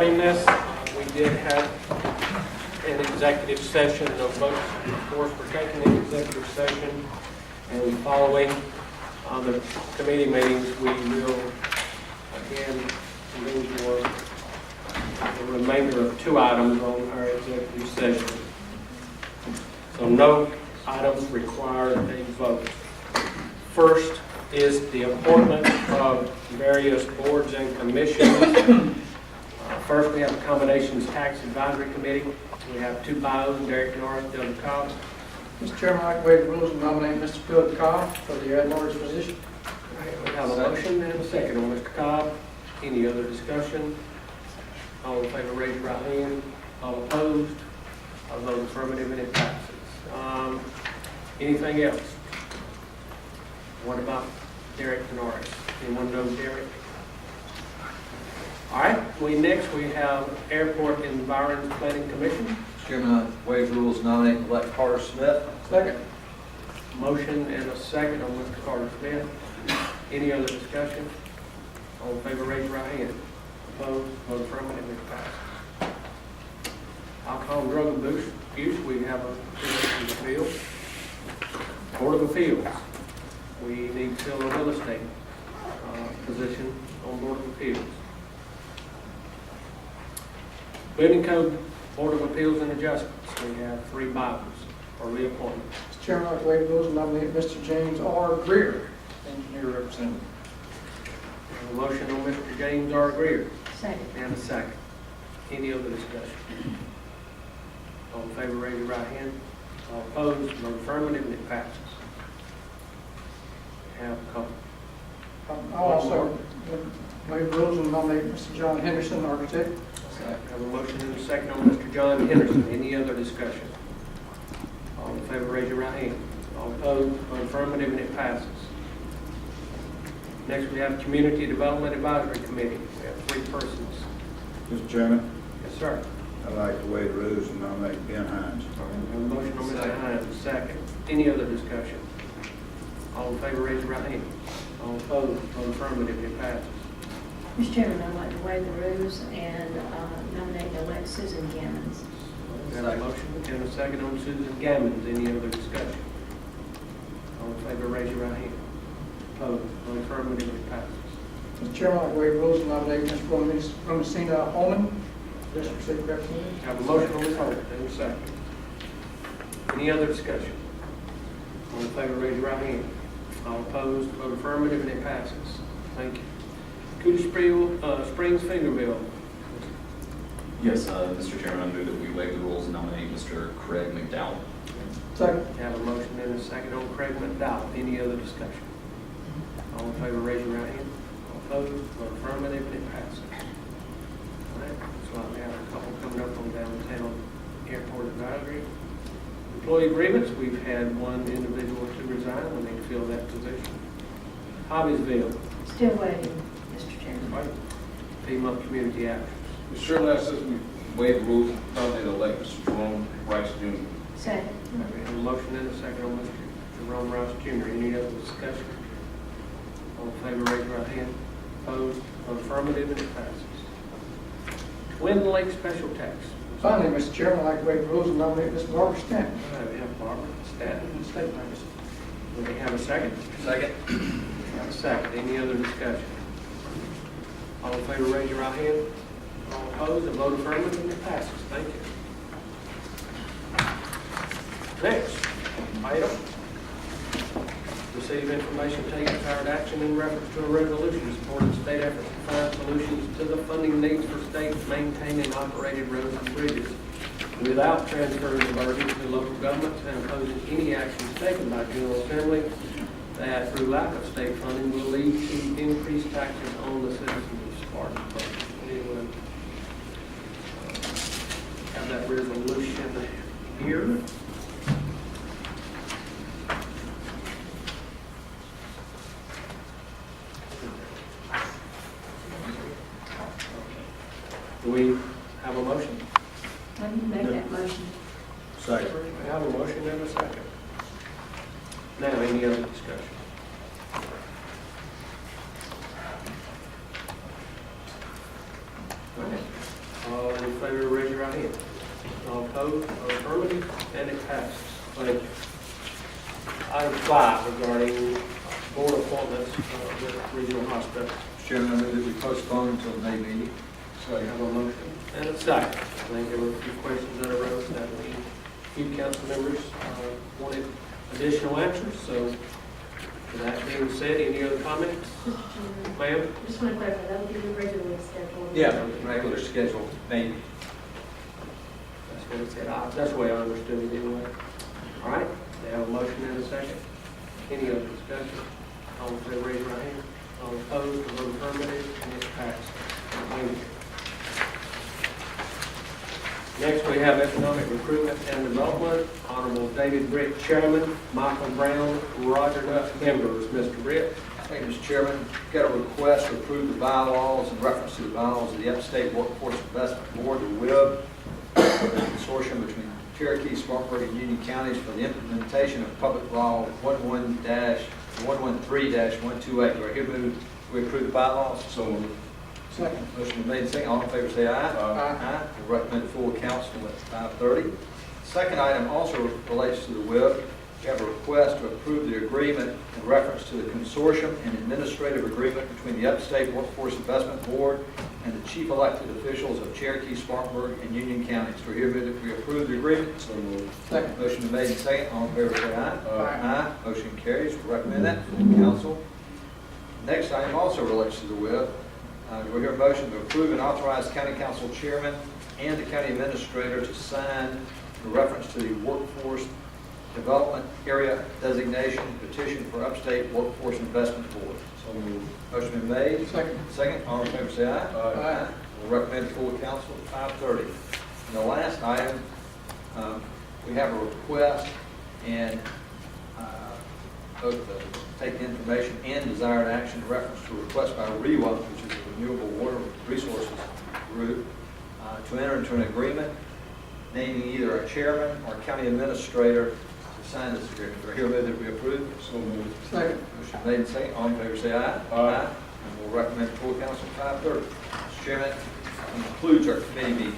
regarding this, we did have an executive session, no votes, of course, we're taking an executive session, and following the committee meetings, we will again convene for the remainder of 2 items on our executive session. So no items require a vote. First is the appointment of various boards and commissions. First, we have the Accommodations Tax Advisory Committee. We have 2 bios, Derek Norris, Doug Cobb. Mr. Chairman, I'd like to waive the rules and nominate Mr. Philip Cobb for the at-large position. We have a motion and a second on Mr. Cobb. Any other discussion? All in favor, raise your right hand. All opposed? All vote affirmative, and it passes. Anything else? What about Derek Norris? Anyone know Derek? All right, next we have Airport Environs Planning Commission. Mr. Chairman, I waive rules, nominate and elect Carter Smith. Second. Motion and a second on Mr. Carter Smith. Any other discussion? All in favor, raise your right hand. Opposed? Vote affirmative, it passes. Alcohol and drug abuse, we have a position to fill. Board of Appeals, we need to fill a real estate position on Board of Appeals. Building Code Board of Appeals and Adjustments, we have 3 bios for reappointment. Mr. Chairman, I'd like to waive the rules and nominate Mr. James R. Greer, engineer representative. We have a motion on Mr. James R. Greer. Second. And a second. Any other discussion? All in favor, raise your right hand. All opposed, vote affirmative, and it passes. Have a couple. I'll also waive the rules and nominate Mr. John Henderson, architect. Have a motion and a second on Mr. John Henderson. Any other discussion? All in favor, raise your right hand. All opposed, vote affirmative, and it passes. Next, we have Community Development Advisory Committee. We have 3 persons. Mr. Chairman, Yes, sir. I'd like to waive the rules and nominate Ben Hines. We have a motion on Mr. Hines, second. Any other discussion? All in favor, raise your right hand. All opposed, vote affirmative, it passes. Mr. Chairman, I'd like to waive the rules and nominate and elect Susan Gammons. We have a motion and a second on Susan Gammons. Any other discussion? All in favor, raise your right hand. Opposed, vote affirmative, it passes. Mr. Chairman, I'd like to waive the rules and nominate Ms. Romacina Holman, district city representative. We have a motion on the floor and a second. Any other discussion? All in favor, raise your right hand. All opposed, vote affirmative, and it passes. Thank you. Cooter Springs Fingerville. Yes, Mr. Chairman, I move that we waive the rules and nominate Mr. Craig McDowell. Second. We have a motion and a second on Craig McDowell. Any other discussion? All in favor, raise your right hand. All opposed, vote affirmative, and it passes. All right, looks like we have a couple coming up on downtown airport advisory. Employee grievance, we've had 1 individual to resign. We need to fill that position. Hobbiesville, Still waiting, Mr. Chairman. right? Team Up Community Actions. Mr. Chairman, I says we waive the rules, nominate elect Mr. Jerome Rice Jr. Second. We have a motion and a second on Mr. Jerome Rice Jr. Any other discussion? All in favor, raise your right hand. Opposed, vote affirmative, and it passes. Twin Lake Special Tax. Finally, Mr. Chairman, I'd like to waive the rules and nominate Ms. Barbara Stanton, All right, we have Barbara Stanton. state representative. Do we have a second? Second. We have a second. Any other discussion? All in favor, raise your right hand. All opposed, and vote affirmative, and it passes. Thank you. Next item. Receive information, take desired action in reference to a resolution supporting state efforts to find solutions to the funding needs for states maintaining operated roads and bridges without transferring the burden to local governments and imposing any actions taken by General Assembly that through lack of state funding will lead to increased taxes on the citizens of Spartanburg. Anyone have that resolution here? Do we have a motion? Why do you make that motion? Second. We have a motion and a second. Now, any other discussion? Go ahead. opposed, or affirmative, and it passes. Thank you. Item 5 regarding board appointments with Regional Hospital. Mr. Chairman, I move that we postpone until the May meeting. So you have a motion and a second. I think there were a few questions that arose that a few council members wanted additional answers. So with that being said, any other comments? Mr. Chairman, Ma'am? just want to clarify, that will be the regularly scheduled. Yeah, regular schedule, maybe. That's what it said. That's the way I understood it anyway. All right, they have a motion and a second. Any other discussion? All in favor, raise your right hand. All opposed, or vote affirmative, and it's passed. Thank you. Next, we have Economic Recruitment and Development. Honorable David Britt, Chairman. Michael Brown, Roger Nutt, members. Mr. Britt. Thank you, Mr. Chairman. Got a request to approve the bylaws in reference to the bylaws of the Upstate Workforce Investment Board, the WIB, for the consortium between Cherokee, Spartanburg, and Union counties for the implementation of Public Law 113-128. Do I hear move we approve the bylaws? So moved. Second. Motion been made and seconded. All in favor say aye. Aye. We'll recommend full council at 5:30. Second item also relates to the WIB. We have a request to approve the agreement in reference to the consortium and administrative agreement between the Upstate Workforce Investment Board and the chief elected officials of Cherokee, Spartanburg, and Union counties. Do I hear move that we approve the agreement? So moved. Second. Motion been made and seconded. All in favor say aye. Aye. Motion carries. We'll recommend that full council. Next item also relates to the WIB. Do we hear a motion to approve and authorize county council chairman and the county administrator to sign in reference to the Workforce Development Area Designation petition for Upstate Workforce Investment Board? So moved. Motion been made. Second. Second. All in favor say aye. Aye. We'll recommend full council at 5:30. And the last item, we have a request and both take information and desired action in reference to a request by REWA, which is the Renewable Water Resources Group, to enter into an agreement naming either a chairman or county administrator to sign this agreement. Do I hear move that we approve? So moved. Second. Motion made and seconded. All in favor say aye. Aye. And we'll recommend full council at 5:30. Mr. Chairman, that concludes our committee meeting.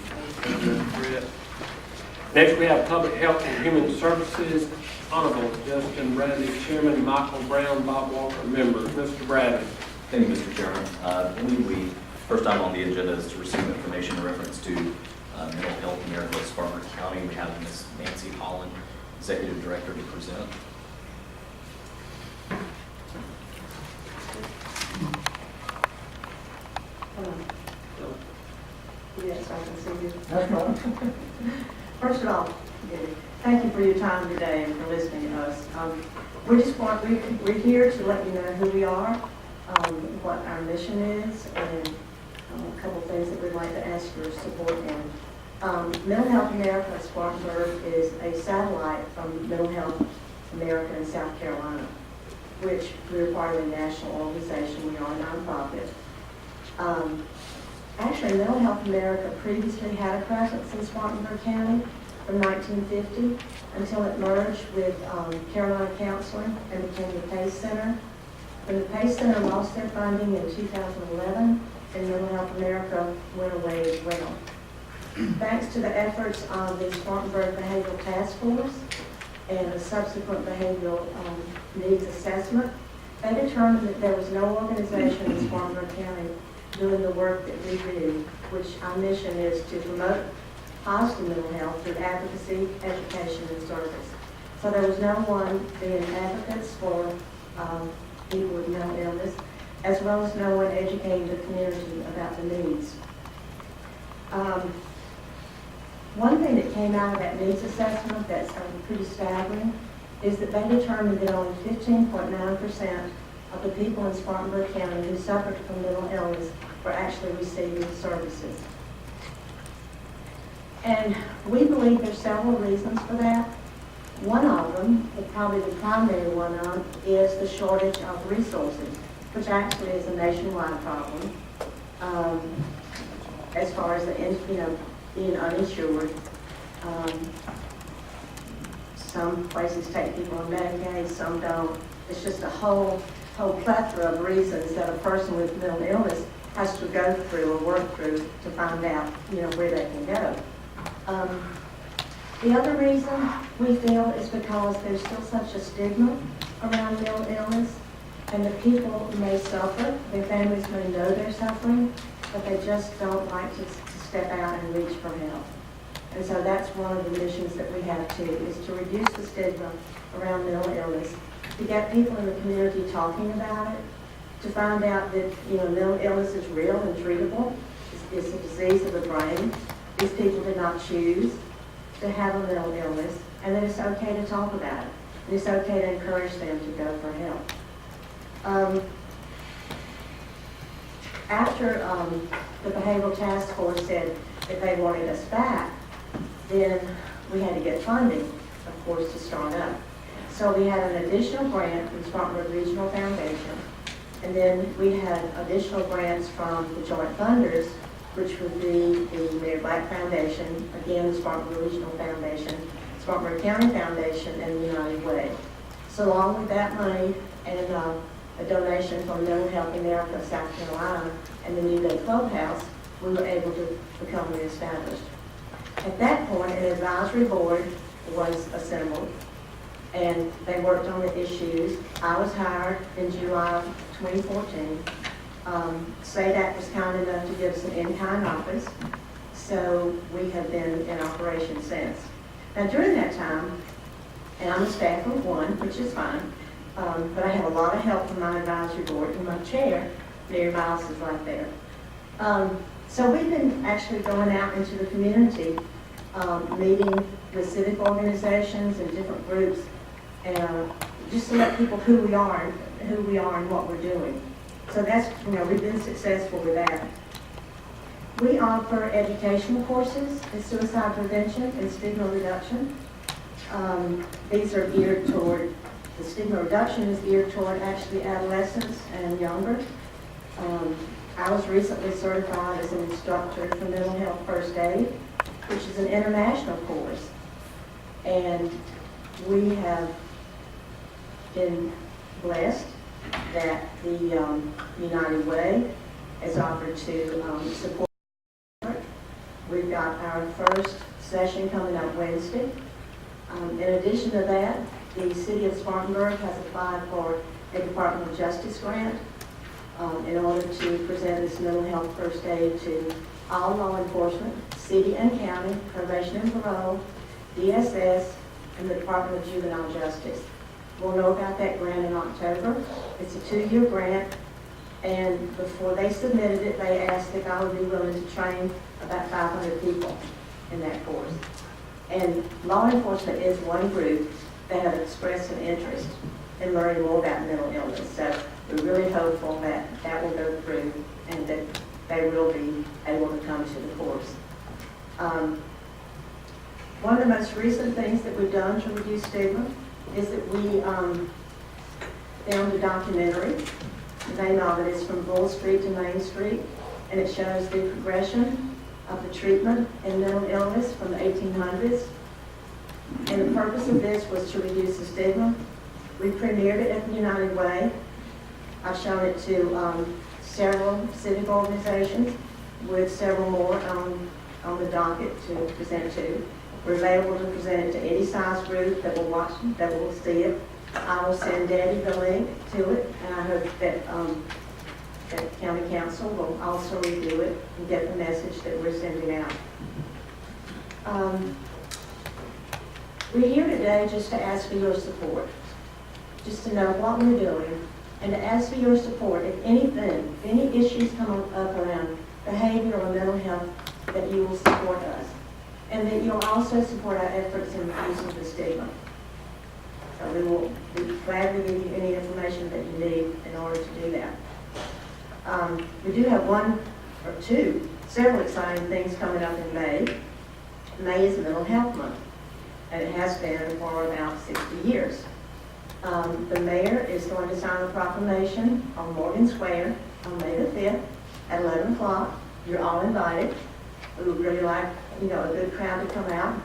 Next, we have Public Health and Human Services. Honorable Justin Bradley, Chairman. Michael Brown, Bob Walker, members. Mr. Bradley. Thank you, Mr. Chairman. I believe first item on the agenda is to receive information in reference to mental health in Maricopa, Spartanburg County. We have Ms. Nancy Holland, Executive Director, to present. Yes, I can see you. That's right. First of all, thank you for your time today and for listening to us. We're here to let you know who we are, what our mission is, and a couple of things that we'd like to ask your support in. Mental Health America Spartanburg is a satellite from Mental Health America in South Carolina, which we're part of a national organization. We are a nonprofit. Actually, Mental Health America previously had a presence in Spartanburg County from 1950 until it merged with Carolina Counseling and became the PACE Center. When the PACE Center lost their funding in 2011, and Mental Health America went away as well. Thanks to the efforts of the Spartanburg Behavioral Task Force and a subsequent behavioral needs assessment, they determined that there was no organization in Spartanburg County doing the work that we do, which our mission is to promote positive mental health through advocacy, education, and service. So there was no one being advocates for people with mental illness, as well as no one educating the community about the needs. One thing that came out of that needs assessment that's pretty staggering is that they determined that only 15.9% of the people in Spartanburg County who suffered from mental illness were actually receiving services. And we believe there's several reasons for that. One of them, probably the primary one of them, is the shortage of resources, which actually is a nationwide problem. As far as the, being uninsured, some places take people on Medicaid, some don't. It's just a whole plethora of reasons that a person with mental illness has to go through or work through to find out, where they can go. The other reason we feel is because there's still such a stigma around mental illness, and the people may suffer, their families may know they're suffering, but they just don't like to step out and reach for help. And so that's one of the missions that we have too, is to reduce the stigma around mental illness, to get people in the community talking about it, to find out that, mental illness is real and treatable. It's a disease of the brain. These people did not choose to have a mental illness, and that it's okay to talk about it. And it's okay to encourage them to go for help. After the Behavioral Task Force said that they wanted us back, then we had to get funding, of course, to start up. So we had an additional grant from Spartanburg Regional Foundation, and then we had additional grants from the joint funders, which would be the Mayor Black Foundation, again, the Spartanburg Regional Foundation, Spartanburg County Foundation, and the United Way. So along with that money and a donation from Mental Health America, South Carolina, and the New Day Clubhouse, we were able to become reestablished. At that point, an advisory board was assembled, and they worked on the issues. I was hired in July of 2014. SADAC was kind enough to give us an in-kind office, so we have been in operation since. Now during that time, and I'm a staff of one, which is fine, but I have a lot of help from my advisory board, and my chair, Mary Miles, is right there. So we've been actually going out into the community, meeting with civic organizations and different groups, and just to let people who we are and what we're doing. So that's, we've been successful with that. We offer educational courses in suicide prevention and stigma reduction. These are geared toward, the stigma reduction is geared toward actually adolescents and younger. I was recently certified as an instructor for mental health first aid, which is an international course. And we have been blessed that the United Way has offered to support. We've got our first session coming up Wednesday. In addition to that, the City of Spartanburg has applied for a Department of Justice grant in order to present this mental health first aid to all law enforcement, city and county, probation and parole, DSS, and the Department of Juvenile Justice. We'll know about that grant in October. It's a 2-year grant, and before they submitted it, they asked if I would be willing to train about 500 people in that course. And law enforcement is one group that have expressed an interest in learning more about mental illness. So we're really hopeful that that will go through and that they will be able to come to the course. One of the most recent things that we've done to reduce stigma is that we filmed a documentary. The name of it is From Bull Street to Main Street, and it shows the progression of the treatment in mental illness from the 1800s. And the purpose of this was to reduce the stigma. We premiered it at the United Way. I've shown it to several civic organizations with several more on the docket to present to. We're available to present it to any size group that will watch, that will see it. I will send Debbie the link to it, and I hope that that County Council will also review it and get the message that we're sending out. We're here today just to ask for your support, just to know what we're doing, and to ask for your support if anything, if any issues come up around behavior or mental health, that you will support us, and that you'll also support our efforts in reducing the stigma. So we will be glad to give you any information that you need in order to do that. We do have several exciting things coming up in May. May is Mental Health Month, and it has been for about 60 years. The mayor is going to sign a proclamation on Morgan Square on May the 5th at 11 o'clock. You're all invited. We would really like, a good crowd to come out.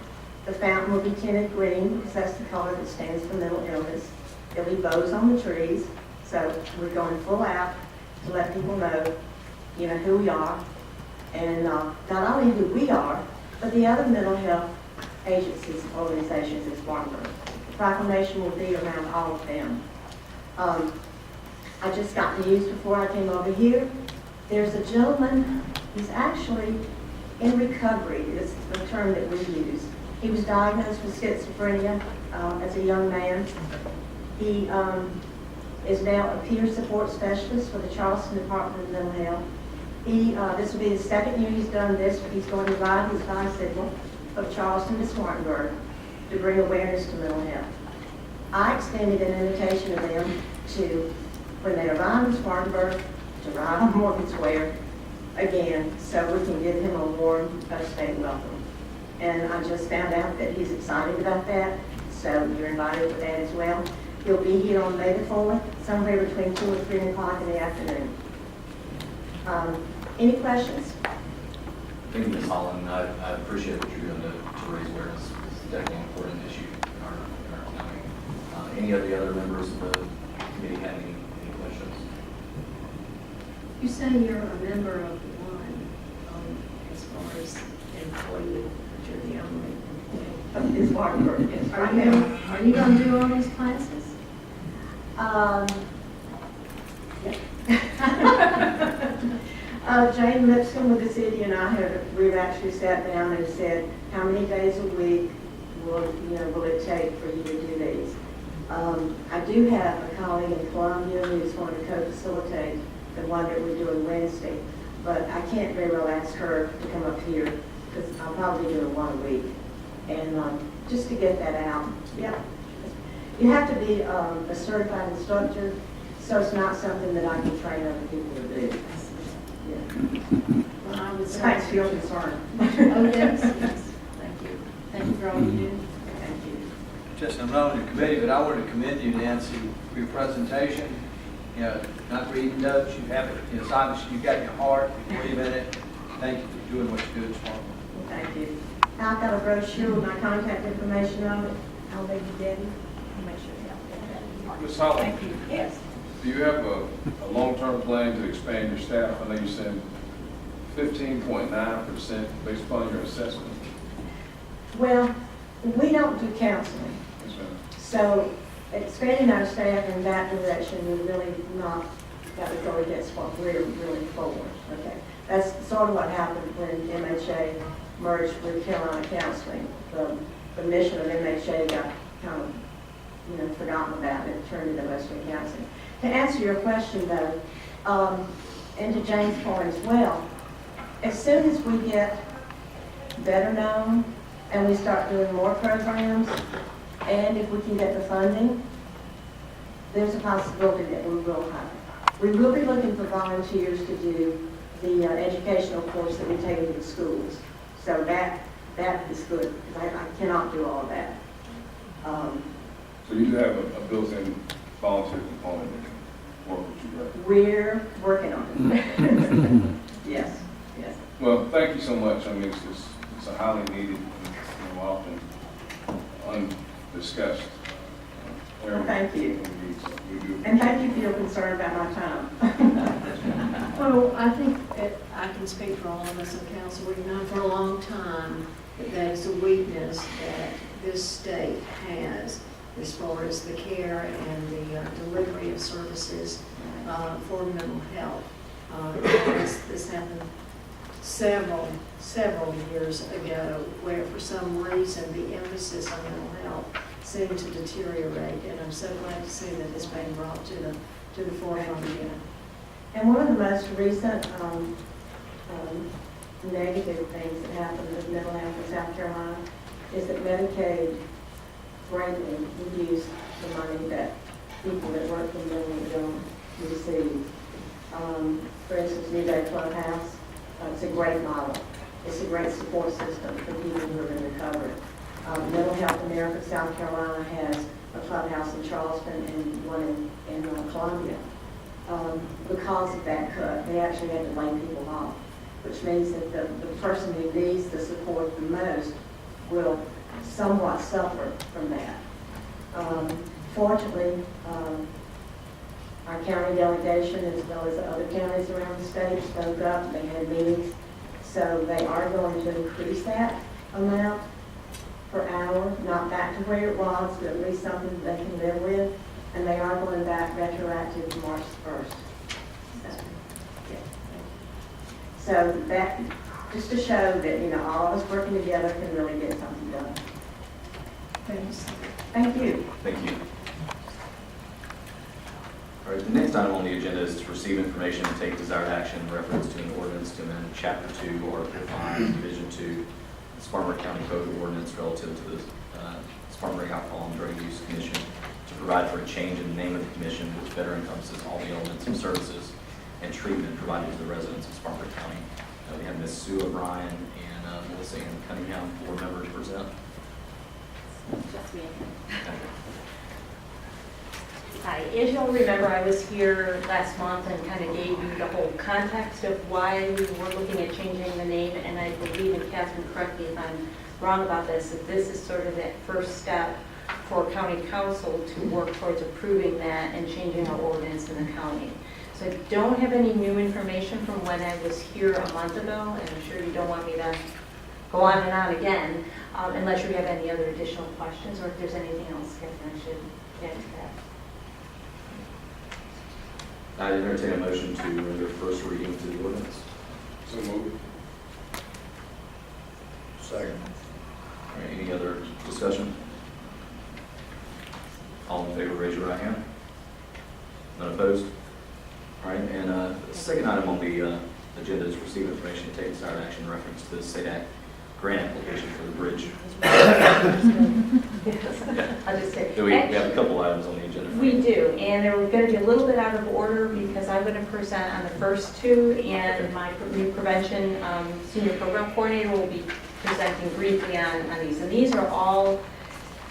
The fountain will be tinted green because that's the color that stands for mental illness. There'll be bows on the trees, so we're going full out to let people know, who we are, and not only who we are, but the other mental health agencies, organizations in Spartanburg. The proclamation will be around all of them. I just got news before I came over here. There's a gentleman, he's actually in recovery, is the term that we use. He was diagnosed with schizophrenia as a young man. He is now a peer support specialist for the Charleston Department of Mental Health. This will be the second year he's done this. He's going to ride his bicycle from Charleston to Spartanburg to bring awareness to mental health. I extended an invitation to them to, when they arrive in Spartanburg, to ride on Morgan Square again, so we can give him a warm post-state welcome. And I just found out that he's excited about that, so you're invited to that as well. He'll be here on May the 4th, somewhere between 2 and 3 o'clock in the afternoon. Any questions? Thank you, Ms. Holland. I appreciate what you're doing to raise awareness. It's definitely an important issue in our county. Any of the other members of the committee have any questions? You say you're a member of one, as far as employee, but you're the only employee. It's Spartanburg, yes. Are you going to do all these classes? Jane Lipscomb with the city and we've actually sat down and said, how many days a week will it take for you to do these? I do have a colleague in Columbia who's going to co-facilitate the one that we're doing Wednesday, but I can't very well ask her to come up here because I'll probably do it one a week. And just to get that out, yeah. You have to be a certified instructor, so it's not something that I can train other people to do. Yeah. Well, I would say. Thanks for your concern. Oh, yes, yes. Thank you. Thank you for all you do. Thank you. Just, I'm not on the committee, but I wanted to commend you, Nancy, for your presentation. You know, not reading notes, you have it, it's obvious you've got your heart, you believe in it. Thank you for doing what you do this morning. Thank you. I've got a brochure with my contact information on it. I'll leave you, Debbie. I'll make sure you have that. Ms. Holland, Thank you. Yes. do you have a long-term plan to expand your staff? I know you said 15.9% based upon your assessment. Well, we don't do counseling. Yes, ma'am. So expanding our staff in that direction is really not, that would go against what we're really for. Okay. That's sort of what happened when MHA merged with Carolina Counseling. The mission of MHA got kind of, forgotten about and turned into Western Counseling. To answer your question though, and to Jane's point as well, as soon as we get better known and we start doing more programs, and if we can get the funding, there's a possibility that we will hire. We will be looking for volunteers to do the educational course that we take into the schools. So that is good, because I cannot do all of that. So you do have a built-in volunteer component that can work with you, right? We're working on it. Yes, yes. Well, thank you so much. I mean, it's a highly needed and often undiscussed area. Well, thank you. So we do. And thank you for your concern about my time. Well, I think that I can speak for all of us on council. We've known for a long time that that is a weakness that this state has as far as the care and the delivery of services for mental health. This happened several years ago, where for some reason the emphasis on mental health seemed to deteriorate, and I'm so glad to see that it's being brought to the forefront again. And one of the most recent negative things that happened with mental health in South Carolina is that Medicaid greatly reduced the money that people that work in mentally ill receive. For instance, New Day Clubhouse, it's a great model. It's a great support system for people who are in recovery. Mental Health America South Carolina has a clubhouse in Charleston and one in Columbia. Because of that cut, they actually had to lay people off, which means that the person who needs the support the most will somewhat suffer from that. Fortunately, our county delegation, as well as other counties around the state, spoke up and they had meetings. So they are going to increase that amount. per hour, not back to where it was, but at least something that they can live with. And they are going back retroactive to March 1st. So that, just to show that, you know, all of us working together can really get something done. Thanks. Thank you. Thank you. All right, the next item on the agenda is to receive information and take desired action in reference to an ordinance to amend Chapter 2, Article 5, Division 2, Spartanburg County Code of Ordinance relative to the Spartanburg Alcohol and Drug Use Commission to provide for a change in the name of the commission, which better encompasses all the elements of services and treatment provided to the residents of Spartanburg County. We have Ms. Sue O'Brien and Melissa Ann Cunningham, board member, to present. Just me. Okay. Hi, as you'll remember, I was here last month and kind of gave you the whole context of why we were looking at changing the name, and I believe, and Catherine, correct me if I'm wrong about this, that this is sort of that first step for county council to work towards approving that and changing our ordinance in the county. So I don't have any new information from when I was here a month ago, and I'm sure you don't want me to go on and on again, unless you have any other additional questions, or if there's anything else, Catherine, I should add to that. I entertain a motion to render first reading to the ordinance. So moved. Second. All right, any other discussion? All in favor, raise your right hand. None opposed? All right, and the second item on the agenda is receive information and take desired action in reference to the state act grant application for the bridge. I'll just say. So we have a couple items on the agenda. We do, and they're going to be a little bit out of order because I'm going to present on the first two, and my new prevention senior program coordinator will be presenting briefly on these. And these are all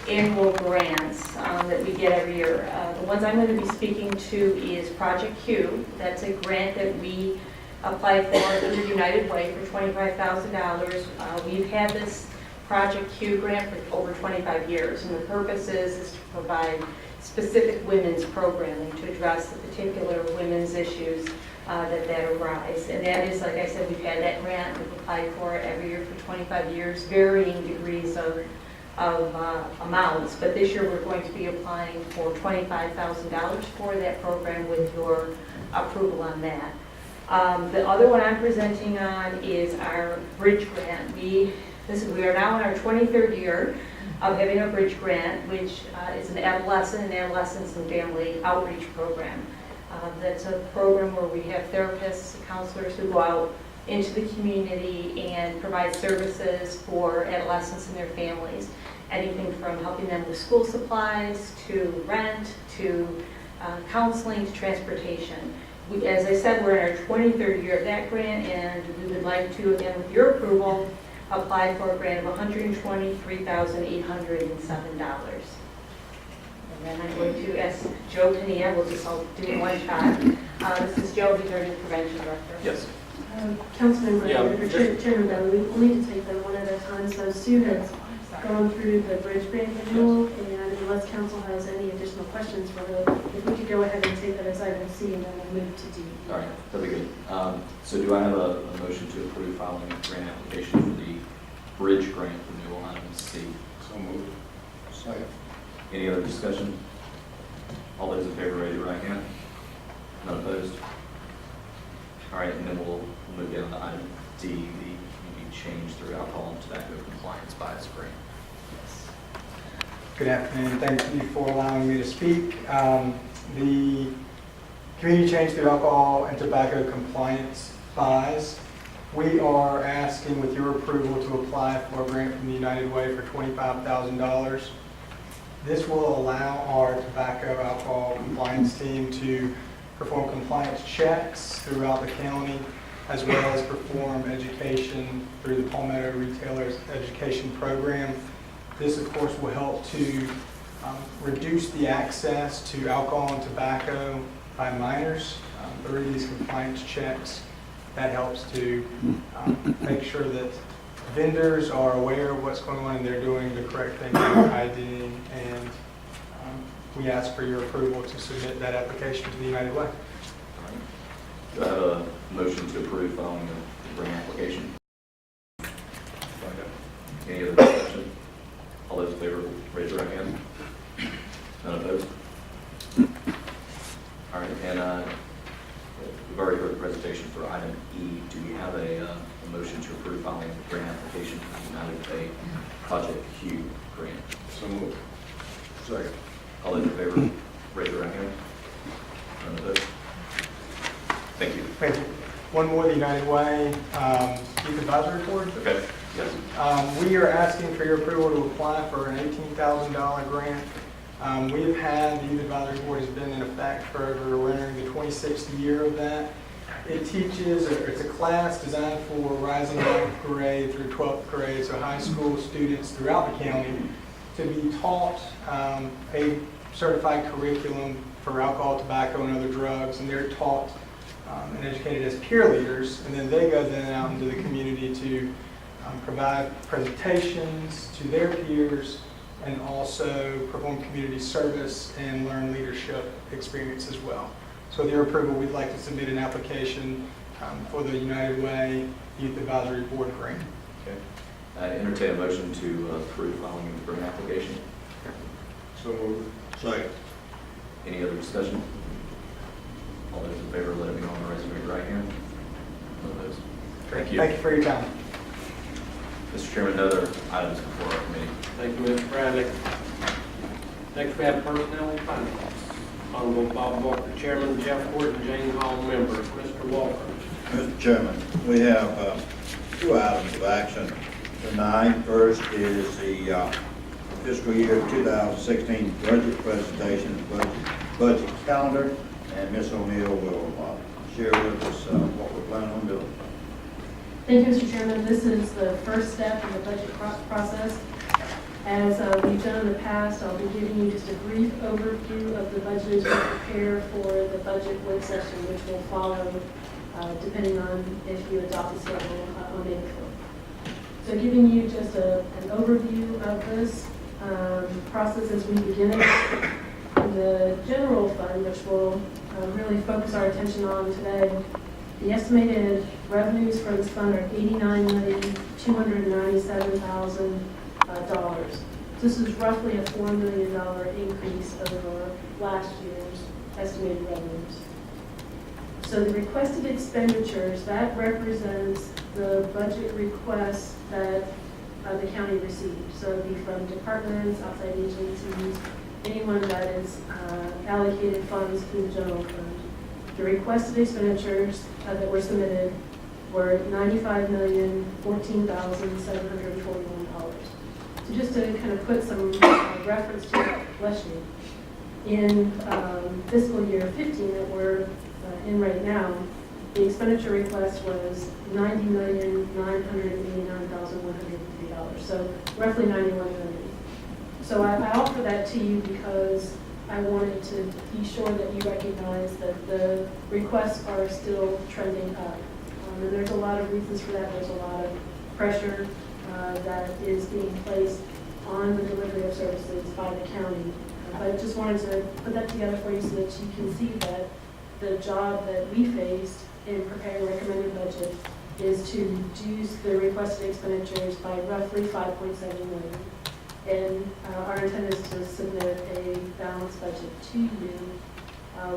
annual grants that we get every year. The ones I'm going to be speaking to is Project Q. That's a grant that we applied for through United Way for $25,000. We've had this Project Q grant for over 25 years, and the purpose is to provide specific women's programming to address the particular women's issues that arise. And that is, like I said, we've had that grant, we've applied for it every year for 25 years, varying degrees of amounts. But this year we're going to be applying for $25,000 for that program with your approval on that. The other one I'm presenting on is our bridge grant. We are now in our 23rd year of having a bridge grant, which is an adolescence and family outreach program. That's a program where we have therapists, counselors who go out into the community and provide services for adolescents and their families. Anything from helping them with school supplies, to rent, to counseling, to transportation. As I said, we're in our 23rd year of that grant, and we would like to, again, with your approval, apply for a grant of $123,807. And then I'm going to ask Joe Pania, we'll just all do it one shot. This is Joe, he's our new prevention director. Yes. Councilman Yeah. Chairman Bell, we need to take them one at a time. So Sue has gone through the bridge grant renewal, and unless council has any additional questions for her, if we could go ahead and take that as item C, and then we'll move to D. All right, that'd be good. So do I have a motion to approve filing a grant application for the bridge grant renewal item C? So moved. Second. Any other discussion? All those in favor, raise your right hand. None opposed? All right, and then we'll move down to item D, the community change through alcohol and tobacco compliance bias grant. Good afternoon. Thank you for allowing me to speak. The community change through alcohol and tobacco compliance buys. We are asking with your approval to apply for a grant from the United Way for $25,000. This will allow our tobacco alcohol compliance team to perform compliance checks throughout the county, as well as perform education through the Palmetto Retailers Education Program. This, of course, will help to reduce the access to alcohol and tobacco by minors through these compliance checks. That helps to make sure that vendors are aware of what's going on and they're doing the correct thing with IDing, and we ask for your approval to submit that application to the United Way. Do I have a motion to approve filing the grant application? Any other discussion? Project Q grant. So moved. Second. All those in favor, raise your right hand. None opposed? Thank you. Thank you. One more, the United Way Youth Advisory Board. Okay, yes. We are asking for your approval to apply for an $18,000 grant. We have had, the Youth Advisory Board has been in effect for over, we're entering the 26th year of that. It teaches, it's a class designed for rising 9th grade through 12th grade, so high school students throughout the county, to be taught a certified curriculum for alcohol, tobacco, and other drugs, and they're taught and educated as peer leaders, and then they go then out into the community to provide presentations to their peers and also perform community service and learn leadership experience as well. So with your approval, we'd like to submit an application for the United Way Youth Advisory Board grant. Okay. I entertain a motion to approve following the grant application. So moved. Second. Any other discussion? All those in favor, let it be known by raising your right hand. None opposed? Thank you. Thank you for your time. Mr. Chairman, no other items before our committee. Thank you, Mr. Bradley. Next, we have Personnel and Finance. Honorable Bob Walker, Chairman, Jeff Horton, Jane Hall, member. Mr. Walker. Mr. Chairman, we have two items of action tonight. First is the fiscal year 2016 budget presentation, budget calendar, and Ms. O'Neill will share with us what we're planning on doing. Thank you, Mr. Chairman. This is the first step in the budget process. As we've done in the past, I'll be giving you just a brief overview of the budget as we prepare for the budget work session, which will follow depending on if you adopt the schedule on May 4th. So giving you just an overview of this process as we begin it. The general fund, which we'll really focus our attention on today, the estimated revenues for this fund are $89,297,000. This is roughly a $4 million increase over last year's estimated revenues. So the requested expenditures, that represents the budget requests that the county received. So it'll be from departments, outside agencies, anyone that is allocated funds through the general fund. The requested expenditures that were submitted were $95,014,741. So just to kind of put some reference to it, bless you, in fiscal year 15 that we're in right now, the expenditure request was $90,989,103. So roughly $91 million. So I offer that to you because I wanted to be sure that you recognize that the requests are still trending up. And there's a lot of reasons for that. There's a lot of pressure that is being placed on the delivery of services by the county. But I just wanted to put that together for you so that you can see that the job that we faced in preparing a recommended budget is to reduce the requested expenditures by roughly $5.7 million. And our intent is to submit a balanced budget to you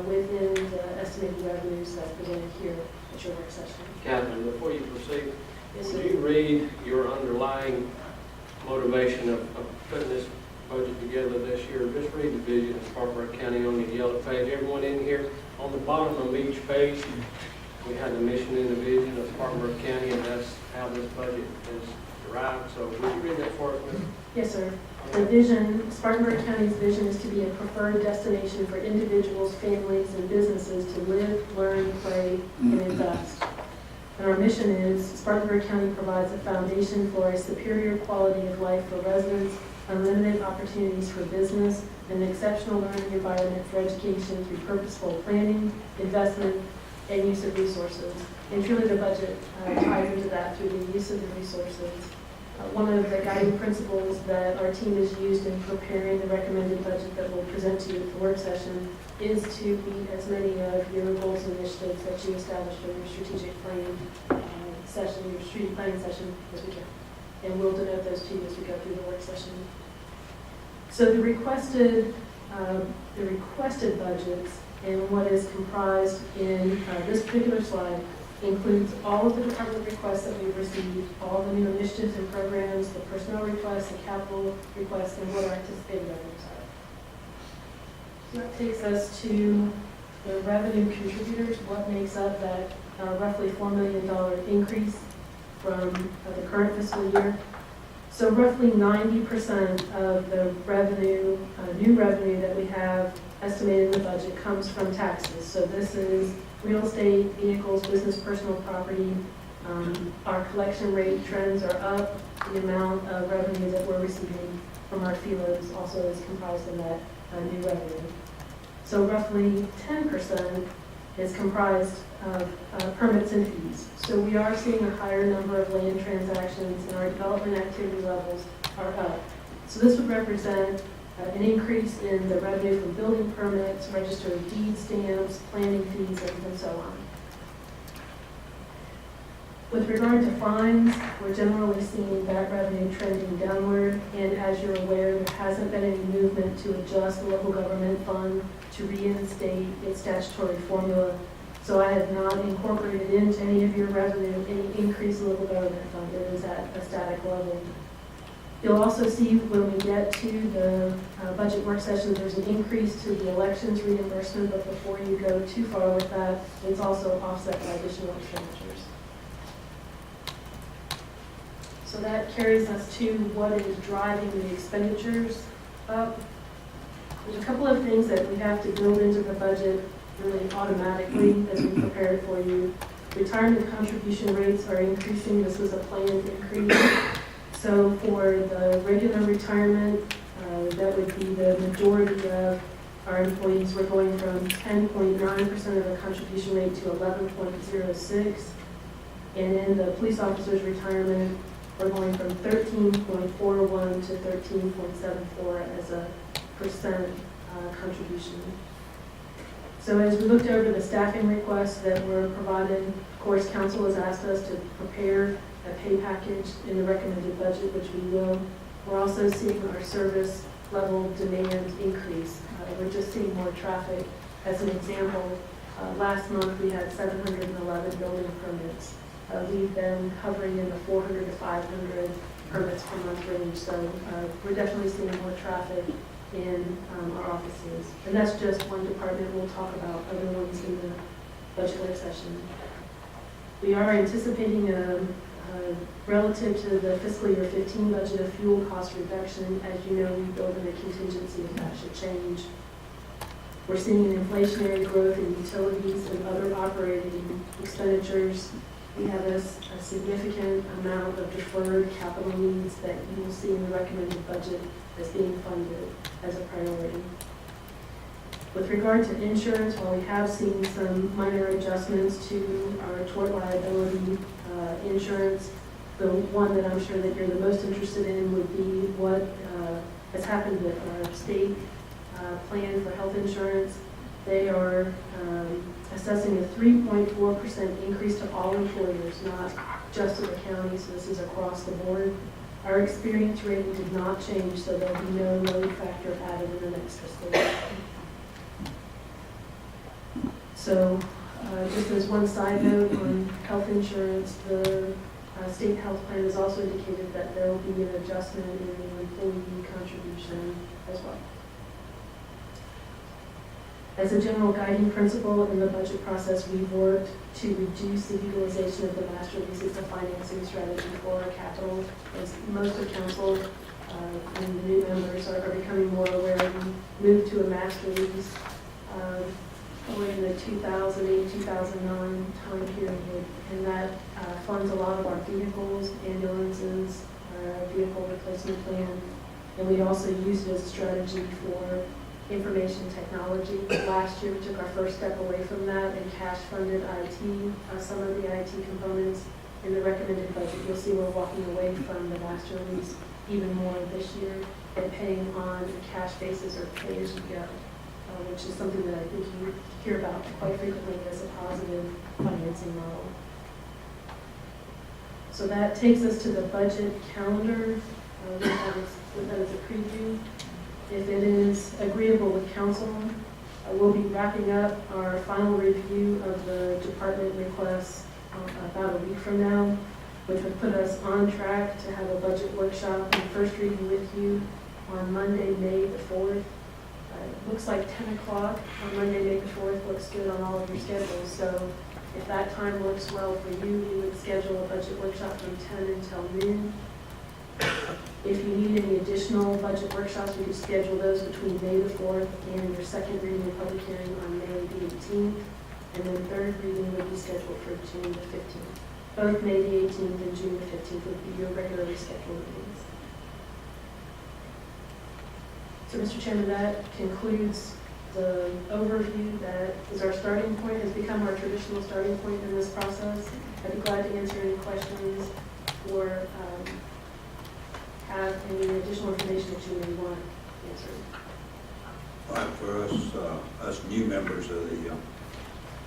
within the estimated revenues that's presented here at your work session. Catherine, before you proceed, Yes, would sir. you read your underlying motivation of putting this budget together this year? Just read the vision of Spartanburg County on the yellow page. Everyone in here, on the bottom of each page, we have the mission and the vision of Spartanburg County, and that's how this budget is derived. So would you read that for us, Ms.? Yes, sir. The vision, Spartanburg County's vision is to be a preferred destination for individuals, families, and businesses to live, learn, play, and invest. And our mission is Spartanburg County provides a foundation for a superior quality of life for residents, unlimited opportunities for business, and an exceptional learning environment for education through purposeful planning, investment, and use of resources. And truly the budget ties into that through the use of the resources. One of the guiding principles that our team has used in preparing the recommended budget that we'll present to you at the work session is to meet as many of your goals and initiatives that you established for your strategic planning session, your strategic planning session as we can. And we'll denote those to you as we go through the work session. So the requested budgets and what is comprised in this particular slide includes all of the department requests that we've received, all the new initiatives and programs, the personnel requests, the capital requests, and what our anticipated revenues are. So that takes us to the revenue contributors, what makes up that roughly $4 million increase from the current fiscal year. So roughly 90% of the revenue, new revenue that we have estimated in the budget comes from taxes. So this is real estate, vehicles, business, personal property. Our collection rate trends are up. The amount of revenue that we're receiving from our fee loads also is comprised of that new revenue. So roughly 10% is comprised of permits and fees. So we are seeing a higher number of land transactions, and our development activity levels are up. So this would represent an increase in the revenue from building permits, registered deed stamps, planning fees, and so on. With regard to fines, we're generally seeing that revenue trending downward, and as you're aware, there hasn't been any movement to adjust the local government fund to reinstate its statutory formula. So I have not incorporated into any of your revenue any increase in local government fund. It is at a static level. You'll also see when we get to the budget work session, there's an increase to the elections reimbursement, but before you go too far with that, it's also offset by additional expenditures. So that carries us to what is driving the expenditures up. There's a couple of things that we have to build into the budget really automatically as we prepare it for you. Retirement contribution rates are increasing. This was a planned increase. So for the regular retirement, that would be the majority of our employees. We're going from 10.9% of the contribution rate to 11.06. And in the police officer's retirement, we're going from 13.41 to 13.74 as a percent contribution. So as we looked over the staffing requests that were provided, of course, council has asked us to prepare a pay package in the recommended budget, which we will. We're also seeing our service level demand increase. We're just seeing more traffic. As an example, last month we had 711 building permits. We've been hovering in the 400 to 500 permits per month range, so we're definitely seeing more traffic in our offices. And that's just one department. We'll talk about other ones in the budget work session. We are anticipating relative to the fiscal year 15 budget of fuel cost reduction. As you know, we build in a contingency if that should change. We're seeing an inflationary growth in utilities and other operating expenditures. We have a significant amount of deferred capital needs that you will see in the recommended budget as being funded as a priority. With regard to insurance, while we have seen some minor adjustments to our tort liability insurance, the one that I'm sure that you're the most interested in would be what has happened with our state plan for health insurance. They are assessing a 3.4% increase to all employers, not just to the county, so this is across the board. Our experience rating did not change, so there'll be no load factor added in the next fiscal year. So just as one side note on health insurance, the state health plan has also indicated that there will be an adjustment in the employee contribution as well. As a general guiding principle in the budget process, we've worked to reduce the utilization of the master lease as a financing strategy for our capital. As most of council and the new members are becoming more aware, we moved to a master lease in the 2008-2009 time period, and that funds a lot of our vehicles, ambulances, our vehicle replacement plan, and we also used it as a strategy for information technology. Last year, we took our first step away from that and cash funded IT, some of the IT components in the recommended budget. You'll see we're walking away from the master lease even more this year and paying on a cash basis or pay as you go, which is something that I think you hear about quite frequently as a positive financing model. So that takes us to the budget calendar. That is a preview. If it is agreeable with council, we'll be wrapping up our final review of the department requests about a week from now, which would put us on track to have a budget workshop and first reading with you on Monday, May the 4th. Looks like 10 o'clock on Monday, May the 4th looks good on all of your schedules. So if that time works well for you, we would schedule a budget workshop from 10 until noon. If you need any additional budget workshops, we could schedule those between May the 4th and your second reading and public hearing on May the 18th. And then third reading would be scheduled for June the 15th. Both May the 18th and June the 15th would be your regularly scheduled meetings. So, Mr. Chairman, that concludes the overview that is our starting point, has become our traditional starting point in this process. I'd be glad to answer any questions or have any additional information that you may want answered. All right, for us new members of the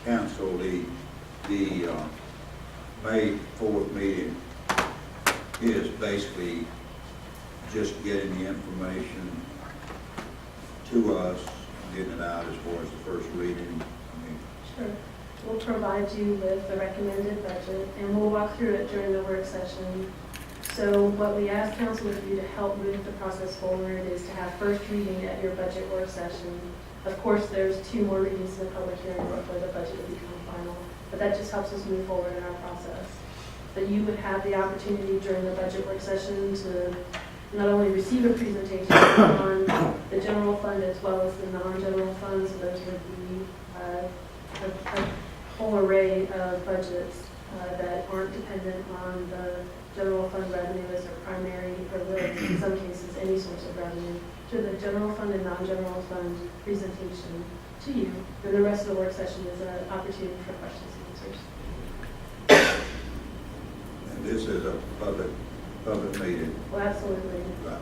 council, the May 4th meeting is basically just getting the information to us, getting it out as far as the first reading. Sure. We'll provide you with the recommended budget, and we'll walk through it during the work session. So what we ask council to do to help move the process forward is to have first reading at your budget work session. Of course, there's 2 more readings in the public hearing before the budget will become final, but that just helps us move forward in our process. That you would have the opportunity during the budget work session to not only receive a presentation on the general fund as well as the non-general funds. Those would be a whole array of budgets that aren't dependent on the general fund revenue as their primary, or really, in some cases, any source of revenue, to the general fund and non-general fund presentation to you. Then the rest of the work session is an opportunity for questions and answers. And this is a public meeting. Well, absolutely. Right.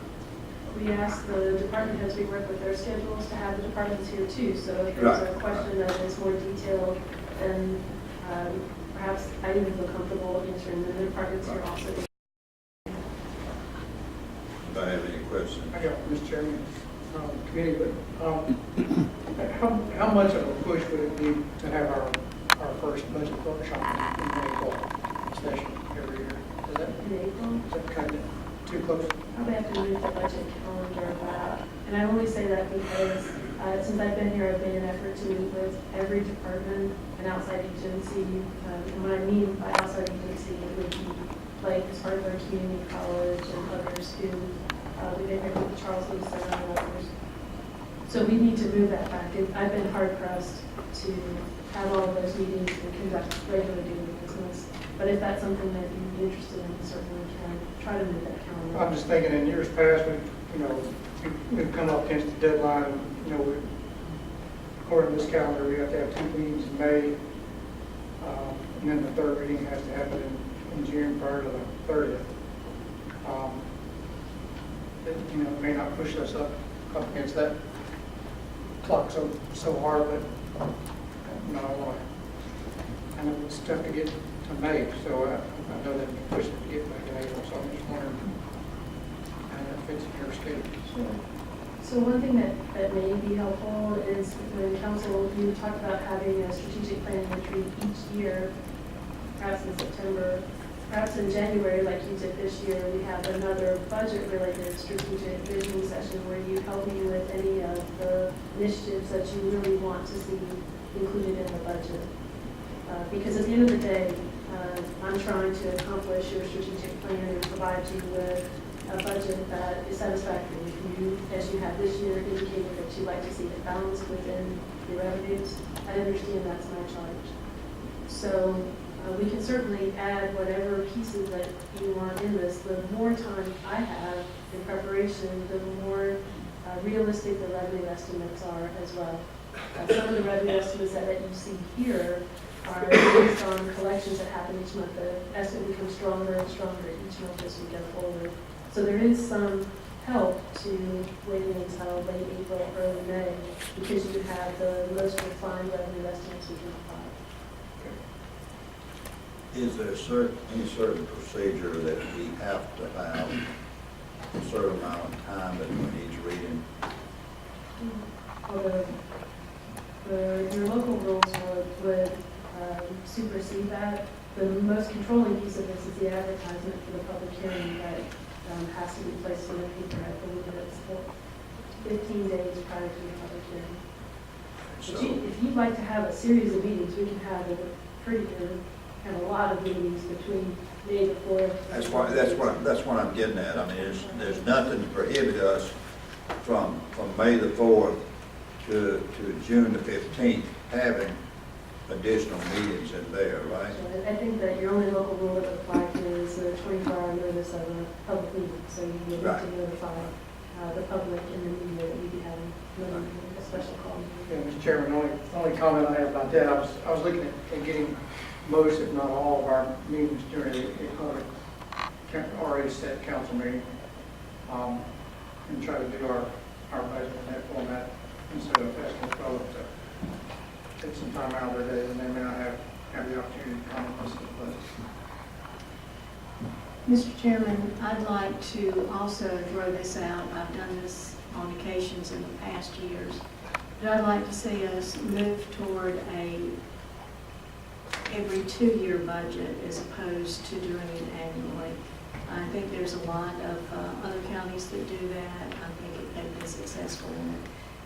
We ask the department heads, we work with their schedules to have the departments here too. So if there's a question that is more detailed, then perhaps I even feel comfortable answering the departments here also. Do I have any questions? I got Mr. Chairman, committee, but how much of a push would it be to have our first budget workshop in the April session every year? In April, Is that kind of too close? probably have to move the budget calendar back. And I only say that because since I've been here, I've made an effort to meet with every department and outside agency. And what I mean by outside agency would be like Spartanburg Community College and others who we've been here with the Charles Lee Center and others. So we need to move that back. I've been hard pressed to have all of those meetings and conduct regular daily business. But if that's something that you'd be interested in, we certainly can try to move that calendar. I'm just thinking in years past, we've come up against the deadline. According to this calendar, we have to have 2 meetings in May, and then the third reading has to happen in June prior to the 30th. It may not push us up against that clock so hard, but I know it's tough to get to May, so I know that we push it to get back in April. So I'm just wondering how that fits in your schedule. Sure. So one thing that may be helpful is when council, you talked about having a strategic planning retreat each year, perhaps in September, perhaps in January, like you did this year, we have another budget-related strategic vision session where you help me with any of the initiatives that you really want to see included in the budget. Because at the end of the day, I'm trying to accomplish your strategic plan and provide you with a budget that is satisfactory. You, as you have this year, indicated that you'd like to see it balanced within your revenues. I understand that's my charge. So we can certainly add whatever pieces that you want in this. The more time I have in preparation, the more realistic the revenue estimates are as well. Some of the revenue estimates that you see here are based on collections that happen each month. The estimate becomes stronger and stronger each month as we go forward. So there is some help to waiting until late April, early May, because you have the most refined revenue estimates we can provide. Is there any certain procedure that we have to have a certain amount of time between each reading? Although your local rules would supersede that. the most controlling piece of this is the advertisement for the public hearing that has to be placed in the paper. I believe that it's 15 days prior to the public hearing. So, If you'd like to have a series of meetings, we can have have a lot of meetings between May the 4th. that's what I'm getting at. I mean, there's nothing to prohibit us from May the 4th to June the 15th having additional meetings in there, right? So I think that your only local rule that applies is the 24-hour notice of a public meeting. So you need Right. to notify the public in the media that you'd be having a special call meeting. Yeah, Mr. Chairman, the only comment I have about that, I was looking at getting most, if not all, of our meetings during a public, already set council meeting, and try to do our budget in that format instead of asking the public to take some time out of their day, and they may not have the opportunity to comment on the budget. Mr. Chairman, I'd like to also throw this out. I've done this on occasions in the past years. But I'd like to see us move toward every 2-year budget as opposed to doing it annually. I think there's a lot of other counties that do that. I think they've been successful in it.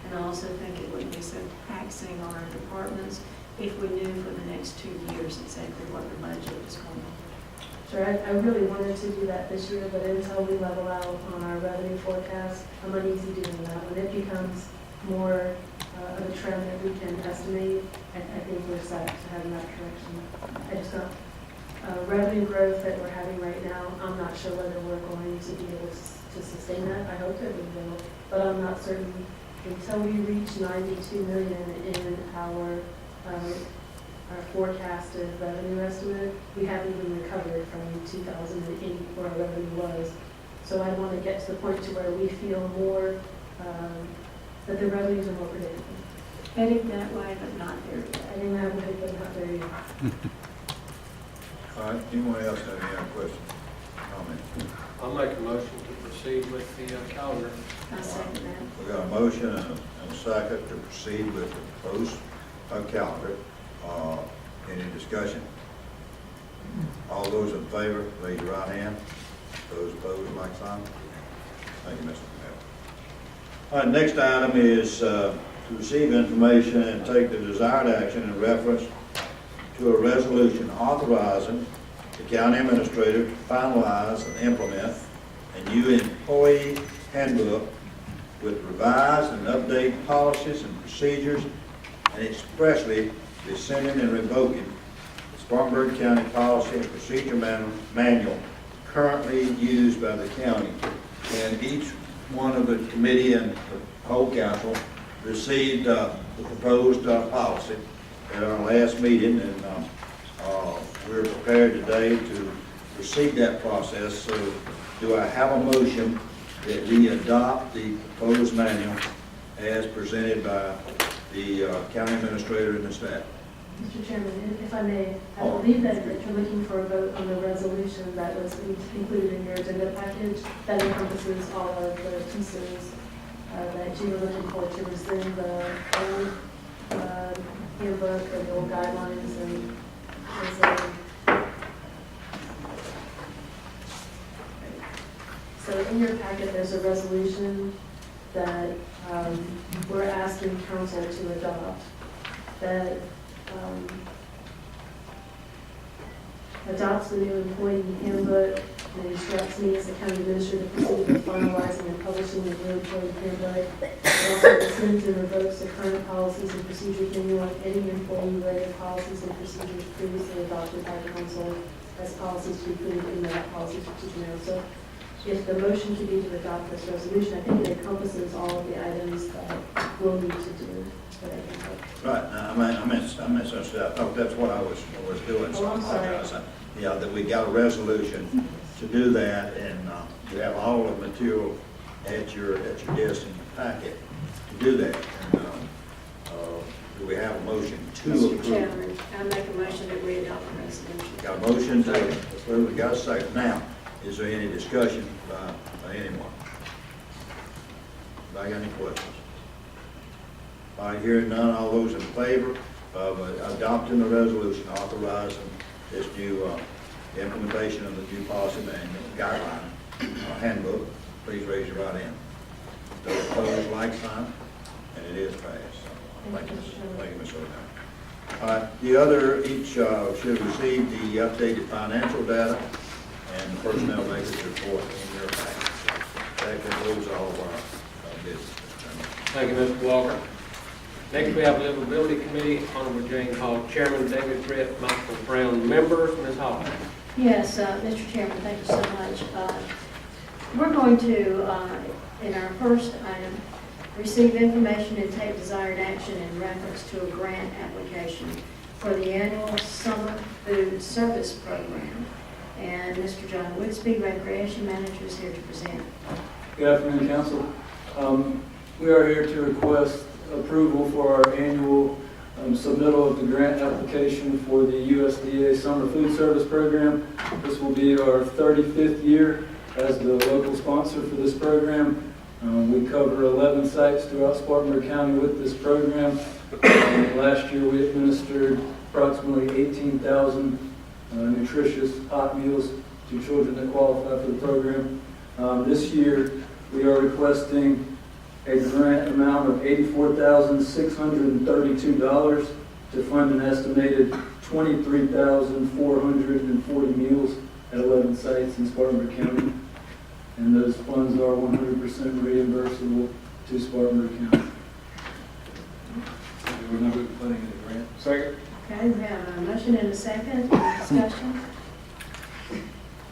And I also think it wouldn't be so taxing on our departments if we knew for the next 2 years exactly what the budget was going to be. Sure, I really wanted to do that this year, but until we level out on our revenue forecast, I'm uneasy doing that. When it becomes more of a trend that we can estimate, I think we're set to have that correction. I just don't, revenue growth that we're having right now, I'm not sure whether we're going to be able to sustain that. I hope that we will, but I'm not certain. Until we reach 92 million in our forecasted revenue estimate, we haven't even recovered from 2008 where our revenue was. So I want to get to the point to where we feel more, that the revenues are more predictable. Heading that way, but not there yet. Heading that way, but not there yet. All right, anyone else have any other questions, comments? I'll make a motion to proceed with the calendar. I second that. We got a motion and a second to proceed with the proposed calendar. Any discussion? All those in favor, raise your right hand. Those opposed, like sign. Thank you, Mr. Mayor. All right, next item is to receive information and take the desired action in reference to a resolution authorizing the county administrator to finalize and implement a new employee handbook with revised and updated policies and procedures, and expressly rescinding and revoking the Spartanburg County Policy and Procedure Manual currently used by the county. And each one of the committee and the whole council received the proposed policy at our last meeting, and we're prepared today to proceed that process. So do I have a motion that we adopt the proposed manual as presented by the county administrator and the staff? Mr. Chairman, if I may, I believe that you're looking for a vote on the resolution that was included in your agenda package that encompasses all of the pieces that you were looking for to rescind the old handbook or the old guidelines and so in your packet there's a resolution that we're asking council to adopt that adopts the new employee handbook and instructs me as the county administrator to proceed with finalizing and publishing the new employee handbook. It also rescinds and revokes the current policies and procedures manual and any employee-related policies and procedures previously adopted by council as policies to be included in that policy and procedure manual. So if the motion could be to adopt this resolution, I think it encompasses all of the items that we'll need to do. Right, now, I misunderstood. I thought that's what I was doing, so I I'm sorry. apologize. Yeah, that we got a resolution to do that, and you have all the material at your desk in your packet to do that. And do we have a motion to Mr. approve? Chairman, I make a motion that we adopt the resolution. Got a motion to approve, we got a second. Now, is there any discussion by anyone? Anybody got any questions? All right, hearing none, all those in favor of adopting the resolution authorizing this new implementation of the new policy manual guideline handbook, please raise your right hand. Those opposed, like sign, and it is passed. Thank you, Ms. O'Donnell. The other, each should receive the updated financial data and the personnel matrix report in your package. That concludes all of our business. Thank you, Mr. Walker. Next, we have Livability Committee, Honorable Jane Hall, Chairman, David Britt, Michael Brown, members. Ms. Hall. Yes, Mr. Chairman, thank you so much. We're going to, in our first item, receive information and take desired action in reference to a grant application for the annual Summer Food Service Program. And Mr. John Woodsby, Recreation Manager, is here to present. Good afternoon, Council. We are here to request approval for our annual submittal of the grant application for the USDA Summer Food Service Program. This will be our 35th year as the local sponsor for this program. We cover 11 sites throughout Spartanburg County with this program. Last year we administered approximately 18,000 nutritious hot meals to children that qualify for the program. This year we are requesting a grant amount of $84,632 to fund an estimated 23,440 meals at 11 sites in Spartanburg County. And those funds are 100% reimbursable to Spartanburg County. We're not putting in the grant. Second. Okay, we have a motion and a second. Any discussion?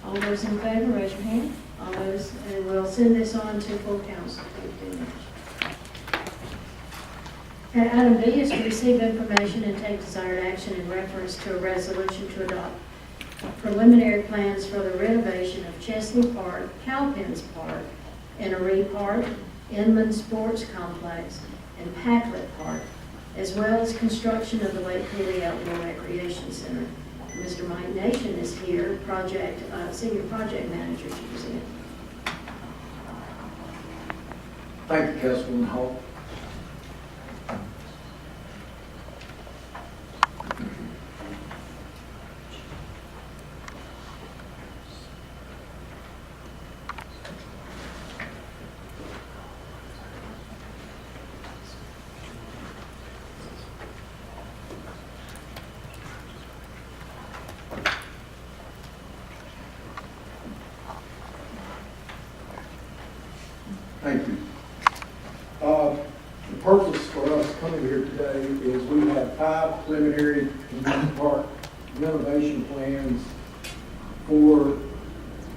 All those in favor, raise your hand. All those, and we'll send this on to full council. Okay, item B is to receive information and take desired action in reference to a resolution to adopt preliminary plans for the renovation of Chesney Park, Cowpens Park, Innery Park, Inland Sports Complex, and Packlet Park, as well as construction of the Lake Cooley Outdoor Recreation Center. Mr. Mike Nation is here, Senior Project Manager, to present. Thank you, Councilman Hall. Thank you. The purpose for us coming here today is we have 5 preliminary community park renovation plans for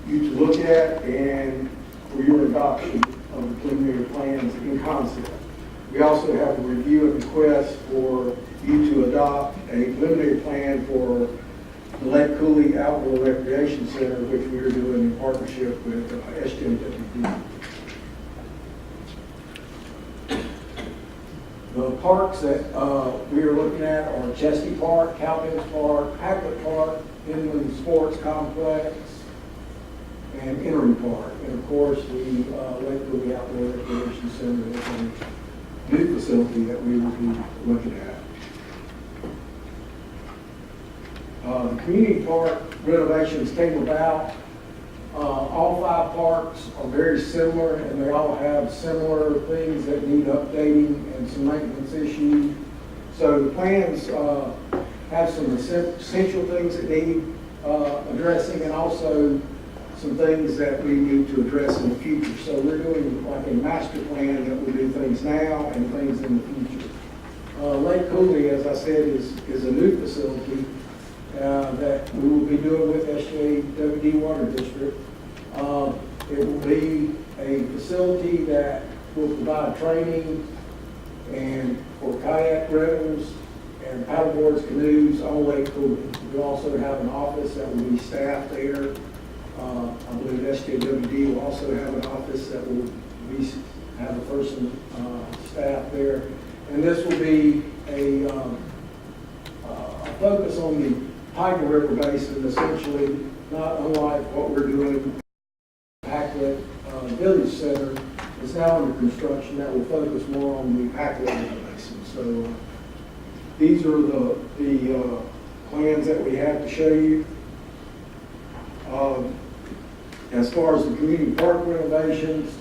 you to look at and for your adoption of the preliminary plans in concept. We also have a review and request for you to adopt a preliminary plan for the Lake Cooley Outdoor Recreation Center, which we are doing in partnership with SJWD. The parks that we are looking at are Chesney Park, Cowpens Park, Packlet Park, Inland Sports Complex, and Innery Park. And of course, the Lake Cooley Outdoor Recreation Center is a new facility that we will be looking at. The community park renovations came about. All 5 parks are very similar, and they all have similar things that need updating and some maintenance issues. So the plans have some essential things that need addressing, and also some things that we need to address in the future. So we're doing like a master plan that will do things now and things in the future. Lake Cooley, as I said, is a new facility that we will be doing with SJWD Water District. It will be a facility that will provide training and for kayak rentals and paddleboards, canoes on Lake Cooley. We also have an office that will be staffed there. I believe SJWD will also have an office that will have a person staffed there. And this will be a focus on the Tiger River Basin, essentially, not unlike what we're doing at Packlet Village Center. It's now under construction that will focus more on the Packlet River Basin. So these are the plans that we have to show you. As far as the community park renovations,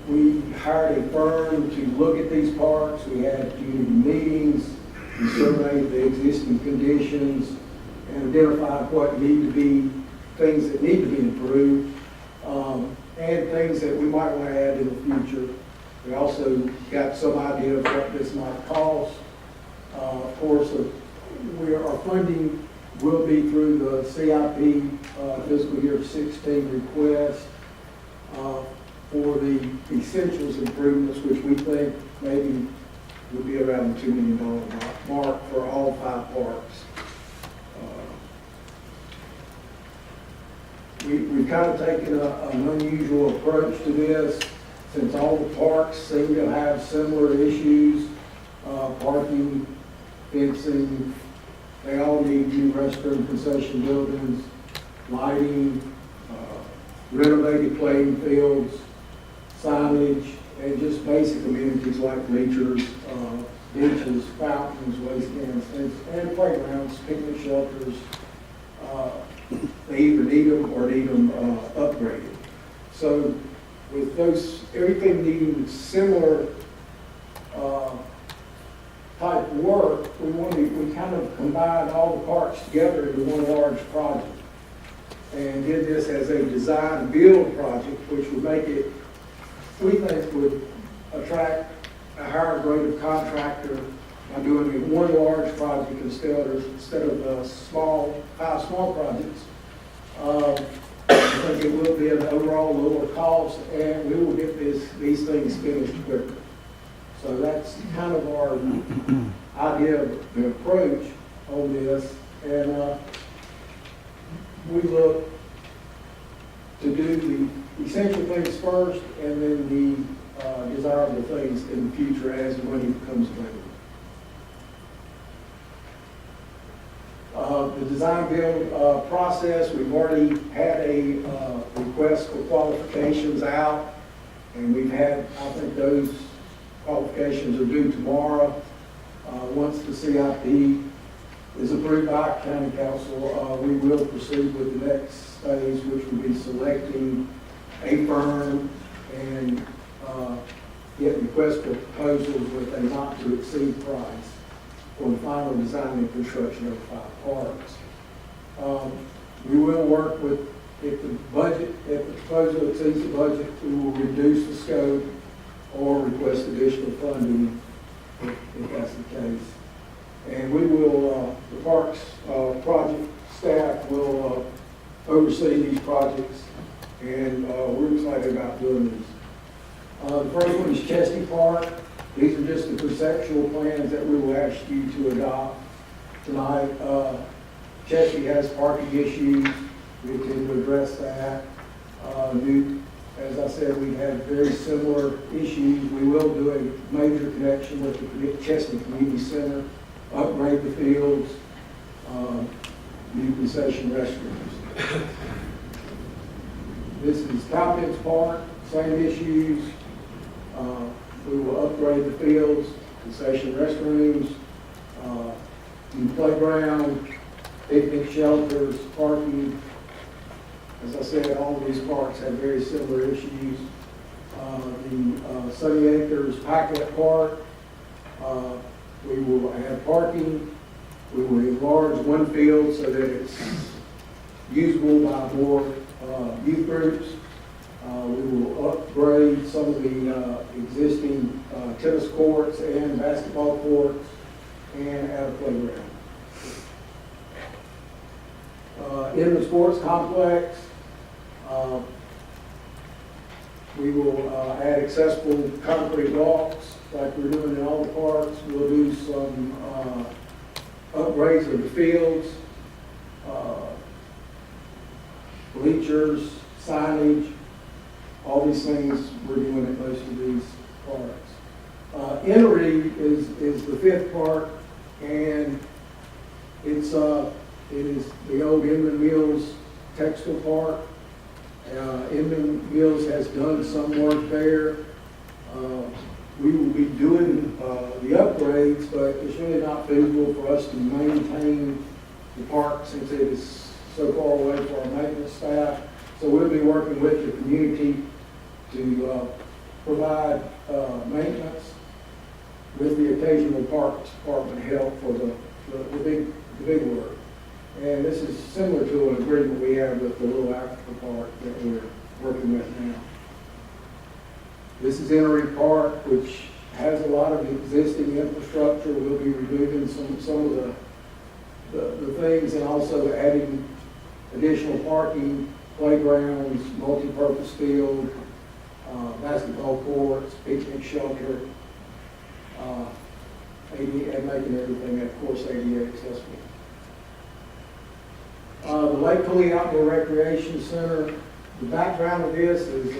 we hired a firm to look at these parks. We had community meetings, we surveyed the existing conditions and identified what need to be, things that need to be improved, and things that we might want to add in the future. We also got some idea of what this might cost. Of course, our funding will be through the CIP fiscal year 16 request for the essentials improvements, which we think maybe would be around the $2 million mark for all 5 parks. We've kind of taken an unusual approach to this, since all the parks seem to have similar issues, parking, fencing, they all need new restroom concession buildings, lighting, renovated playing fields, signage, and just basic amenities like bleachers, benches, fountains, waste cans, and playgrounds, picnic shelters. They either need them or need them upgraded. So with everything needing similar type work, we kind of combined all the parks together into one large project, and did this as a design build project, which would make it, we think, would attract a higher grade of contractor by doing it one large project instead of 5 small projects. I think it will be an overall lower cost, and we will get these things finished quicker. So that's kind of our idea of the approach on this. And we look to do the essential things first, and then the desirable things in the future as money becomes available. The design build process, we've already had a request for qualifications out, and we've had, I think those qualifications are due tomorrow. Once the CIP is approved by County Council, we will proceed with the next phase, which will be selecting a firm and get requests for proposals with a not to exceed price for the final design and construction of 5 parks. We will work with, if the proposal exceeds the budget, we will reduce the scope or request additional funding if that's the case. And we will, the parks project staff will oversee these projects, and we're excited about doing these. The first one is Chesney Park. These are just the conceptual plans that we will ask you to adopt tonight. Chesney has parking issues. We intend to address that. As I said, we have very similar issues. We will do a major connection with the Chesney Community Center, upgrade the fields, new concession restrooms. This is Cowpens Park, same issues. We will upgrade the fields, concession restrooms, new playground, picnic shelters, parking. As I said, all of these parks have very similar issues. The Sunny Acres Packlet Park, we will have parking. We will enlarge one field so that it's usable by more youth groups. We will upgrade some of the existing tennis courts and basketball courts and add a playground. In the sports complex, we will add accessible concrete walks like we're doing in all the parks. We'll do some upgrades of the fields, bleachers, signage, all these things we're doing at most of these parks. Emery is the 5th park, and it is the old Inman Mills Textile Park. Inman Mills has done some work there. we will be doing the upgrades, but it's really not feasible for us to maintain the park since it is so far away for our maintenance staff. So we'll be working with the community to provide maintenance with the occasional parks department help for the big work. And this is similar to an agreement we have with the Little Africa Park that we're working with now. This is Entry Park, which has a lot of existing infrastructure. We'll be removing some of the things and also adding additional parking, playgrounds, multi-purpose field, basketball courts, picnic shelter, and making everything, of course, ADA accessible. The Lake Cooley Outdoor Recreation Center, the background of this is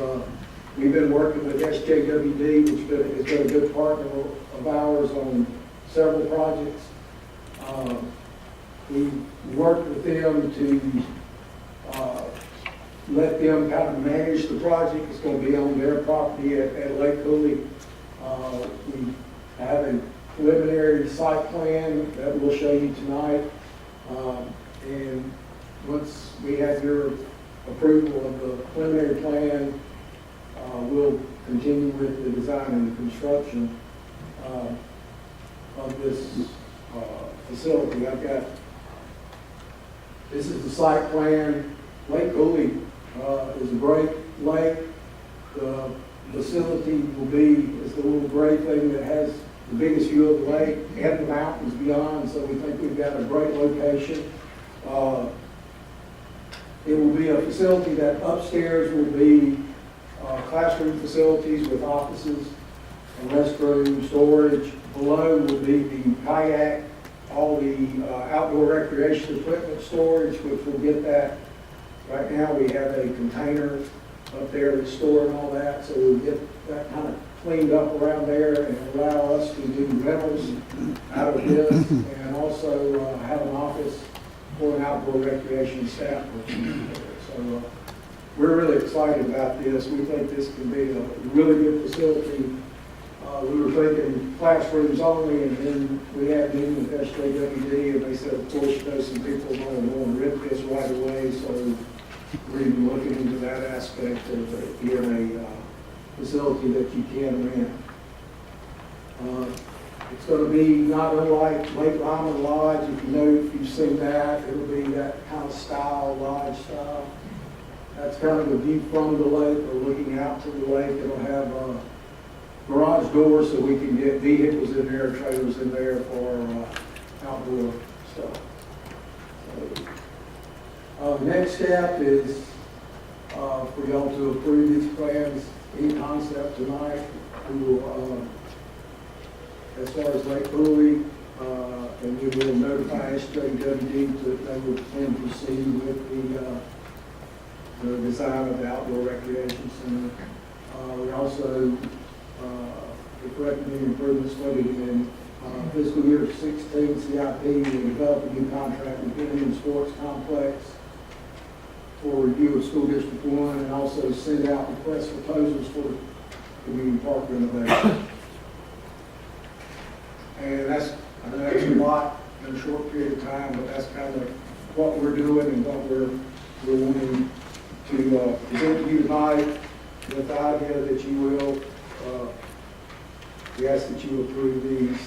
we've been working with SJWD, which has been a good partner of ours on several projects. We worked with them to let them kind of manage the project. It's going to be on their property at Lake Cooley. We have a preliminary site plan that we'll show you tonight. And once we have your approval of the preliminary plan, we'll continue with the design and the construction of this facility. This is the site plan. Lake Cooley is a great lake. The facility is the little gray thing that has the biggest view of the lake and the mountains beyond, so we think we've got a great location. It will be a facility that upstairs will be classroom facilities with offices and restroom storage. Below will be the kayak, all the outdoor recreation equipment storage, which will get that. Right now we have a container up there that's storing all that, so we'll get that kind of cleaned up around there and allow us to do rentals out of this and also have an office for an outdoor recreation staff. So we're really excited about this. We think this can be a really good facility. We were thinking classrooms only, and then we had a meeting with SJWD, and they said, of course, you know, some people are going to want to rent this right away, so we're even looking into that aspect of it being a facility that you can rent. It's going to be not unlike Lake Lyman Lodge. If you've seen that, it'll be that kind of style, lodge style. That's kind of a view from the lake or looking out to the lake. It'll have a garage doors so we can get vehicles in there, trailers in there for outdoor stuff. So, the next step is for y'all to approve these plans in concept tonight. We will, as far as Lake Cooley, and we will notify SJWD that they will plan to proceed with the design of the outdoor recreation center. We also recommend improvements noted in fiscal year 16 CIP. We develop a new contract with Indian Sports Complex for review of School District 1 and also send out request proposals for community park renovation. And I know that's a lot in a short period of time, but that's kind of what we're doing and what we're wanting to present to you tonight with the idea that you will, we ask that you approve these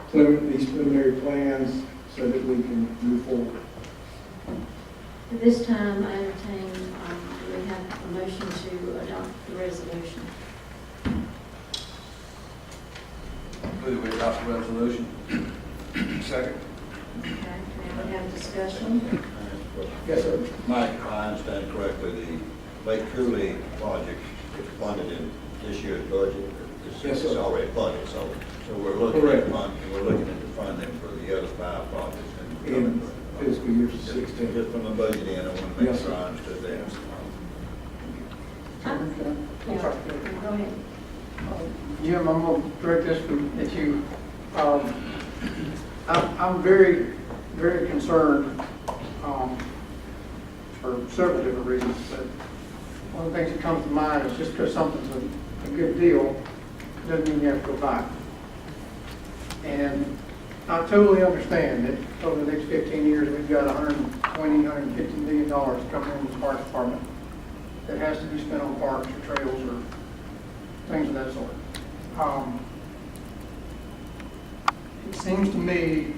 preliminary plans so that we can move forward. At this time, I entertain, do we have a motion to adopt the resolution? Move we adopt the resolution. Second. Okay, now we have discussion. Yes, sir. Mike, if I understand correctly, the Lake Cooley project is funded in this year's budget. Yes, sir. It's already funded, so we're looking Correct. at funding for the other 5 projects. In fiscal year 16. Just from the budget end, I want to make Yes, sure sir. I understood that. Yeah, go ahead. Jim, I'm going to direct this at you. I'm very, very concerned for several different reasons. But one of the things that comes to mind is just because something's a good deal, doesn't mean you have to go buy it. And I totally understand that over the next 15 years, we've got $150 million coming into the parks department that has to be spent on parks or trails or things of that sort. It seems to me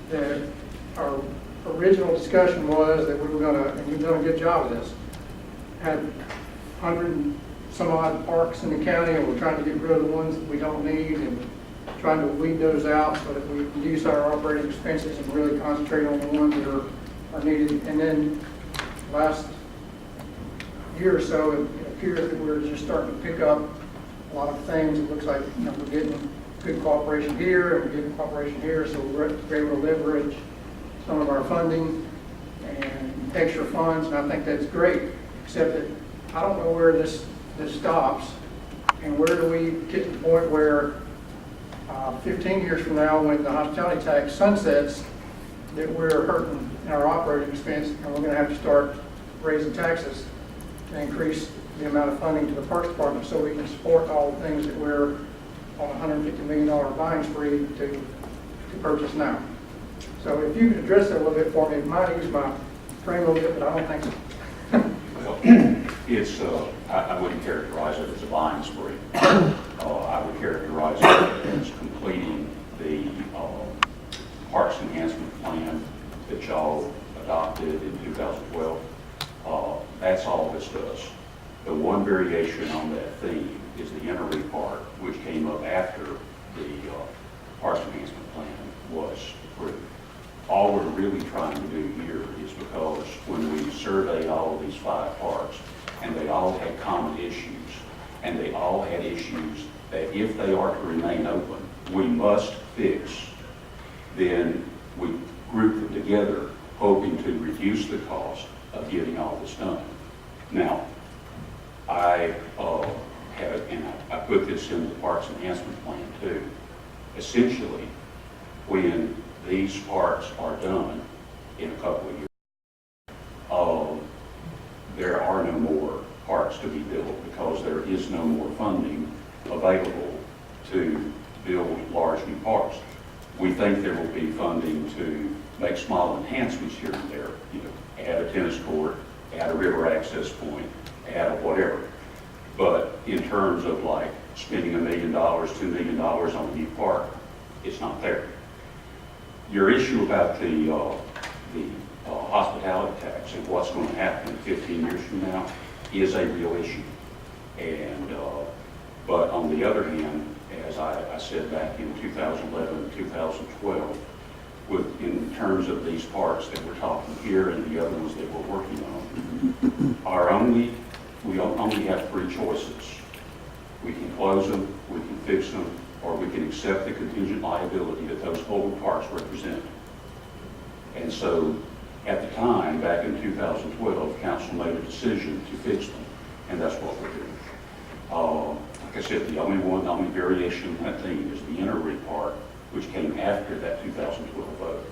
that our original discussion was that we were going to, and you've done a good job of this, had 100 and some odd parks in the county, and we're trying to get rid of the ones that we don't need and trying to weed those out so that we reduce our operating expenses and really concentrate on the ones that are needed. And then last year or so, it appears that we're just starting to pick up a lot of things. It looks like, you know, we're getting good cooperation here and we're getting cooperation here, so we're able to leverage some of our funding and extra funds, and I think that's great, except that I don't know where this stops, and where do we get to the point where 15 years from now, when the hospitality tax sunsets, that we're hurting in our operating expense, and we're going to have to start raising taxes to increase the amount of funding to the parks department so we can support all the things that we're on a $150 million buying spree to purchase now. So if you could address that a little bit for me, it might use my brain a little bit, but I don't think so. Well, it's, I wouldn't characterize it as a buying spree. I would characterize it as completing the Parks Enhancement Plan that y'all adopted in 2012. That's all this does. The one variation on that theme is the entry part, which came up after the Parks Enhancement Plan was approved. All we're really trying to do here is because when we surveyed all of these 5 parks, and they all had common issues, and they all had issues that if they are to remain open, we must fix, then we group them together, hoping to reduce the cost of getting all this done. Now, I have, and I put this in the Parks Enhancement Plan too. Essentially, when these parks are done in a couple of years, there are no more parks to be built because there is no more funding available to build large new parks. We think there will be funding to make small enhancements here and there, you know, add a tennis court, add a river access point, add a whatever. But in terms of like spending $1 million, $2 million on a new park, it's not there. Your issue about the hospitality tax and what's going to happen 15 years from now is a real issue. And but on the other hand, as I said back in 2011 and 2012, in terms of these parks that we're talking here and the other ones that we're working on, we only have 3 choices. We can close them, we can fix them, or we can accept the contingent liability that those old parks represent. And so at the time, back in 2012, council made a decision to fix them, and that's what we're doing. Like I said, the only variation in that theme is the inner part, which came after that 2012 vote.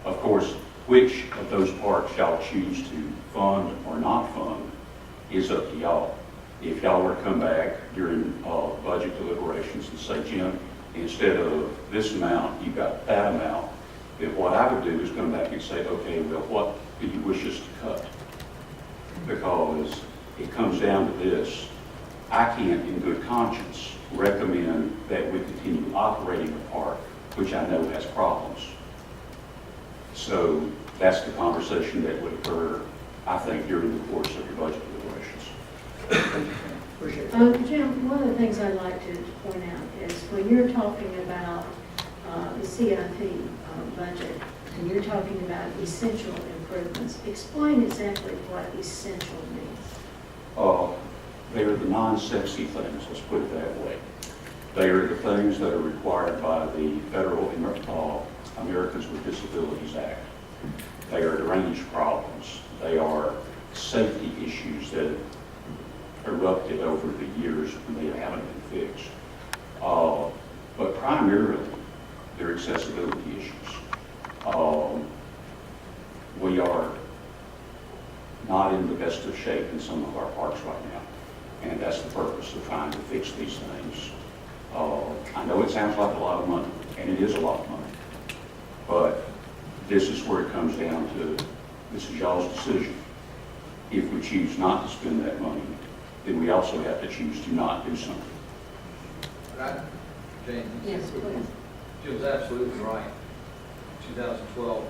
Of course, which of those parks y'all choose to fund or not fund is up to y'all. If y'all were to come back during budget deliberations and say, Jim, instead of this amount, you've got that amount, then what I would do is come back and say, okay, well, what do you wish us to cut? Because it comes down to this. I can't, in good conscience, recommend that we continue operating the park, which I know has problems. So that's the conversation that would occur, I think, during the course of your budget deliberations. Appreciate it. Jim, one of the things I'd like to point out is when you're talking about the CIP budget, and you're talking about essential improvements, explain exactly what essential means. They are the non-sexy things, let's put it that way. They are the things that are required by the Federal Americans with Disabilities Act. They are drainage problems. They are safety issues that erupted over the years when they haven't been fixed. But primarily, they're accessibility issues. We are not in the best best of shape in some of our parks right now. And that's the purpose of trying to fix these things. I know it sounds like a lot of money, and it is a lot of money, but this is where it comes down to, this is y'all's decision. If we choose not to spend that money, then we also have to choose to not do something. Right, Jane? Yes, please. Jim's absolutely right. 2012,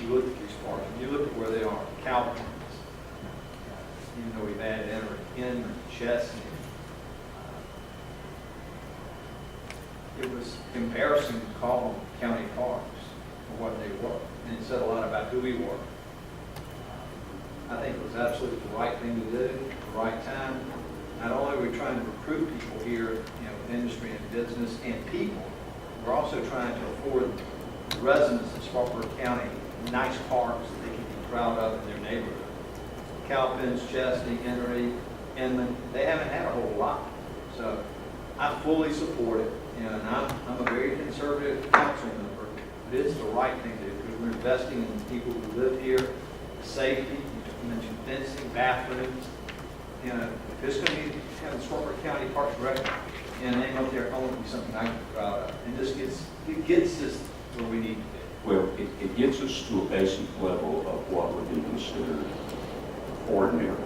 you look at these parks, and you look at where they are, Calvin, even though we've added Emory, Chesney. It was embarrassing to call them county parks for what they were, and it said a lot about who we were. I think it was absolutely the right thing to do, the right time. Not only are we trying to recruit people here, industry and business and people, we're also trying to afford the residents of Spartanburg County nice parks that they can be proud of in their neighborhood. Calpins, Chesney, Henry, Inman, they haven't had a whole lot. So I fully support it, and I'm a very conservative council member, but it's the right thing to do because we're investing in the people who live here, safety, you mentioned fencing, bathrooms. If it's going to be having Spartanburg County Parks and Rec and name up there, I want to be something I can be proud of. And this gets us where we need to be. Well, it gets us to a basic level of what would be considered ordinary.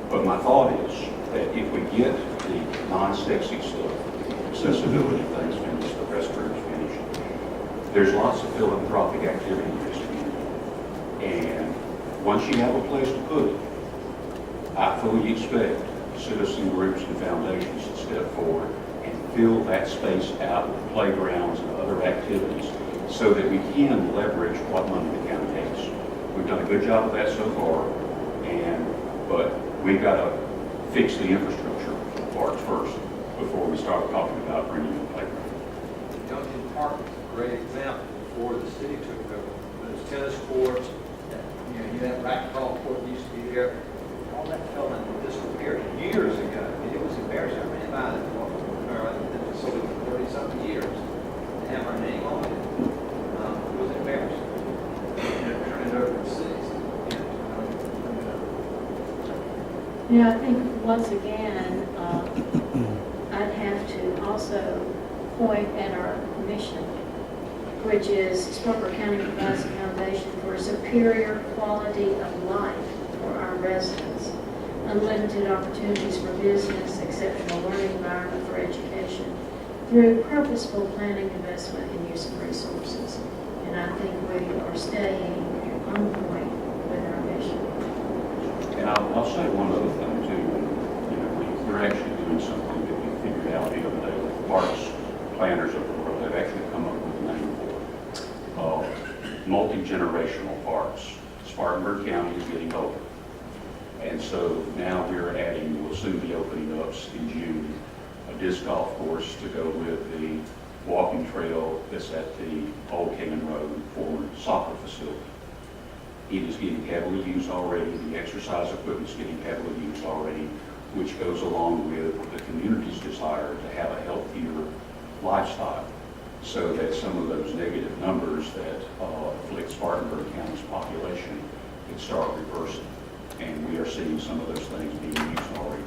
But my thought is that if we get the non-sexy stuff, accessibility things finished, the restrooms finished, there's lots of philanthropic activity in this community. And once you have a place to put it, I fully expect citizen groups and foundations to step forward and fill that space out with playgrounds and other activities so that we can leverage what money the county has. We've done a good job of that so far, but we've got to fix the infrastructure parts first before we start talking about bringing in playground. Duncan Park is a great example before the city took over. Those tennis courts, you had racquetball court used to be there. All that fell into disrepair years ago. I mean, it was embarrassing. I ran by the facility for 30-something years and have our name on it. It was embarrassing. Turn it over to the cities. I think once again, I'd have to also point at our mission, which is Spartanburg County provides a foundation for superior quality of life for our residents, unlimited opportunities for business, exceptional learning environment for education, through purposeful planning, investment, and use of resources. And I think we are staying on point with our mission. And I'll say one other thing too. We're actually doing something that we figured out the other day with the parks planners of the world. They've actually come up with a name for it. Multi-generational parks. Spartanburg County is getting older. And so now we'll soon be opening up in June, a disc golf course to go with the walking trail that's at the Old Cannon Road former soccer facility. It is getting heavily used already. The exercise equipment is getting heavily used already, which goes along with the community's desire to have a healthier lifestyle so that some of those negative numbers that afflict Spartanburg County's population can start reversing. And we are seeing some of those things being used already.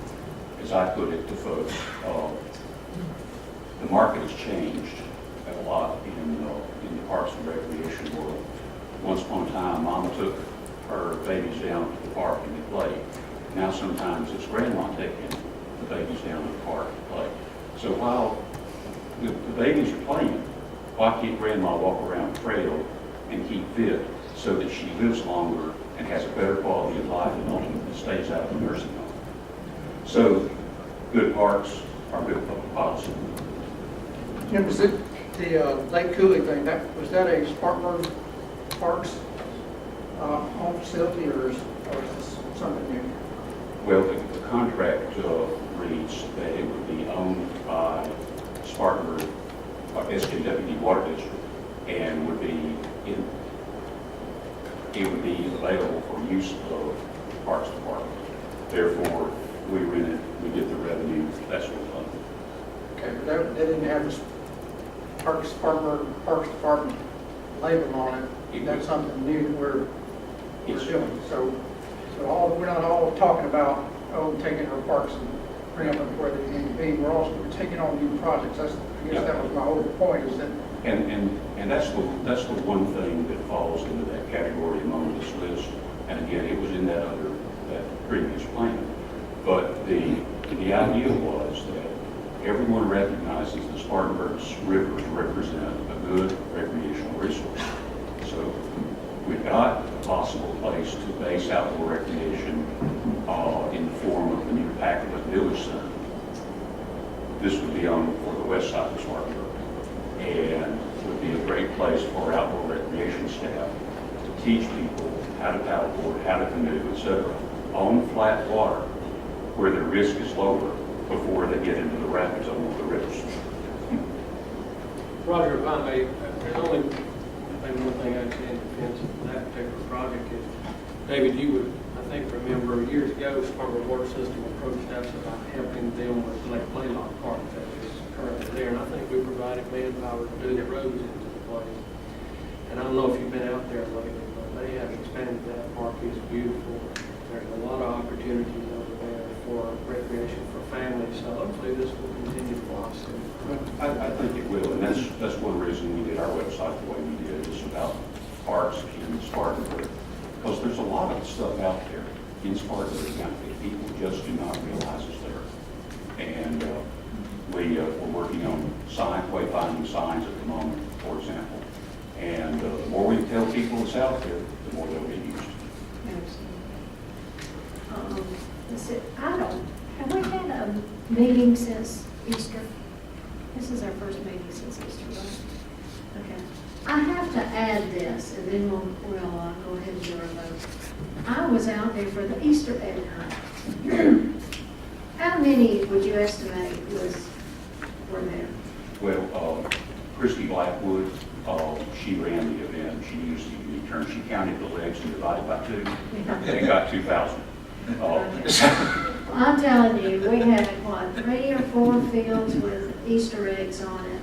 As I put it to folks, the market has changed a lot in the parks and recreation world. Once upon a time, Mama took her babies down to the park and they played. Now sometimes it's Grandma taking the babies down to the park to play. So while the babies are playing, why can't Grandma walk around the trail and keep fit so that she lives longer and has a better quality of life and ultimately stays out of the nursing home? So good parks are good public policy. Jim, was it the Lake Cooley thing, was that a Spartanburg Parks home facility or is this something new? Well, the contract reads that it would be owned by Spartanburg, SKWD Water District, and it would be available for use of Parks Department. Therefore, we rent it, we get the revenue, that's what we're funding. Okay, but they didn't have this Spartanburg Parks Department label on it. That's something new that we're doing. So So we're not all talking about, taking our parks and bringing them up where they need to be. We're taking on new projects. I guess that was my whole point, is that. And that's the one thing that falls into that category among this list. And again, it was in that previous plan. But the idea was that everyone recognizes the Spartanburg rivers represent a good recreational resource. So we've got a possible place to base outdoor recreation in the form of the new Packlet Village Center. This would be for the west side of Spartanburg, and would be a great place for outdoor recreation staff to teach people how to paddleboard, how to canoe, etc., on flat water where the risk is lower before they get into the rapid zone of the rivers. Roger, if I may, there's only one thing I'd say in defense of that particular project is, David, you would, I think, remember years ago, Spartanburg Water System approached us about helping them with Lake Blaylock Park that is currently there, and I think we provided manpower to do the roads into the place. And I don't know if you've been out there lately, but they have expanded that park. It's beautiful. There's a lot of opportunities over there for recreation for families, so hopefully this will continue to blossom. I think it will, and that's one reason we did our website the way we did. It's about parks in Spartanburg, because there's a lot of stuff out there in Spartanburg County that people just do not realize is there. And we're working on wayfinding signs at the moment, for example. And the more we tell people it's out there, the more they'll get used. Have we had a meeting since Easter? This is our first meeting since Easter, right? Okay. I have to add this, and then we'll go ahead and do our vote. I was out there for the Easter egg hunt. How many would you estimate were there? Well, Christy Blackwood, she ran the event. She used the term. She counted the legs and divided by 2, and got 2,000. I'm telling you, we had, 3 or 4 fields with Easter eggs on it.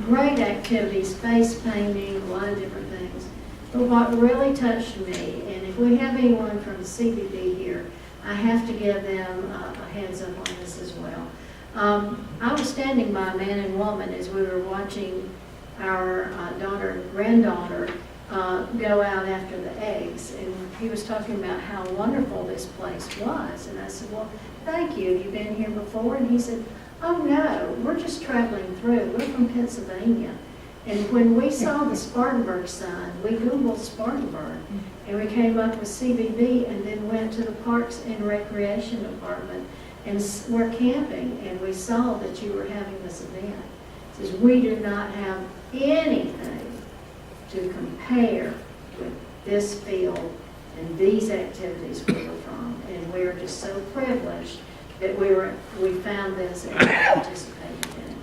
Great activities, face painting, a lot of different things. But what really touched me, and if we have anyone from CBB here, I have to give them a heads up on this as well. I was standing by a man and woman as we were watching our daughter and granddaughter go out after the eggs, and he was talking about how wonderful this place was. And I said, well, thank you. Have you been here before? And he said, oh no, we're just traveling through. We're from Pennsylvania. And when we saw the Spartanburg sign, we Googled Spartanburg, and we came up with CBB, and then went to the Parks and Recreation Department, and we're camping, and we saw that you were having this event. It says, we do not have anything to compare with this field and these activities we were from, and we are just so privileged that we found this and participated in it.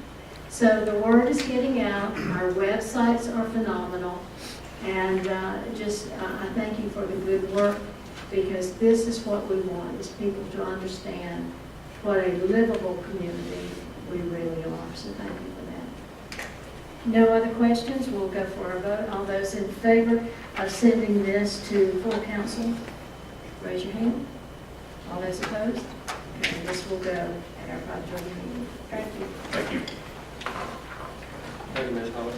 So the word is getting out. Our websites are phenomenal, and I thank you for the good work, because this is what we want, is people to understand what a livable community we really are. So thank you for that. No other questions? We'll go for a vote. All those in favor of sending this to full council, raise your hand. All those opposed? And this will go at our public meeting. Thank you. Thank you. Thank you, Ms. Holly.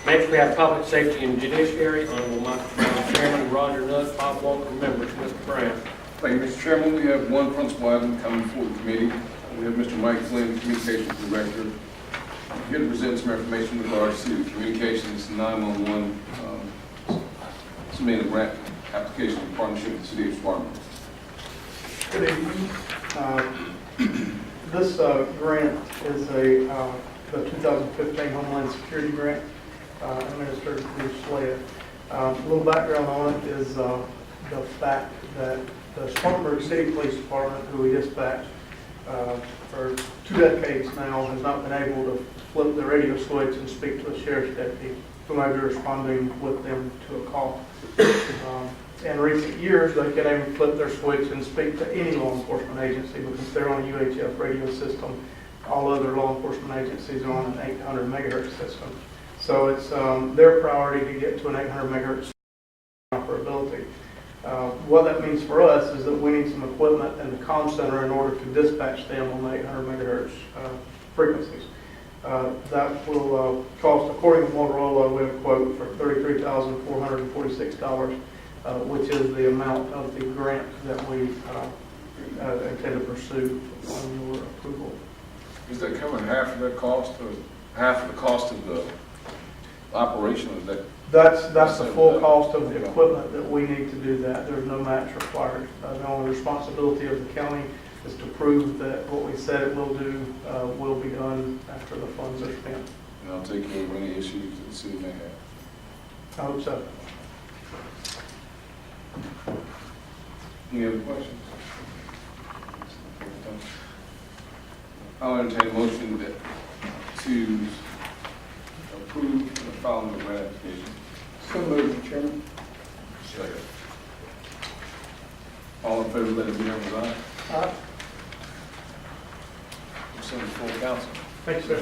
Next, we have Public Safety and Judiciary. Honorable Microphone Chairman Roger Nutt, 5 welcome members. Mr. Brown. Thank you, Mr. Chairman. We have one principal item coming before the committee. We have Mr. Mike Flynn, Communications Director, here to present some information in regards to communications 911, submitting a grant application in partnership with the City of Spartanburg. Good evening. This grant is the 2015 Homeland Security Grant administered through SLED. A little background on it is the fact that the Spartanburg City Police Department, who we dispatch for 2 decades now, has not been able to flip the radio switch and speak to a sheriff's deputy who may be responding with them to a call. In recent years, they can even flip their switch and speak to any law enforcement agency, because they're on a UHF radio system. All other law enforcement agencies are on an 800 megahertz system. So it's their priority to get to an 800 megahertz operability. what that means for us is that we need some equipment in the comm center in order to dispatch them on the 800 megahertz frequencies. That will cost, according to Motorola, we have a quote for $33,446, which is the amount of the grant that we intend to pursue on your approval. Is that covering half of that cost, or half of the cost of the operation of that? That's the full cost of the equipment that we need to do that. There's no match required. The only responsibility of the county is to prove that what we said it will do will be done after the funds are spent. And I'll take care of any issues that the city may have. I hope so. Any other questions? I'll entertain a motion to approve the following grant application. So moved, Mr. Chairman. Second. All in favor, let it be known as aye. Aye. Send it full council. Thank you, sir.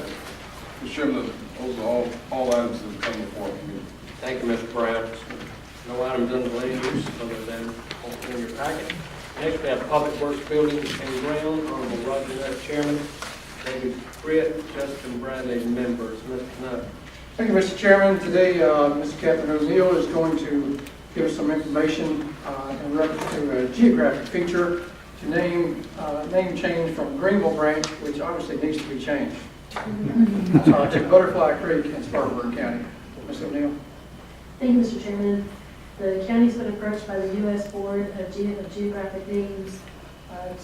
Mr. Chairman, those are all items that have come before the committee. Thank you, Mr. Brown. No items under land use other than in your packet. Next, we have Public Works Buildings and Ground, Honorable Roger Nutt, Chairman, David Britt, Justin Bradley, members. Mr. Nutt. Thank you, Mr. Chairman. Today, Mr. Captain O'Neill is going to give us some information in reference to a geographic feature to name change from Greenville Branch, which obviously needs to be changed, to Butterfly Creek in Spartanburg County. Ms. O'Neill. Thank you, Mr. Chairman. The county's been approached by the U.S. Board of Geographic Names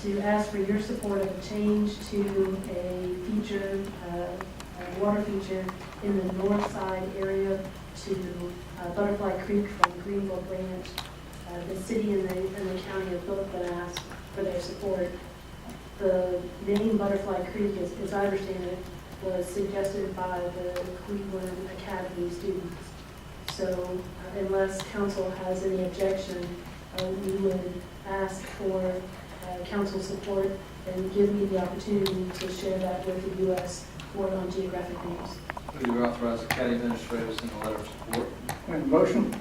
to ask for your support of a change to a feature, a water feature in the north side area to Butterfly Creek from Greenville Branch. The city and the county have both been asked for their support. The name Butterfly Creek, as I understand it, was suggested by the Cleveland Academy students. So unless council has any objection, we would ask for council support and give me the opportunity to share that with the U.S. Board on Geographic Names. Move to authorize the county administrator to send a letter of support. We have a motion.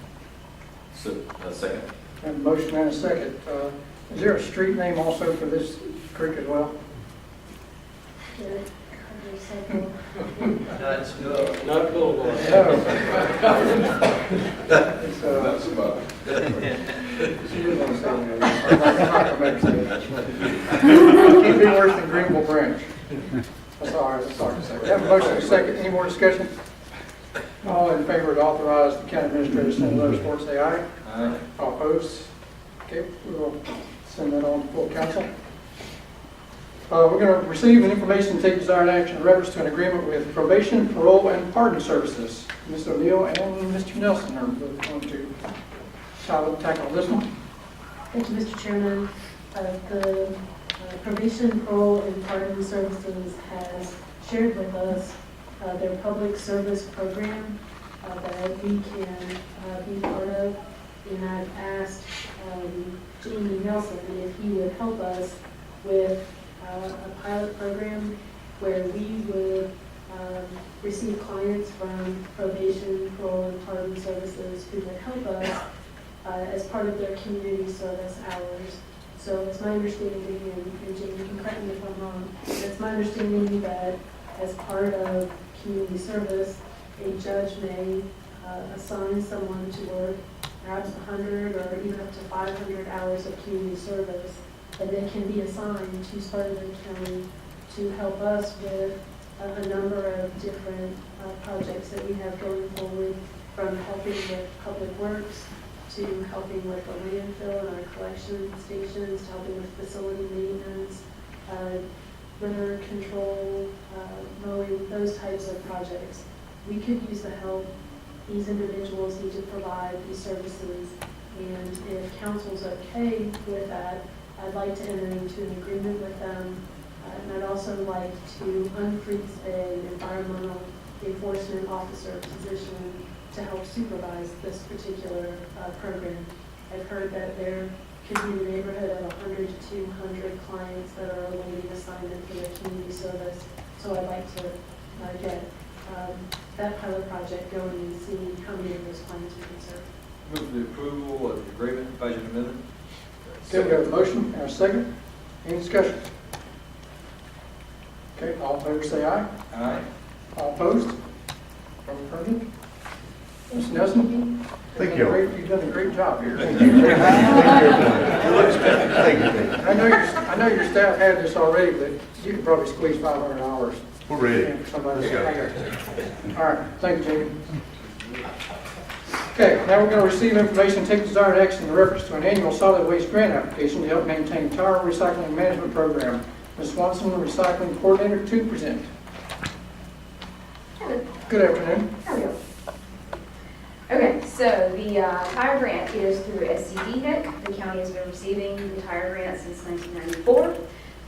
Second. We have a motion and a second. Is there a street name also for this creek as well? Nuts. Nutt Boulevard. That's about it. Can't be worse than Greenville Branch. That's all right, that's all I can say. We have a motion and a second. Any more discussion? All in favor to authorize the county administrator to send a letter of support, say aye. Aye. All opposed? Okay, we will send that on to full council. We're going to receive an information and take desired action in reference to an agreement with probation, parole, and pardon services. Ms. O'Neill and Mr. Nelson are both going to tackle this one. Thank you, Mr. Chairman. The probation, parole, and pardon services has shared with us their public service program that we can be part of. And I've asked Jamie Nelson if he would help us with a pilot program where we would receive clients from probation, parole, and pardon services who would help us as part of their community service hours. So it's my understanding, and Jamie, you can correct me if I'm wrong, it's my understanding that as part of community service, a judge may assign someone to work perhaps 100 or even up to 500 hours of community service, and they can be assigned to Spartanburg County to help us with a number of different projects that we have going forward, from helping with public works to helping with the landfill and our collection stations, to helping with facility maintenance, litter control, mowing, those types of projects. We could use the help. These individuals need to provide these services, and if council's okay with that, I'd like to enter into an agreement with them, and I'd also like to unfreeze an environmental enforcement officer position to help supervise this particular program. I've heard that there could be in the neighborhood of 100 to 200 clients that are awaiting assignment for their community service, so I'd like to get that pilot project going and see how many of those clients we can serve. Move for the approval of the agreement, budget amendment. Okay, we have a motion and a second. Any discussion? Okay, all in favor say aye. Aye. All opposed? Affirmative. Mr. Nelson? Thank you. You've done a great job here. Thank you. I know your staff had this already, but you could probably squeeze 500 hours. We're ready. For somebody. Let's All right, thank you, Jamie. Okay, now we're going to receive information and take desired action in reference to an annual solid waste grant application to help maintain tire recycling management program. Ms. Swanson, recycling coordinator, to present. Good afternoon. How are you? Okay, so the tire grant is through SCDHEC. The county has been receiving the tire grant since 1994. The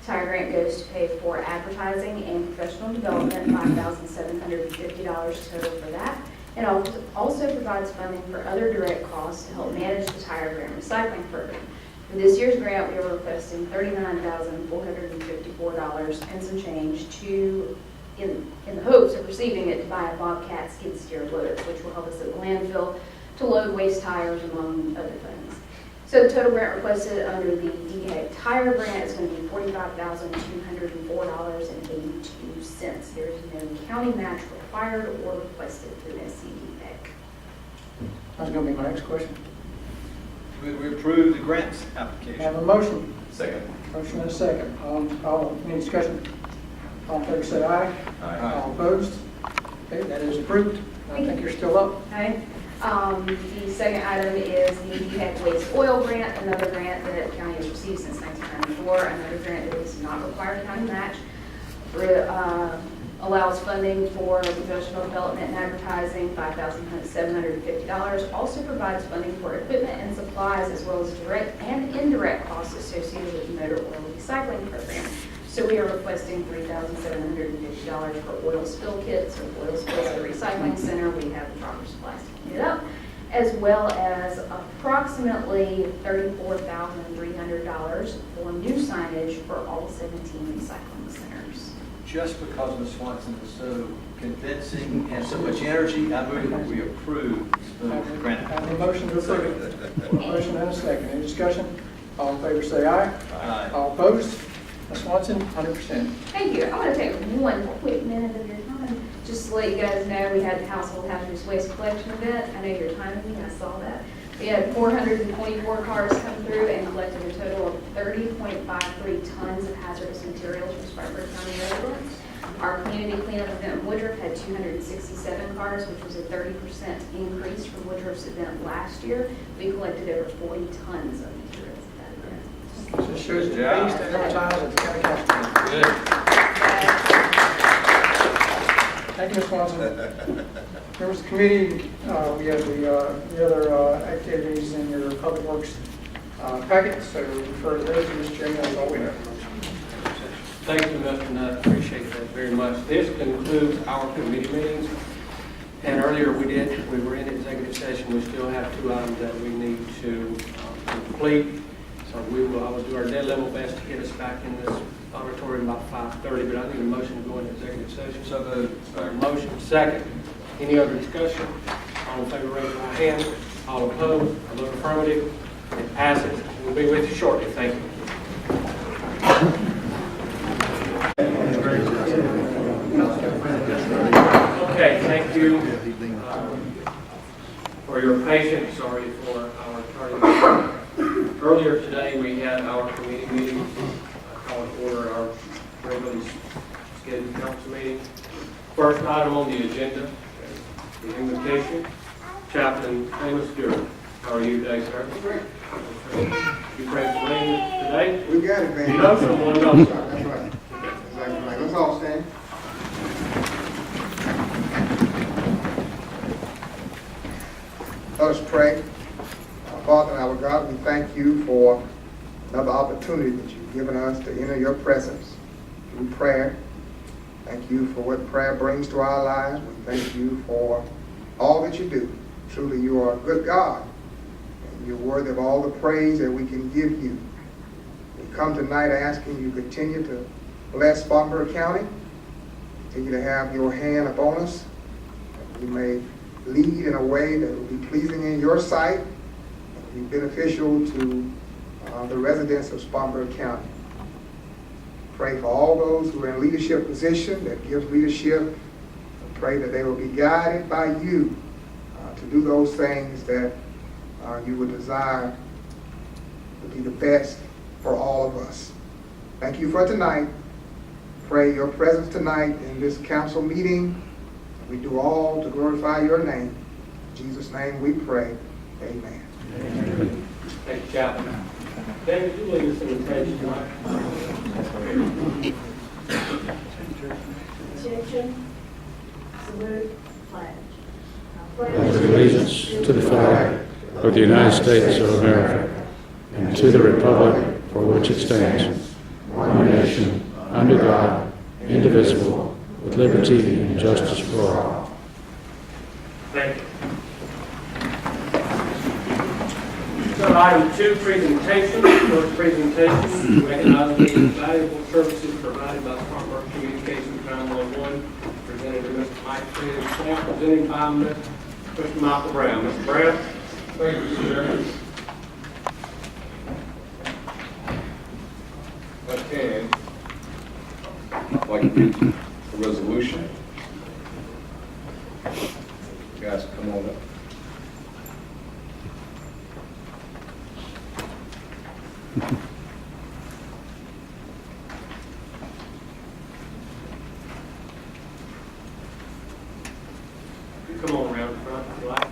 tire grant goes to pay for advertising and professional development, $5,750 total for that. It also provides funding for other direct costs to help manage the tire grant recycling program. For this year's grant, we are requesting $39,454 and some change in the hopes of receiving it to buy a Bobcat skid steer loader, which will help us at the landfill to load waste tires, among other things. So the total grant requested under the DHEC tire grant is going to be $45,204.82. There is no county match required or requested through SCDHEC. That's going to be my next question. We approve the grants I application. have a motion. Second. Motion and a second. Any discussion? All in favor say aye. Aye. All opposed? Okay, that is approved. I think you're still up. Okay. The second item is the DHEC waste oil grant, another grant that the county has received since 1994, another grant that does not require county match. Allows funding for professional development and advertising, $5,750. Also provides funding for equipment and supplies, as well as direct and indirect costs associated with the motor oil recycling program. So we are requesting $3,750 for oil spill kits or oil spills at a recycling center. We have the proper supplies to clean it up, as well as approximately $34,300 for new signage for all 17 recycling centers. Just because Ms. Swanson is so convincing and so much energy, I move that we approve the grant. I have a motion to approve. Motion and a second. Any discussion? All in favor say aye. Aye. All opposed? Ms. Swanson, 100%. Thank you. I want to take one quick minute of your time, just to let you guys know we had the household hazardous waste collection event. I know you're timing me, I saw that. We had 424 cars come through and collected a total of 30.53 tons of hazardous materials from Spartanburg County residents. Our community cleanup event in Woodruff had 267 cars, which was a 30% increase from Woodruff's event last year. We collected over 40 tons of materials at that event. So it shows the pace to advertise at the county council. Good. Thank you, Ms. Swanson. Members of the committee, we have the other activities in your public works packet, so refer to those. Mr. Chairman, that's all we have. Thank you, Mr. Nutt. Appreciate that very much. This concludes our committee meetings. And earlier we were in executive session. We still have 2 items that we need to complete. So I will do our dead level best to get us back in this auditorium about 5:30, but I need a motion to go into executive session. So moved. Motion second. Any other discussion? All in favor, raise your right hand. All opposed, I vote affirmative. It passes. We'll be with you shortly. Thank you. Okay, thank you for your patience. Sorry for our tardy. Earlier today, we had our committee meeting. I call to order our regularly scheduled council meeting. First item on the agenda, the invocation. Chaplain Amos Stewart. How are you today, sir? Great. You pray for me today? We got it, man. You know someone else. That's right. Exactly right. Let's all stand. Let us pray. Our Father and our God, we thank you for another opportunity that you've given us to enter your presence through prayer. Thank you for what prayer brings to our lives. We thank you for all that you do. Truly, you are a good God, and you're worthy of all the praise that we can give you. We come tonight asking you continue to bless Spartanburg County, continue to have your hand upon us, that we may lead in a way that will be pleasing in your sight, and be beneficial to the residents of Spartanburg County. Pray for all those who are in leadership position that give leadership. And pray that they will be guided by you to do those things that you would desire to be the best for all of us. Thank you for tonight. Pray your presence tonight in this council meeting. We do all to glorify your name. In Jesus' name we pray. Amen. Amen. Thank you, Chaplain. David, you lead us in the pledge tonight. Attention, salute, pledge. Pledge allegiance to the flag of the United States of America and to the republic for which it stands, one nation, under God, indivisible, with liberty and justice for all. Thank you. So item 2, presentation. First presentation, recognizing the valuable services provided by Spartanburg Communications 911, presented to Mr. Mike Flynn, staff, presented by Mr. Michael Brown. Mr. Brown. Thank you, Mr. Chairman. If I can, I'd like to read the resolution. You guys come on up. You come on around the front if you like.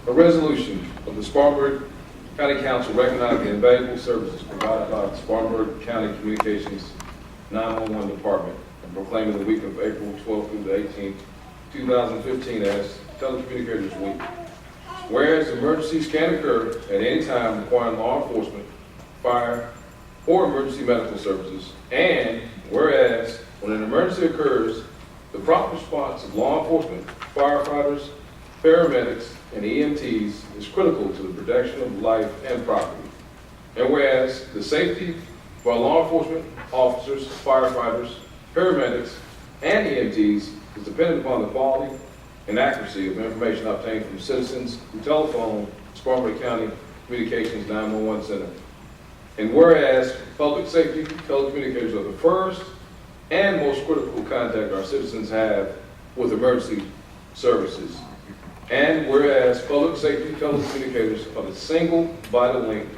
A resolution of the Spartanburg County Council recognizing the invaluable services provided by the Spartanburg County Communications 911 Department and proclaiming the week of April 12th through the 18th, 2015 as Telecommunicators Week. Whereas emergencies can occur at any time requiring law enforcement, fire, or emergency medical services, and whereas when an emergency occurs, the prompt response of law enforcement, firefighters, paramedics, and EMTs is critical to the protection of life and property. And whereas the safety of our law enforcement officers, firefighters, paramedics, and EMTs is dependent upon the quality and accuracy of information obtained from citizens who telephone Spartanburg County Communications 911 Center. And whereas public safety telecommunicators are the first and most critical contact our citizens have with emergency services. And whereas public safety telecommunicators are the single vital link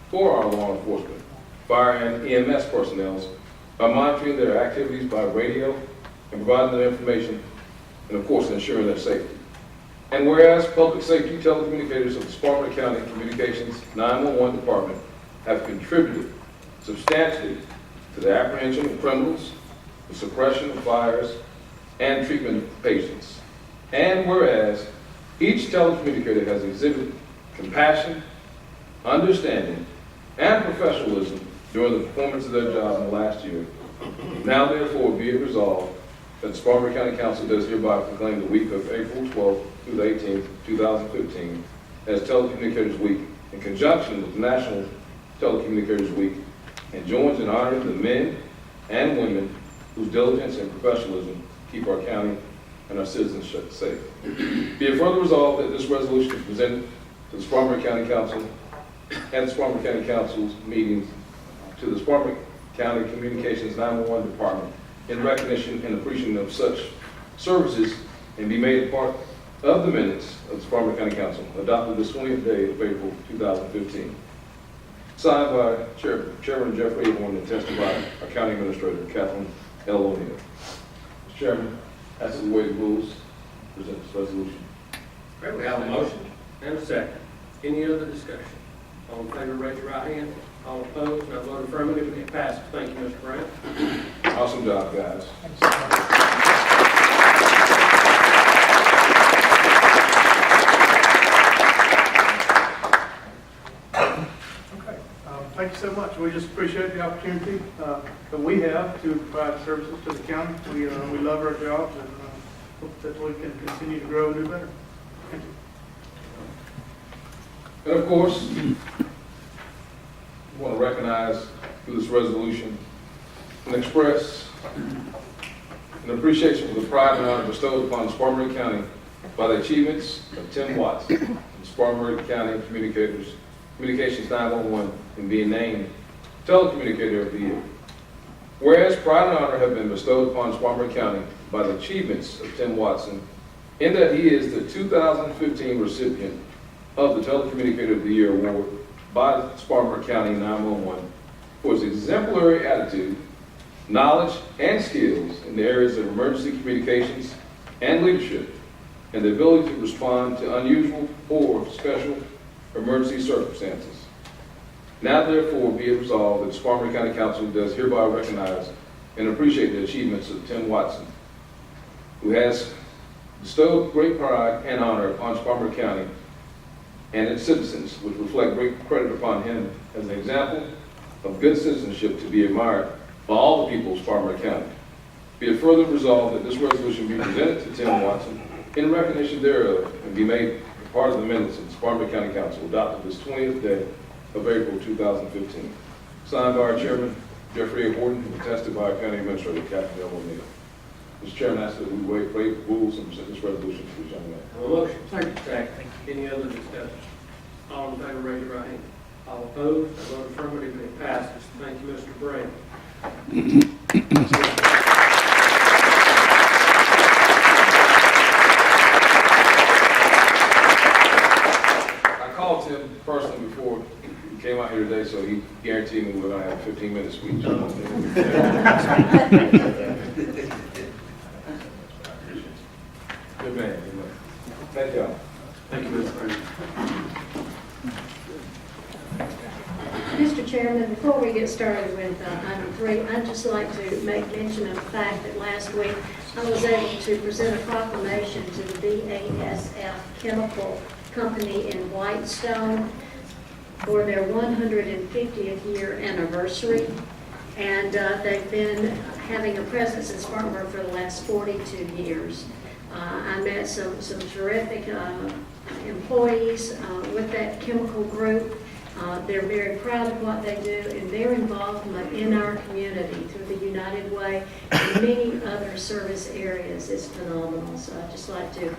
for our law enforcement, fire and EMS personnel by monitoring their activities by radio and providing them information, and of course ensuring their safety. And whereas public safety telecommunicators of the Spartanburg County Communications 911 Department have contributed substantially to the apprehension of criminals, the suppression of fires, and treatment of patients. And whereas each telecommunicator has exhibited compassion, understanding, and professionalism during the performance of their job in the last year, now therefore be it resolved that the Spartanburg County Council does hereby proclaim the week of April 12th through the 18th, 2015 as Telecommunicators Week in conjunction with National Telecommunicators Week, and joins in honoring the men and women whose diligence and professionalism keep our county and our citizens safe. Be it further resolved that this resolution is presented to the Spartanburg County Council and the Spartanburg County Council's meetings to the Spartanburg County Communications 911 Department in recognition and appreciation of such services, and be made a part of the minutes of the Spartanburg County Council adopted this 20th day of April 2015. Signed by Chairman Jeffrey Aborn and attested by our County Administrator, Catherine L. O'Neill. Mr. Chairman, that's the way the rules present this resolution. Okay, we have a motion and a second. Any other discussion? All in favor, raise your right hand. All opposed, no vote affirmative, it passes. Thank you, Mr. Brown. Awesome job, guys. Okay, thank you so much. We just appreciate the opportunity that we have to provide services to the county. We love our jobs and hope that we can continue to grow and do better. Thank you. And of course, we want to recognize through this resolution and express an appreciation for the pride and honor bestowed upon Spartanburg County by the achievements of Tim Watts, Spartanburg County Communications 911, in being named Telecommunicator of the Year. Whereas pride and honor have been bestowed upon Spartanburg County by the achievements of Tim Watson, in that he is the 2015 recipient of the Telecommunicator of the Year Award by Spartanburg County 911 for his exemplary attitude, knowledge, and skills in the areas of emergency communications and leadership, and the ability to respond to unusual or special emergency circumstances. Now therefore be it resolved that the Spartanburg County Council does hereby recognize and appreciate the achievements of Tim Watson, who has bestowed great pride and honor upon Spartanburg County and its citizens, which reflect great credit upon him as an example of good citizenship to be admired by all the people of Spartanburg County. Be it further resolved that this resolution be presented to Tim Watson in recognition thereof and be made part of the minutes of the Spartanburg County Council adopted this 20th day of April 2015. Signed by our chairman, Jeffrey A. Horton, and attested by our county administrator, Captain L. O'Neill. Mr. Chairman, I ask that we waive rules and present this resolution to this young man. A motion. Second. Any other discussion? All in favor, raise your right hand. All opposed, I vote affirmative, it passes. Thank you, Mr. Brand. I called Tim personally before he came out here today, so he guaranteed me we're going to have a 15-minute speech. Good man, good man. Thank y'all. Thank you, Mr. Brand. Mr. Chairman, before we get started with item 3, I'd just like to make mention of the fact that last week I was able to present a proclamation to the BASF Chemical Company in Whitestone for their 150th year anniversary. And they've been having a presence in Spartanburg for the last 42 years. I met some terrific employees with that chemical group. They're very proud of what they do, and their involvement in our community through the United Way and many other service areas is phenomenal. So I'd just like to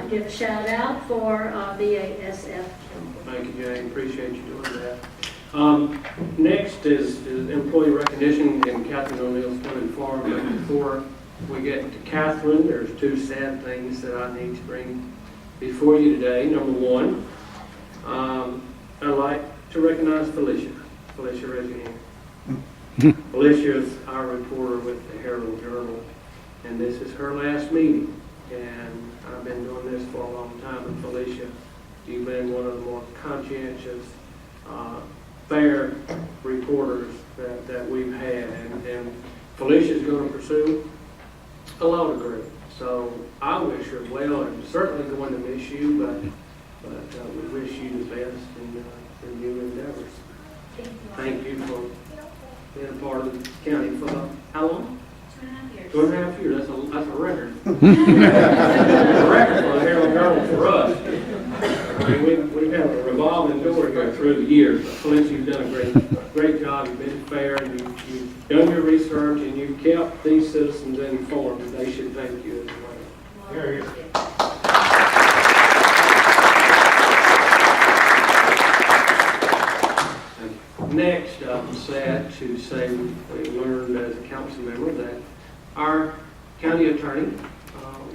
give a shout out for BASF. Thank you, Jane. Appreciate you doing that. Next is employee recognition, and Catherine O'Neill's going to inform. But before we get to Catherine, there's 2 sad things that I need to bring before you today. Number 1, I'd like to recognize Felicia. Felicia, raise your hand. Felicia is our reporter with the Herald Journal, and this is her last meeting. And I've been doing this for a long time, and Felicia, you've been one of the more conscientious, fair reporters that we've had. And Felicia's going to pursue a law degree. So I wish her well, and certainly going to miss you, but we wish you the best in your endeavors. Thank you for being a part of the county for how long? 2.5 years. 2.5 years. That's a record. A record for the Herald Journal for us. I mean, we've had a revolving door here through the years. Felicia, you've done a great job. You've been fair, and you've done your research, and you've kept these citizens informed, and they should thank you as well. Here, here. Next, I'm sad to say we learned as a council member that our county attorney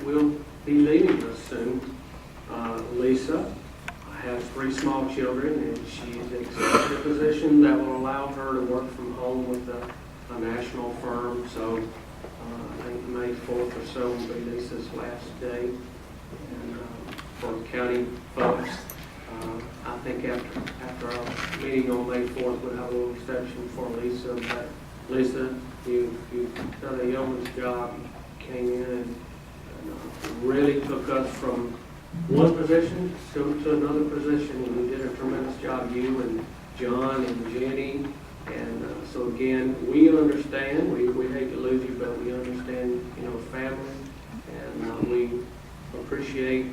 will be leaving us soon. Lisa has 3 small children, and she's accepted a position that will allow her to work from home with a national firm. So I think May 4th or so will be Lisa's last day. And for county folks, I think after our meeting on May 4th, we'll have a little reception for Lisa. But Lisa, you've done a yeoman's job. You came in and really took us from one position to another position, and you did a tremendous job, you and John and Jenny. And so again, we understand. We hate to lose you, but we understand, family, and we appreciate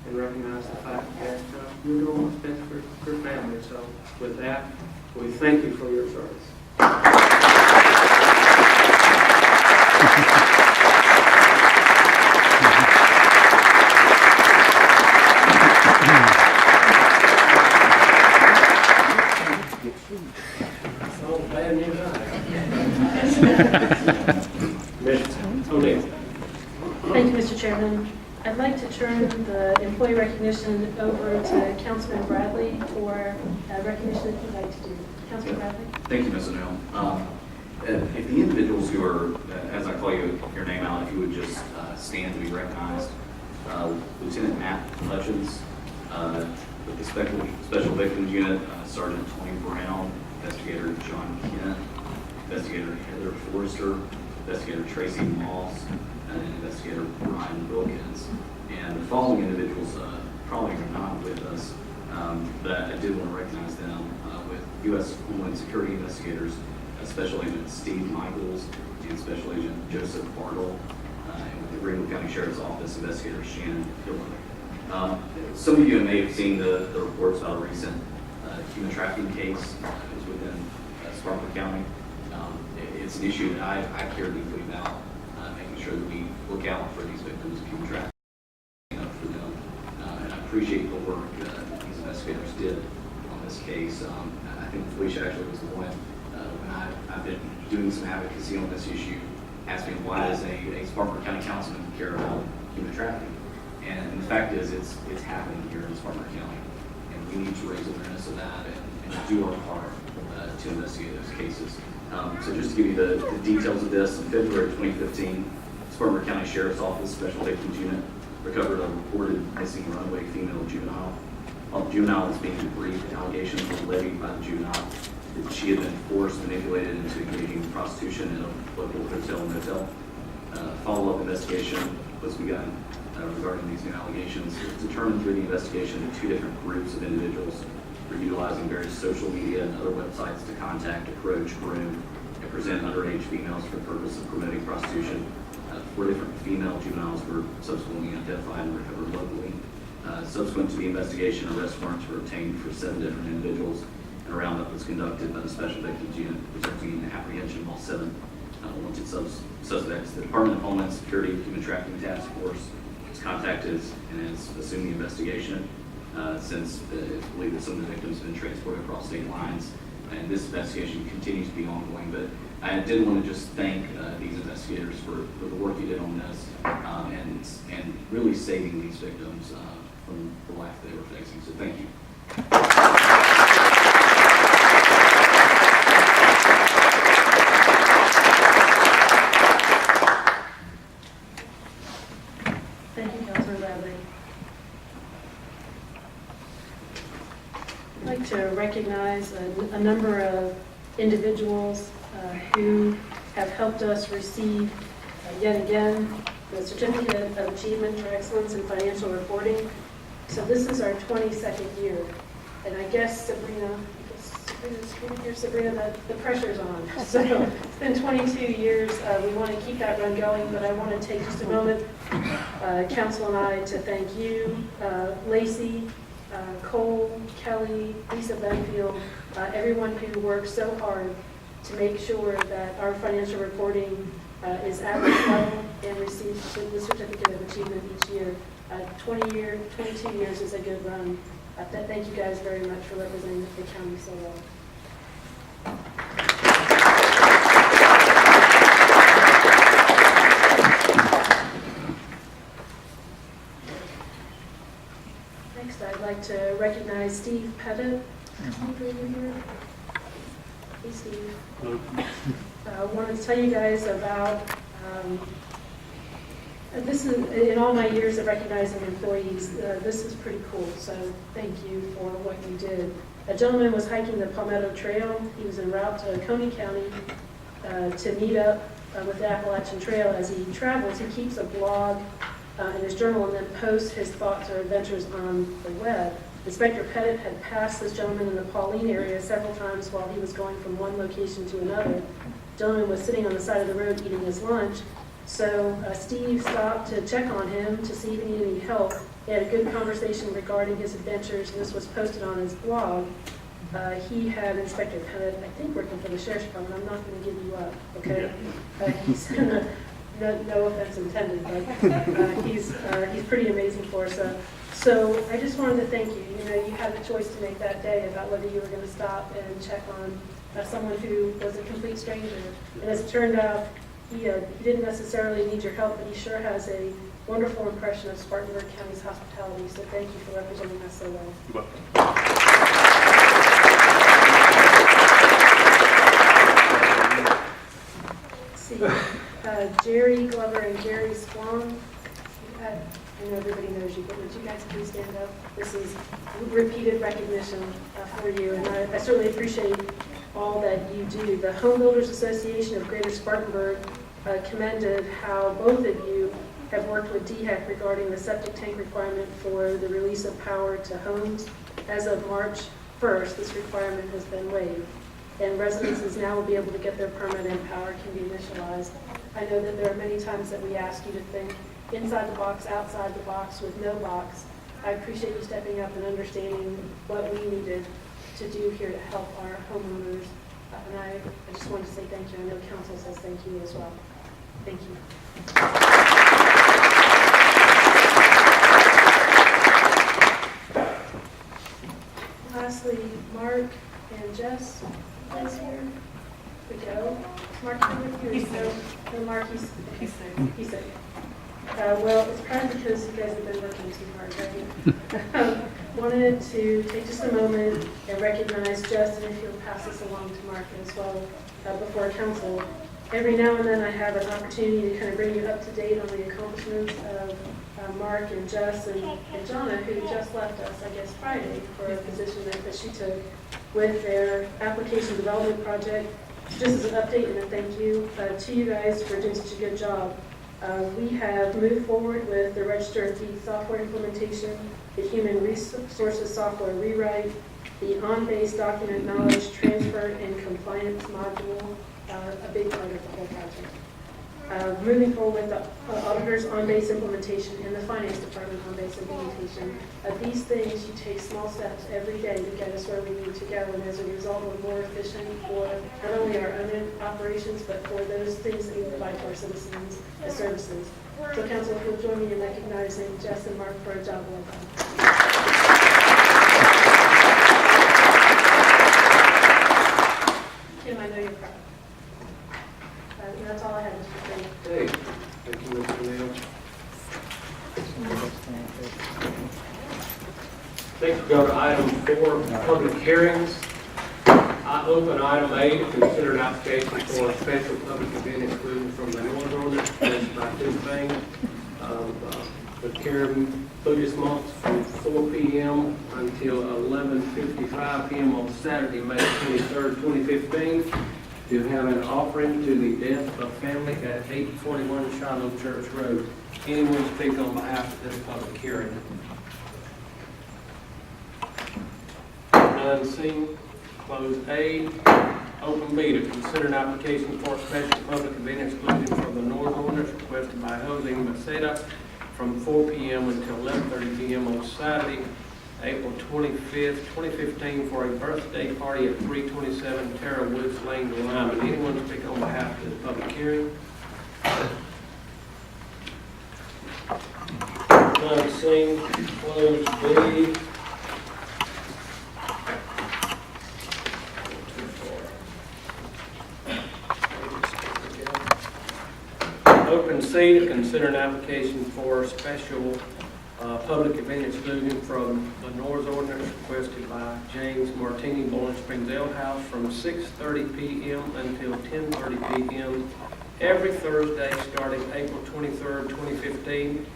and recognize the fact that you're doing what's best for your family. So with that, we thank you for your service. O'Neill. Thank you, Mr. Chairman. I'd like to turn the employee recognition over to Councilman Bradley for recognition that he'd like to do. Councilman Bradley? Thank you, Ms. O'Neill. If the individuals who are, as I call your name out, if you would just stand to be recognized. Lieutenant Matt Hutchins, with the Special Victims Unit, Sergeant Tony Brown, Investigator John Kent, Investigator Heather Forrester, Investigator Tracy Moss, and Investigator Brian Wilkins. And the following individuals probably are not with us, but I did want to recognize them with U.S. Homeland Security investigators, Special Agent Steve Michaels and Special Agent Joseph Bartle, and with the Greenwood County Sheriff's Office Investigator Shannon Hiller. Some of you may have seen the reports about a recent human trafficking case that was within Spartanburg County. It's an issue that I care deeply about, making sure that we look out for these victims of human trafficking, up for them. And I appreciate the work that these investigators did on this case. I think Felicia actually was the one when I've been doing some advocacy on this issue, asked me why does a Spartanburg County councilman care about human trafficking? And the fact is, it's happening here in Spartanburg County, and we need to raise awareness of that and do our part to investigate those cases. So just to give you the details of this, in February 2015, Spartanburg County Sheriff's Office Special Victims Unit recovered a reported missing runaway female juvenile. While the juvenile was being debriefed, allegations were levied by the juvenile that she had been forced, manipulated into engaging in prostitution in a local hotel and motel. Follow-up investigation was begun regarding these new allegations. It was determined through the investigation that two different groups of individuals were utilizing various social media and other websites to contact, approach, groom, and present underage females for the purpose of promoting prostitution. 4 different female juveniles were subsequently identified and recovered locally. Subsequent to the investigation, arrest warrants were obtained for 7 different individuals, and a roundup was conducted by the Special Victims Unit, resulting in the apprehension of all 7 wanted suspects. The Department of Homeland Security Human Trafficking Task Force was contacted and has assumed the investigation since it's believed that some of the victims have been transported across state lines, and this investigation continues to be ongoing. But I did want to just thank these investigators for the work you did on this and really saving these victims from the life they were facing. So thank you. Thank you, Councilman Bradley. I'd like to recognize a number of individuals who have helped us receive yet again the Certificate of Achievement for Excellence in Financial Reporting. So this is our 22nd year, and I guess Sabrina, the pressure's on. So it's been 22 years. We want to keep that run going, but I want to take just a moment, Council and I, to thank you, Lacey, Cole, Kelly, Lisa Benfield, everyone who works so hard to make sure that our financial reporting is at this level and receives the Certificate of Achievement each year. 22 years is a good run. Thank you guys very much for representing the county so well. Next, I'd like to recognize Steve Pettit. Steve, are you here? Hey, Steve. I wanted to tell you guys about this is, in all my years of recognizing employees, this is pretty cool, so thank you for what you did. A gentleman was hiking the Palmetto Trail. He was en route to Coney County to meet up with the Appalachian Trail. As he travels, he keeps a blog in his journal and then posts his thoughts or adventures on the web. Inspector Pettit had passed this gentleman in the Pauline area several times while he was going from one location to another. The gentleman was sitting on the side of the road eating his lunch. So Steve stopped to check on him to see if he needed any help. They had a good conversation regarding his adventures, and this was posted on his blog. He had Inspector Pettit, I think, working for the Sheriff's Department. I'm not going to give you up, okay? He's no offense intended, but he's pretty amazing for us. So I just wanted to thank you. You know, you had the choice to make that day about whether you were going to stop and check on someone who was a complete stranger. And as it turned out, he didn't necessarily need your help, but he sure has a wonderful impression of Spartanburg County's hospitality. So thank you for representing us so well. You're welcome. Let's see, Jerry Glover and Gary Swan. I know everybody knows you, but would you guys please stand up? This is repeated recognition for you, and I certainly appreciate all that you do. The Home Builders Association of Greater Spartanburg commended how both of you have worked with DHEC regarding the septic tank requirement for the release of power to homes. As of March 1st, this requirement has been waived, and residences now will be able to get their permit and power can be initialized. I know that there are many times that we ask you to think inside the box, outside the box, with no box. I appreciate you stepping up and understanding what we needed to do here to help our homeowners. And I just wanted to say thank you. I know council says thank you as well. Thank you. Lastly, Mark and Jess, guys here. We go. Mark, come with you. He's no, Mark, he's sick. Well, it's probably because you guys have been working too hard, right? Wanted to take just a moment and recognize Justin, if you'll pass this along to Mark as well before council. Every now and then I have an opportunity to kind of bring you up to date on the accomplishments of Mark and Jess and Jonna, who just left us, I guess, Friday for a position that she took with their application development project. Just as an update and a thank you to you guys for doing such a good job. We have moved forward with the Register of Deeds software implementation, the Human Resources software rewrite, the on-base document knowledge transfer and compliance module, a big part of the whole project. Moving forward with the auditor's on-base implementation and the finance department on-base implementation. These things, you take small steps every day to get us where we need to go, and as a result, we're more efficient for not only our own operations, but for those things that we provide to our citizens as services. So council, if you'll join me in recognizing Jess and Mark for a job well done. Kim, I know you're proud. And that's all I have, Mr. Chairman. Hey, thank you, Mr. Neal. Next, we go to item 4, public hearings. I open item A to consider an application for a special public event exclusion from the noise ordinance. That's by 2 things. The hearing this month from 4 p.m. until 11:55 p.m. on Saturday, May 23rd, 2015. To have an offering to the death of family at 841 Shiloh Church Road. Anyone speak on behalf of this public hearing? None seen. Close A. Open B to consider an application for a special public event exclusion for the noise ordinance requested by Jose Maceda from 4 p.m. until 11:30 p.m. on Saturday, April 25th, 2015, for a birthday party at 327 Terra Woods Lane, Lyman. Anyone speak on behalf of this public hearing? None seen. Close B. Open C to consider an application for special public event exclusion from the noise ordinance requested by James Martini, Bowling Springs Ale House, from 6:30 p.m. until 10:30 p.m. every Thursday starting April 23rd, 2015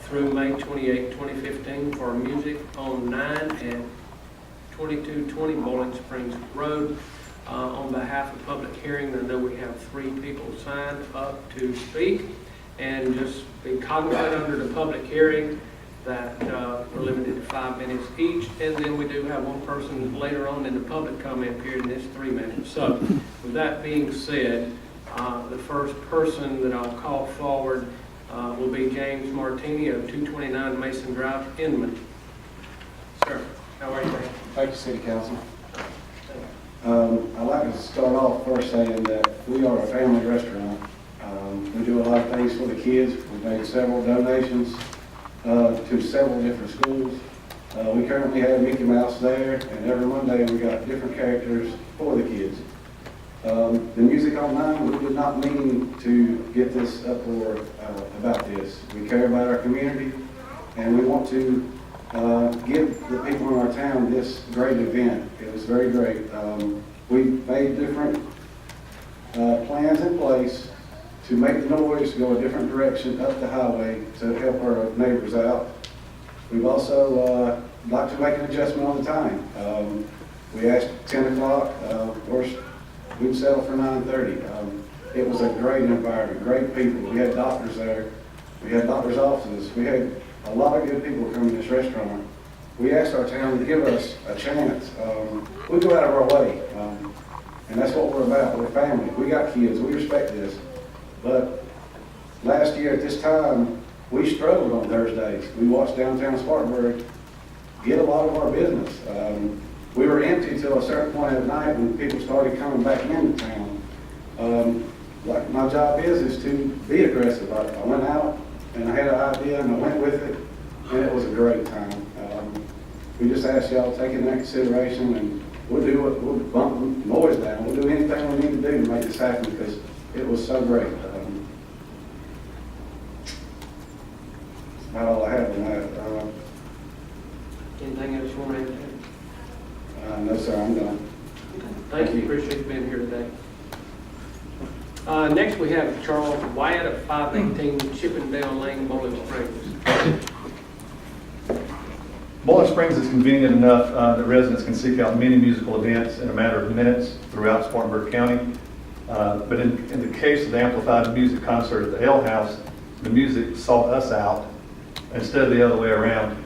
through May 28, 2015 for music on 9 and 2220 Bowling Springs Road. On behalf of public hearing, I know we have 3 people signed up to speak, and just be cognizant under the public hearing that we're limited to 5 minutes each, and then we do have 1 person later on in the public comment period, and it's 3 minutes. So with that being said, the first person that I'll call forward will be James Martini of 229 Mason Drive, Inman. Sir, how are you today? Thank you, City Council. I'd like to start off first saying that we are a family restaurant. We do a lot of things for the kids. We've made several donations to several different schools. We currently have Mickey Mouse there, and every Monday we got different characters for the kids. The music online, we did not mean to get this uproar about this. We care about our community, and we want to give the people in our town this great event. It was very great. We made different plans in place to make the noise go a different direction up the highway to help our neighbors out. We've also like to make an adjustment on the time. We asked 10 o'clock. Of course, we'd settle for 9:30. It was a great environment, great people. We had doctors there. We had doctors' offices. We had a lot of good people come in this restaurant. We asked our town to give us a chance. We go out of our way, and that's what we're about. We're family. We got kids. We respect this. But last year at this time, we struggled on Thursdays. We watched downtown Spartanburg get a lot of our business. We were empty till a certain point at night when people started coming back into town. Like my job is to be aggressive. I went out and I had an idea and I went with it, and it was a great time. We just ask y'all to take it into consideration, and we'll bump the noise down. We'll do anything we need to do to make this happen because it was so great. That's about all I have on that. Anything else you want to add? No, sir, I'm done. Thank you, appreciate you being here today. Next, we have Charles Wyatt of 518 Chippendale Lane, Bowling Springs. Bowling Springs is convenient enough that residents can seek out many musical events in a matter of minutes throughout Spartanburg County. But in the case of the amplified music concert at the Ale House, the music sought us out instead of the other way around.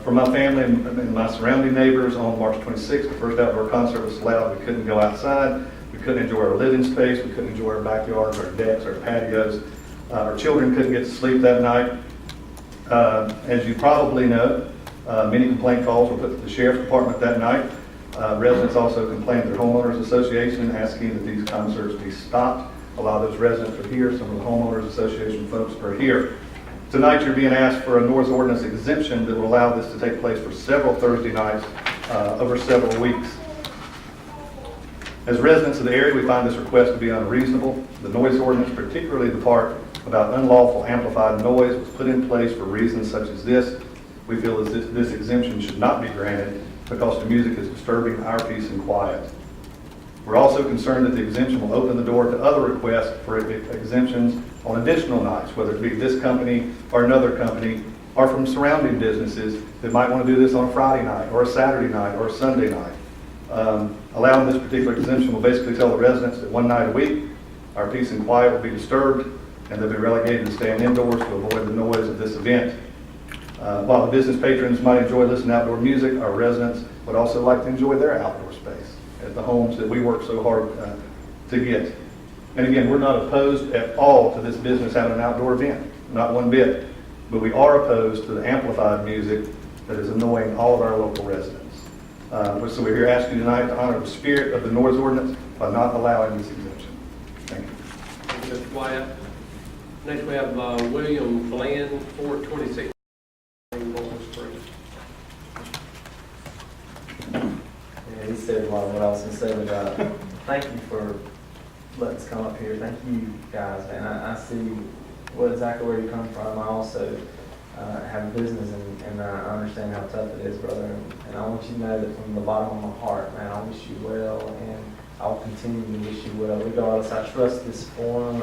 For my family and my surrounding neighbors, on March 26th, the first outdoor concert was loud. We couldn't go outside. We couldn't enjoy our living space. We couldn't enjoy our backyards, our decks, our patios. Our children couldn't get to sleep that night. As you probably know, many complaint calls were put to the Sheriff's Department that night. Residents also complained to their homeowners association asking that these concerts be stopped. A lot of those residents are here. Some of the homeowners association folks are here. Tonight you're being asked for a noise ordinance exemption that will allow this to take place for several Thursday nights over several weeks. As residents of the area, we find this request to be unreasonable. The noise ordinance, particularly the part about unlawful amplified noise, was put in place for reasons such as this. We feel that this exemption should not be granted because the music is disturbing our peace and quiet. We're also concerned that the exemption will open the door to other requests for exemptions on additional nights, whether it be this company or another company, or from surrounding businesses that might want to do this on a Friday night or a Saturday night or a Sunday night. Allowing this particular exemption will basically tell the residents that one night a week, our peace and quiet will be disturbed, and they'll be relegated to staying indoors to avoid the noise of this event. While the business patrons might enjoy listening to outdoor music, our residents would also like to enjoy their outdoor space at the homes that we work so hard to get. And again, we're not opposed at all to this business having an outdoor event, not one bit. But we are opposed to the amplified music that is annoying all of our local residents. So we're here asking you tonight to honor the spirit of the noise ordinance by not allowing this exemption. Thank you. Thank you, Mr. Wyatt. Next, we have William Bland, 426 Bowling Springs. Yeah, he said a lot of what I was going to say, but thank you for letting us come up here. Thank you guys, man. I see exactly where you come from. I also have a business, and I understand how tough it is, brother. And I want you to know that from the bottom of my heart, man, I wish you well, and I'll continue to wish you well. Regardless, I trust this forum.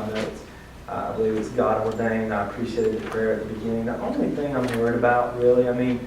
I believe it's God ordained. I appreciated the prayer at the beginning. The only thing I'm worried about, really, I don't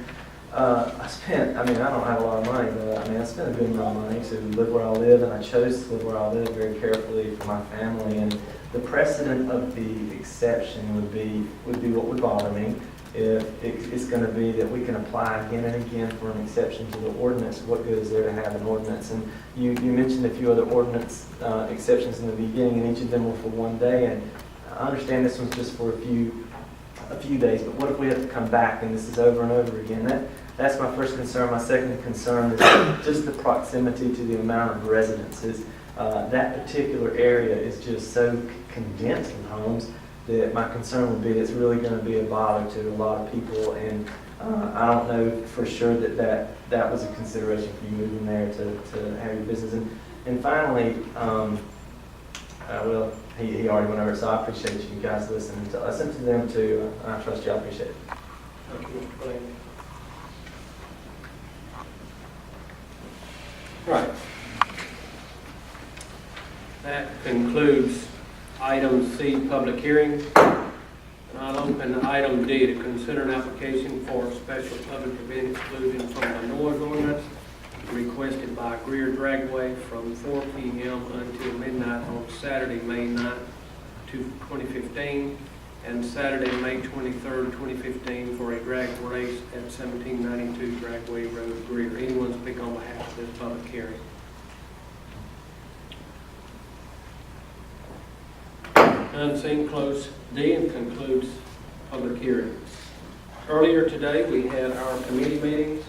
have a lot of money, but I spent a good amount of money to live where I live, and I chose to live where I live very carefully for my family. And the precedent of the exception would be what would bother me. If it's going to be that we can apply again and again for an exception to the ordinance, what good is there to have an ordinance? And you mentioned a few other ordinance exceptions in the beginning, and each of them were for one day. And I understand this one's just for a few days, but what if we have to come back and this is over and over again? That's my first concern. My second concern is just the proximity to the amount of residences. That particular area is just so condensed in homes that my concern would be it's really going to be a bother to a lot of people, and I don't know for sure that was a consideration for you moving there to have your business. And finally, well, he already went over it, so I appreciate you guys listening to us and to them too. I trust you. I appreciate it. Thank you, Mr. Blaine. Right. That concludes item C, public hearing. And I'll open item D to consider an application for a special public event exclusion from the noise ordinance requested by Greer Dragway from 4 p.m. until midnight on Saturday, May 9th, 2015, and Saturday, May 23rd, 2015, for a drag race at 1792 Dragway Road, Greer. Anyone speak on behalf of this public hearing? None seen, close D and concludes public hearing. Earlier today, we had our committee meetings.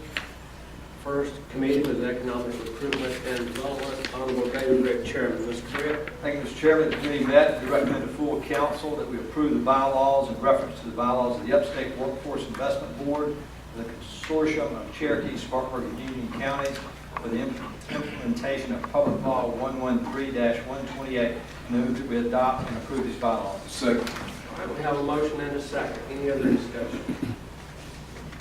First committee was Economic Recruitment and Development. Honorable David Rick, Chairman. Mr. Britt. Thank you, Mr. Chairman. The committee met. We recommend to full council that we approve the bylaws in reference to the bylaws of the Upstate Workforce Investment Board, the consortium of Cherokee, Spartanburg, and Union counties for the implementation of Public Law 113-128. Move that we adopt and approve these bylaws. Second. All right, we have a motion and a second. Any other discussion?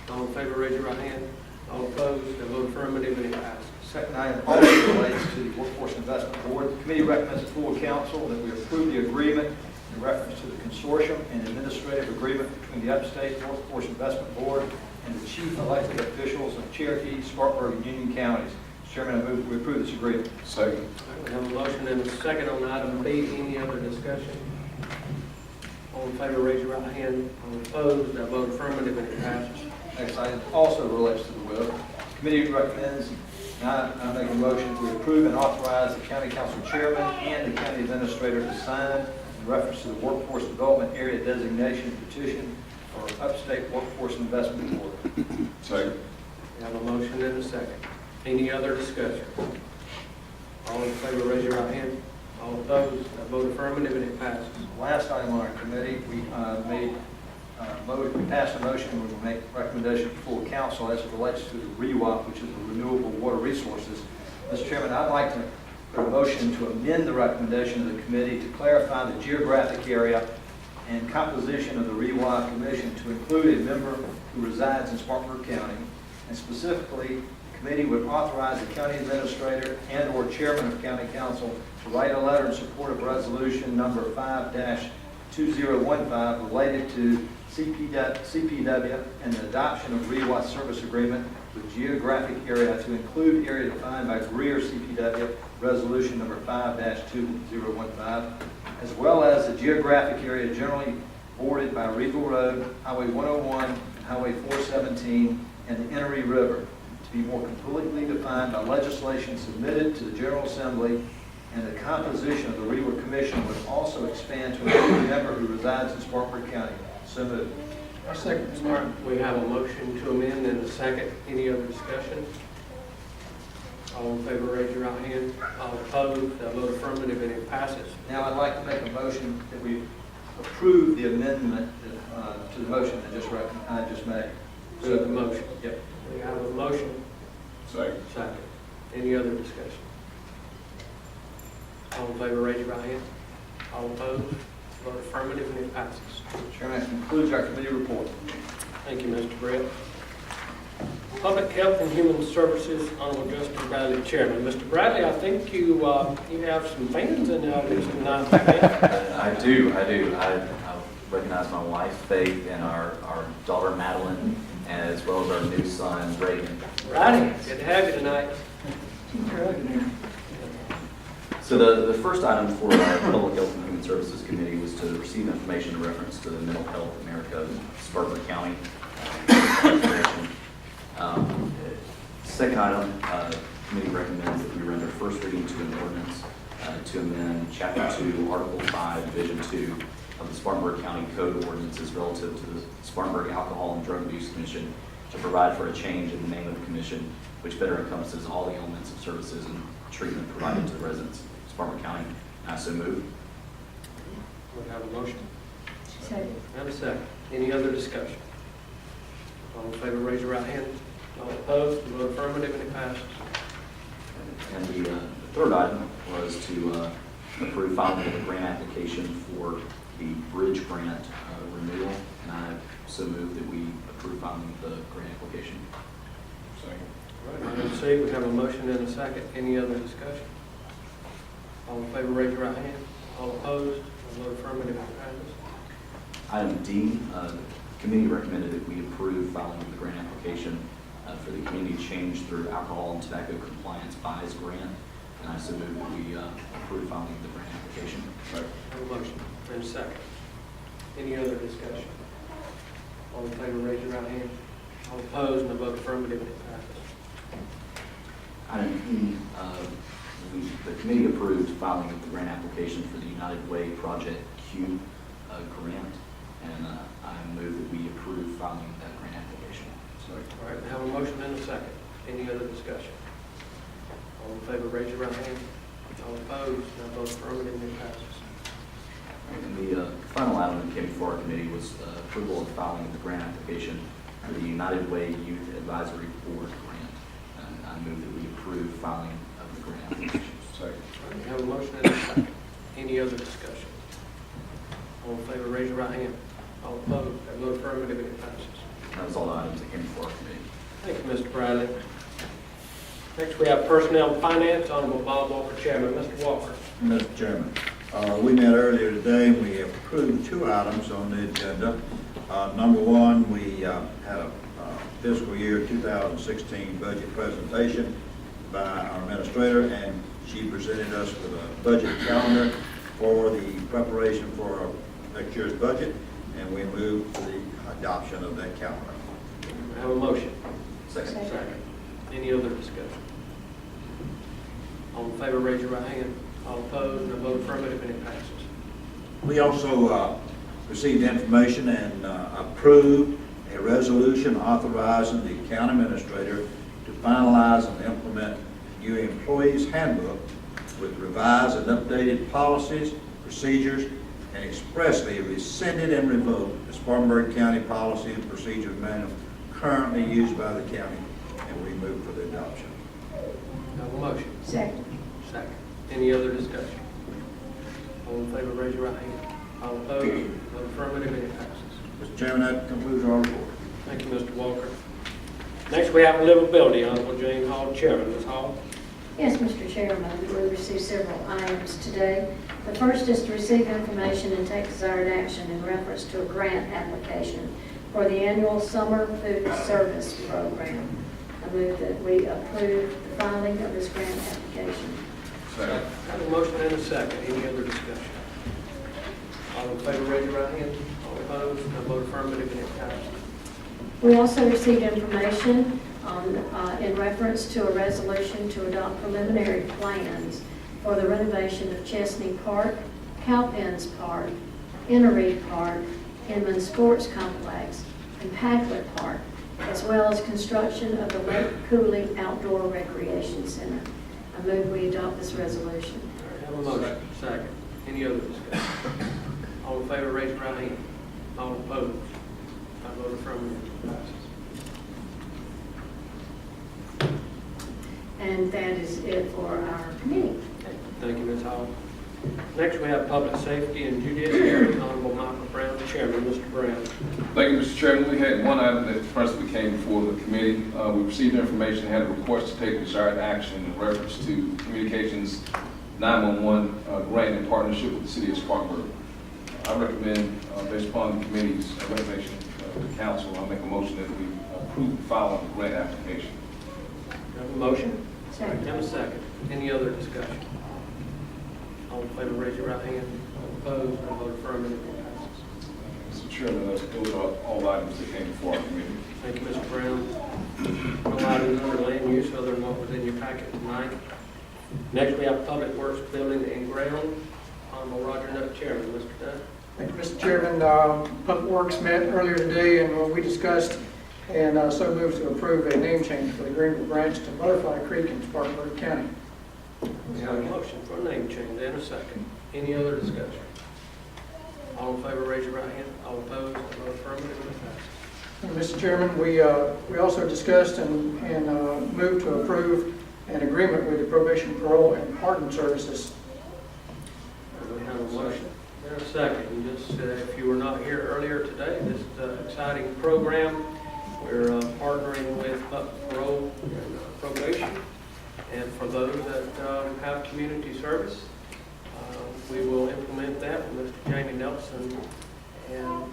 All in favor, raise your right hand. All opposed, I vote affirmative, and it passes. Second item also relates to the Workforce Investment Board. The committee recommends to full council that we approve the agreement in reference to the consortium and administrative agreement between the Upstate Workforce Investment Board and the chief elected officials of Cherokee, Spartanburg, and Union counties. Mr. Chairman, I move we approve this agreement. Second. All right, we have a motion and a second on item B. Any other discussion? All in favor, raise your right hand. All opposed, I vote affirmative, and it passes. Next item also relates to the WIP. Committee recommends, and I make a motion to approve and authorize the county council chairman and the county administrator to sign in reference to the Workforce Development Area Designation petition for Upstate Workforce Investment Board. Second. We have a motion and a second. Any other discussion? All in favor, raise your right hand. All opposed, I vote affirmative, and it passes. Last item on our committee, we passed a motion, and we will make recommendation to full council as it relates to the REWAP, which is the Renewable Water Resources. Mr. Chairman, I'd like to put a motion to amend the recommendation of the committee to clarify the geographic area and composition of the REWAP Commission to include a member who resides in Spartanburg County, and specifically, the committee would authorize the county administrator and/or chairman of county council to write a letter in support of resolution number 5-2015 related to CPW and the adoption of REWA service agreement with geographic area to include area defined by Greer CPW resolution number 5-2015, as well as the geographic area generally bordered by Regal Road, Highway 101, Highway 417, and the Enoree River, to be more completely defined by legislation submitted to the General Assembly, and the composition of the REWA Commission would also expand to include a member who resides in Spartanburg County. So moved. Our second, Mr. Martin. We have a motion to amend and a second. Any other discussion? All in favor, raise your right hand. All opposed, I vote affirmative, and it passes. Now I'd like to make a motion that we approve the amendment to the motion I just made. So the motion. Yep. We have a motion. Second. Second. Any other discussion? All in favor, raise your right hand. All opposed, vote affirmative, and it passes. Chairman, that concludes our committee report. Thank you, Mr. Brett. Public Health and Human Services, Honorable Justin Bradley, Chairman. Mr. Bradley, I think you have some fans in the audience tonight. I do. I recognize my wife, Faith, and our daughter, Madeline, as well as our new son, Reagan. Righty, good to have you tonight. So the first item for our Public Health and Human Services Committee was to receive information in reference to the Mental Health America Spartanburg County. Second item, the committee recommends that we render first reading to an ordinance to amend Chapter 2, Article 5, Division 2 of the Spartanburg County Code of Ordinances relative to the Spartanburg Alcohol and Drug Abuse Commission to provide for a change in the name of the commission, which better encompasses all the elements of services and treatment provided to the residents of Spartanburg County. I so move. We have a motion. Second. Have a second. Any other discussion? All in favor, raise your right hand. All opposed, vote affirmative, and it passes. And the third item was to approve filing of a grant application for the bridge grant renewal, and I so move that we approve filing the grant application. Second. All right, item C, we have a motion and a second. Any other discussion? All in favor, raise your right hand. All opposed, vote affirmative, and it passes. Item D, the committee recommended that we approve filing of the grant application for the community change through alcohol and tobacco compliance buys grant, and I so move that we approve filing of the grant application. Second. Have a motion and a second. Any other discussion? All in favor, raise your right hand. All opposed, and a vote affirmative, and it passes. Item E, the committee approved filing of the grant application for the United Way Project Q grant, and I move that we approve filing of that grant application. All right, we have a motion and a second. Any other discussion? All in favor, raise your right hand. All opposed, no vote affirmative, and it passes. And the final item that came before our committee was approval of filing of the grant application for the United Way Youth Advisory Board grant, and I move that we approve filing of the grant application. Second. All right, we have a motion and a second. Any other discussion? All in favor, raise your right hand. All opposed, no vote affirmative, and it passes. That was all the items that came before our committee. Thank you, Mr. Bradley. Next, we have Personnel and Finance, Honorable Bob Walker, Chairman. Mr. Walker. Mr. Chairman, we met earlier today and we approved two items on the agenda. Number one, we had a fiscal year 2016 budget presentation by our administrator, and she presented us with a budget calendar for the preparation for our next year's budget, and we moved to the adoption of that calendar. I have a motion. Second. Any other discussion? All in favor, raise your right hand. All opposed, no vote affirmative, and it passes. We also received information and approved a resolution authorizing the county administrator to finalize and implement new employees handbook with revised and updated policies, procedures, and expressly rescinded and revoked the Spartanburg County Policy and Procedures Manual currently used by the county, and we move for the adoption. Have a motion. Second. Second. Any other discussion? All in favor, raise your right hand. All opposed, vote affirmative, and it passes. Mr. Chairman, that concludes our report. Thank you, Mr. Walker. Next, we have livability. Honorable Jane Hall, Chairman. Ms. Hall. Yes, Mr. Chairman, we received several items today. The first is to receive information and take desired action in reference to a grant application for the annual Summer Food Service Program. I move that we approve the filing of this grant application. Second. I have a motion and a second. Any other discussion? All in favor, raise your right hand. All opposed, no vote affirmative, and it passes. We also received information in reference to a resolution to adopt preliminary plans for the renovation of Chesney Park, Cowpens Park, Innery Park, Inman Sports Complex, and Packlet Park, as well as construction of the Lake Cooley Outdoor Recreation Center. I move we adopt this resolution. Have a motion. Second. Any other discussion? All in favor, raise your right hand. All opposed, I vote affirmative, it passes. And that is it for our committee. Thank you, Ms. Hall. Next, we have Public Safety and Judiciary. Honorable Michael Brown, Chairman. Mr. Brown. Thank you, Mr. Chairman. We had one item that first came before the committee. We received information, had a request to take desired action in reference to Communications 911 grant in partnership with the City of Spartanburg. I recommend, based upon the committee's recommendation to the council, I'll make a motion that we approve the filing of the grant application. Have a motion? Second. Have a second. Any other discussion? All in favor, raise your right hand. All opposed, no vote affirmative, it passes. Mr. Chairman, those are all the items that came before our committee. Thank you, Mr. Brown. No items under land use other than what was in your packet tonight. Next, we have Public Works Building and Ground. Honorable Roger Nutt, Chairman. Mr. Nutt. Thank you, Mr. Chairman. Public Works met earlier today, and we discussed and so moved to approve a name change for the Greenville branch to Butterfly Creek in Spartanburg County. We have a motion for a name change and a second. Any other discussion? All in favor, raise your right hand. All opposed, vote affirmative, and it passes. Mr. Chairman, we also discussed and moved to approve an agreement with the Probation, Parole, and Pardon Services. We have a motion. There's a second. And just if you were not here earlier today, this is an exciting program. We're partnering with parole and probation. And for those that have community service, we will implement that with Mr. Jamie Nelson. And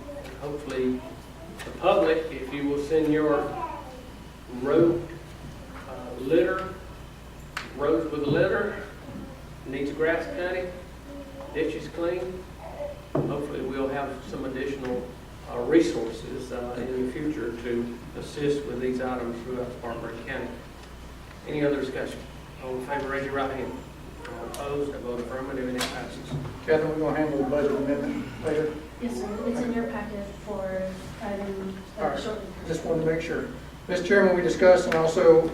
hopefully the public, if you will send your road roads with litter, needs grass cutting, ditches clean, hopefully we'll have some additional resources in the future to assist with these items throughout Spartanburg County. Any other discussion? All in favor, raise your right hand. All opposed, I vote affirmative, and it passes. Catherine, we're going to handle the budget amendment later. Yes, sir. It's in your packet for item All right. shortly. Just wanted to make sure. Mr. Chairman, we discussed and also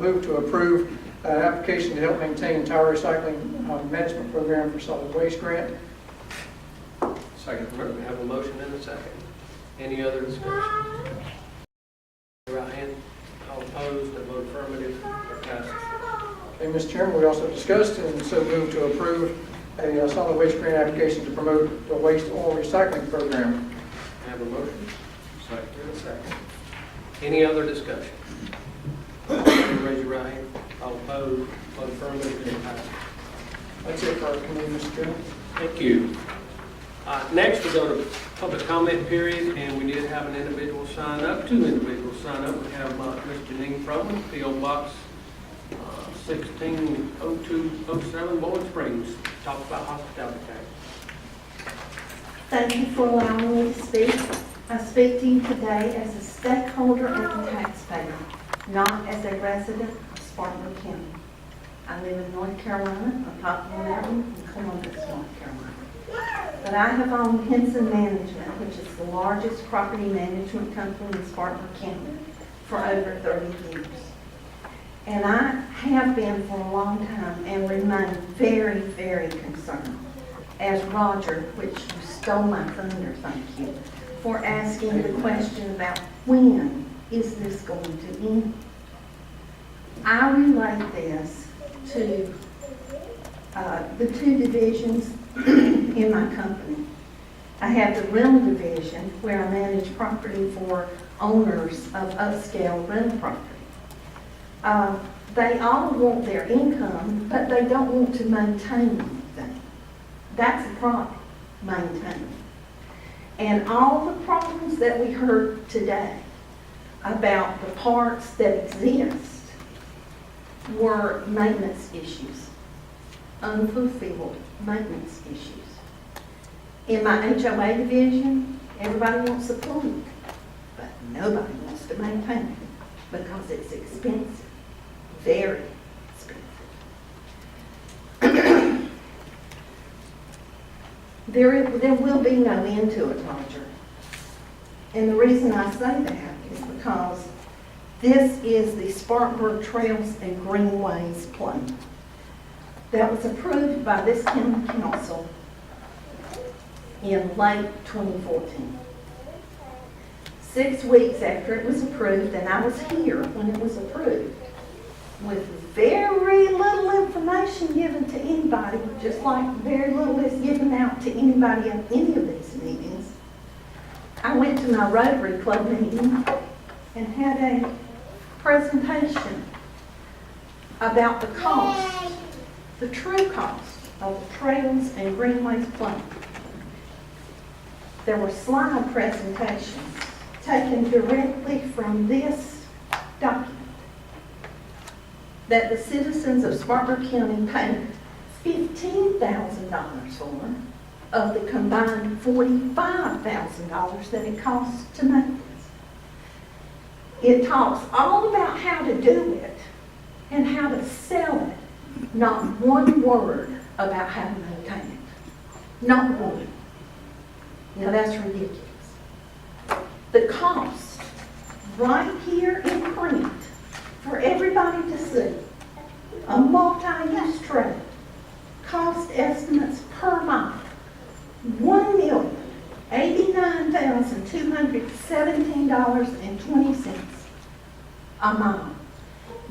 moved to approve an application to help maintain tire recycling management program for solid waste grant. Second. We have a motion and a second. Any other discussion? Right hand. All opposed, I vote affirmative, it passes. Okay, Mr. Chairman, we also discussed and so moved to approve a solid waste grant application to promote the waste oil recycling program. Have a motion. Second. And a second. Any other discussion? Raise your right hand. All opposed, vote affirmative, and it passes. That's it for our committee, Mr. Chairman. Thank you. Next, we go to public comment period, and we did have an individual sign up, two individuals sign up. We have Ms. Janine Froman, P.O. Box 160207, Bowling Springs, talk about hospitality tax. Thank you for allowing me to speak. I speak to you today as a stakeholder and a taxpayer, not as a resident of Spartanburg County. I live in North Carolina, on Poplar Mountain, in Columbus, North Carolina. But I have owned Henson Management, which is the largest property management company in Spartanburg County, for over 30 years. And I have been for a long time and remain very, very concerned, as Roger, which you stole my thunder, thank you, for asking the question about when is this going to end. I relate this to the two divisions in my company. I have the rental division where I manage property for owners of upscale rental property. They all want their income, but they don't want to maintain anything. That's the problem, maintaining. And all the problems that we heard today about the parks that exist were maintenance issues, unfulfilled maintenance issues. In my HOA division, everybody wants the plumbing, but nobody wants to maintain it because it's expensive, very expensive. There will be no end to it, Roger. And the reason I say that is because this is the Spartanburg Trails and Greenways plan that was approved by this county council in late 2014. 6 weeks after it was approved, and I was here when it was approved, with very little information given to anybody, just like very little is given out to anybody at any of these meetings. I went to my Rotary Club meeting and had a presentation about the cost, the true cost of the Trails and Greenways plan. There were slide presentations taken directly from this document that the citizens of Spartanburg County paid $15,000 for of the combined $45,000 that it costs to make this. It talks all about how to do it and how to sell it. Not one word about how to maintain it. Not one. Now that's ridiculous. The cost right here in print for everybody to see, a multi-use trade, cost estimates per mile, $1,000,000 $89,217.20 a mile.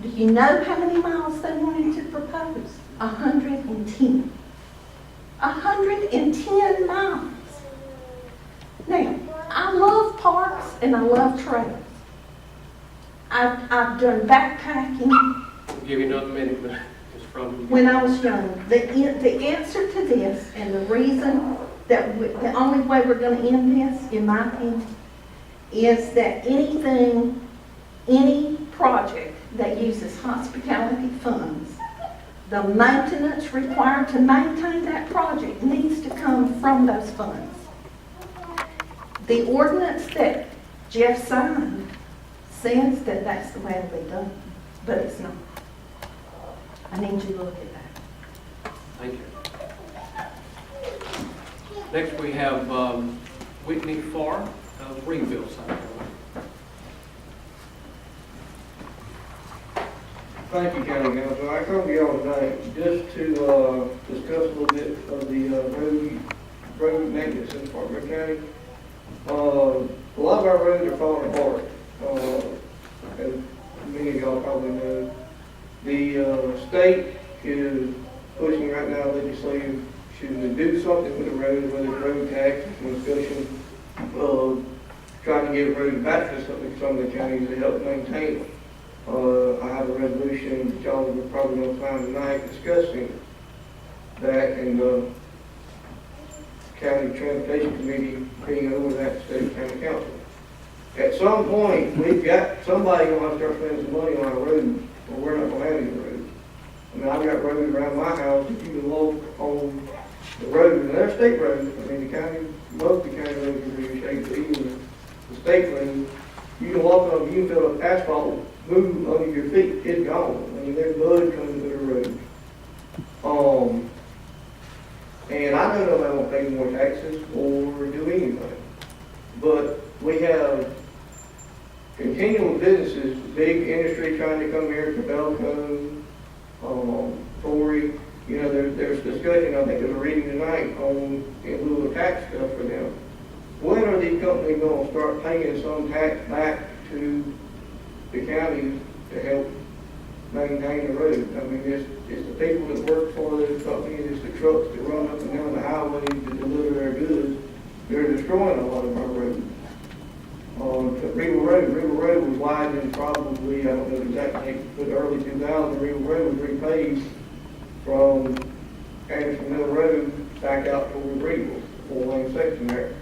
Do you know how many miles they wanted to propose? 110. 110 miles. Now, I love parks and I love trails. I've done backpacking I'll give you another minute, but it's from. when I was young. The answer to this and the reason that the only way we're going to end this, in my opinion, is that any project that uses hospitality funds, the maintenance required to maintain that project needs to come from those funds. The ordinance that Jeff signed says that that's the way it'll be done, but it's not. I need you to look at that. Thank you. Next, we have Whitney Farr of Greenville, South Carolina. Thank you, County Council. I come to y'all tonight just to discuss a little bit of the road maintenance in Spartanburg County. A lot of our roads are falling apart, as many of y'all probably know. The state is pushing right now legislation to do something with the road, whether it's road tax, some discussion of trying to get roads back to some of the counties to help maintain them. I have a resolution that y'all are probably going to find tonight discussing that, and the County Transportation Committee being over that state county council. At some point, somebody going to have to start spending some money on our roads, or we're not going to have any roads. I mean, I've got roads around my house that you can walk on the roads, and they're state roads. I mean, most of the county roads are in shape, but even the state roads, you can walk on them, you can feel the asphalt move under your feet, it's gone. I mean, there's mud coming to the road. And I don't know if I want to pay more taxes or do anything. But we have continual businesses, big industry trying to come here, Cabelco, Tory. You know, there's discussion, I think there's a reading tonight on in lieu of tax stuff for them. When are these companies going to start paying some tax back to the counties to help maintain the road? I mean, it's the people that work for those companies, it's the trucks that run up and down the highways to deliver their goods. They're destroying a lot of our roads. Regal Road was widened probably, I don't know exactly, but early 2000, Regal Road was repaved from Anderson Mill Road back out toward Regal, 4-lane section there.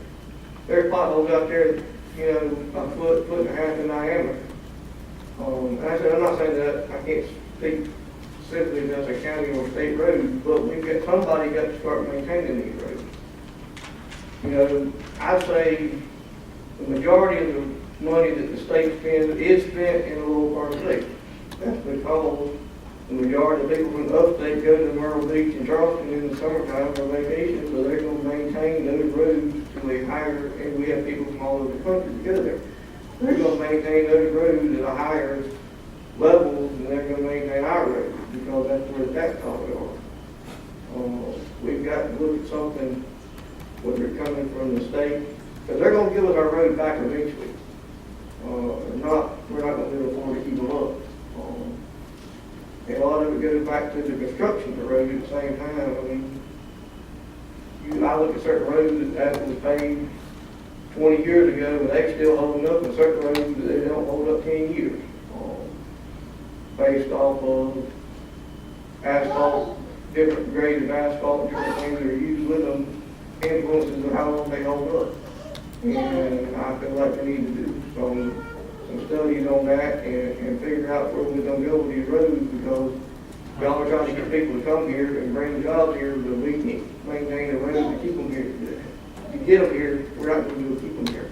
There's potholes out there, you know, a foot and a half in diameter. I'm not saying that I can't speak simply as a county or state road, but somebody got to start maintaining these roads. You know, I'd say the majority of the money that the state spends is spent in the lower part of the state. That's because the majority of people from the upstate go to Myrtle Beach and Charleston in the summertime for vacation, so they're going to maintain those roads to a higher, and we have people from all over the country to go there. They're going to maintain those roads at a higher level than they're going to maintain our roads, because that's where the tax dollars are. We've got to look at something, whether it's coming from the state, because they're going to give us our roads back eventually. We're not going to be able to keep them up. And a lot of it goes back to the construction of the road at the same time. I mean, I look at certain roads that was paved 20 years ago, and they're still holding up, and certain roads that they don't hold up 10 years. Based off of asphalt, different grades of asphalt, different things that are used with them, influences of how long they hold up. And I feel like we need to do some studies on that and figure out where we're going to go with these roads, because y'all are trying to get people to come here and bring jobs here, but we can't maintain the roads to keep them here. To get them here, we're not going to be able to keep them here.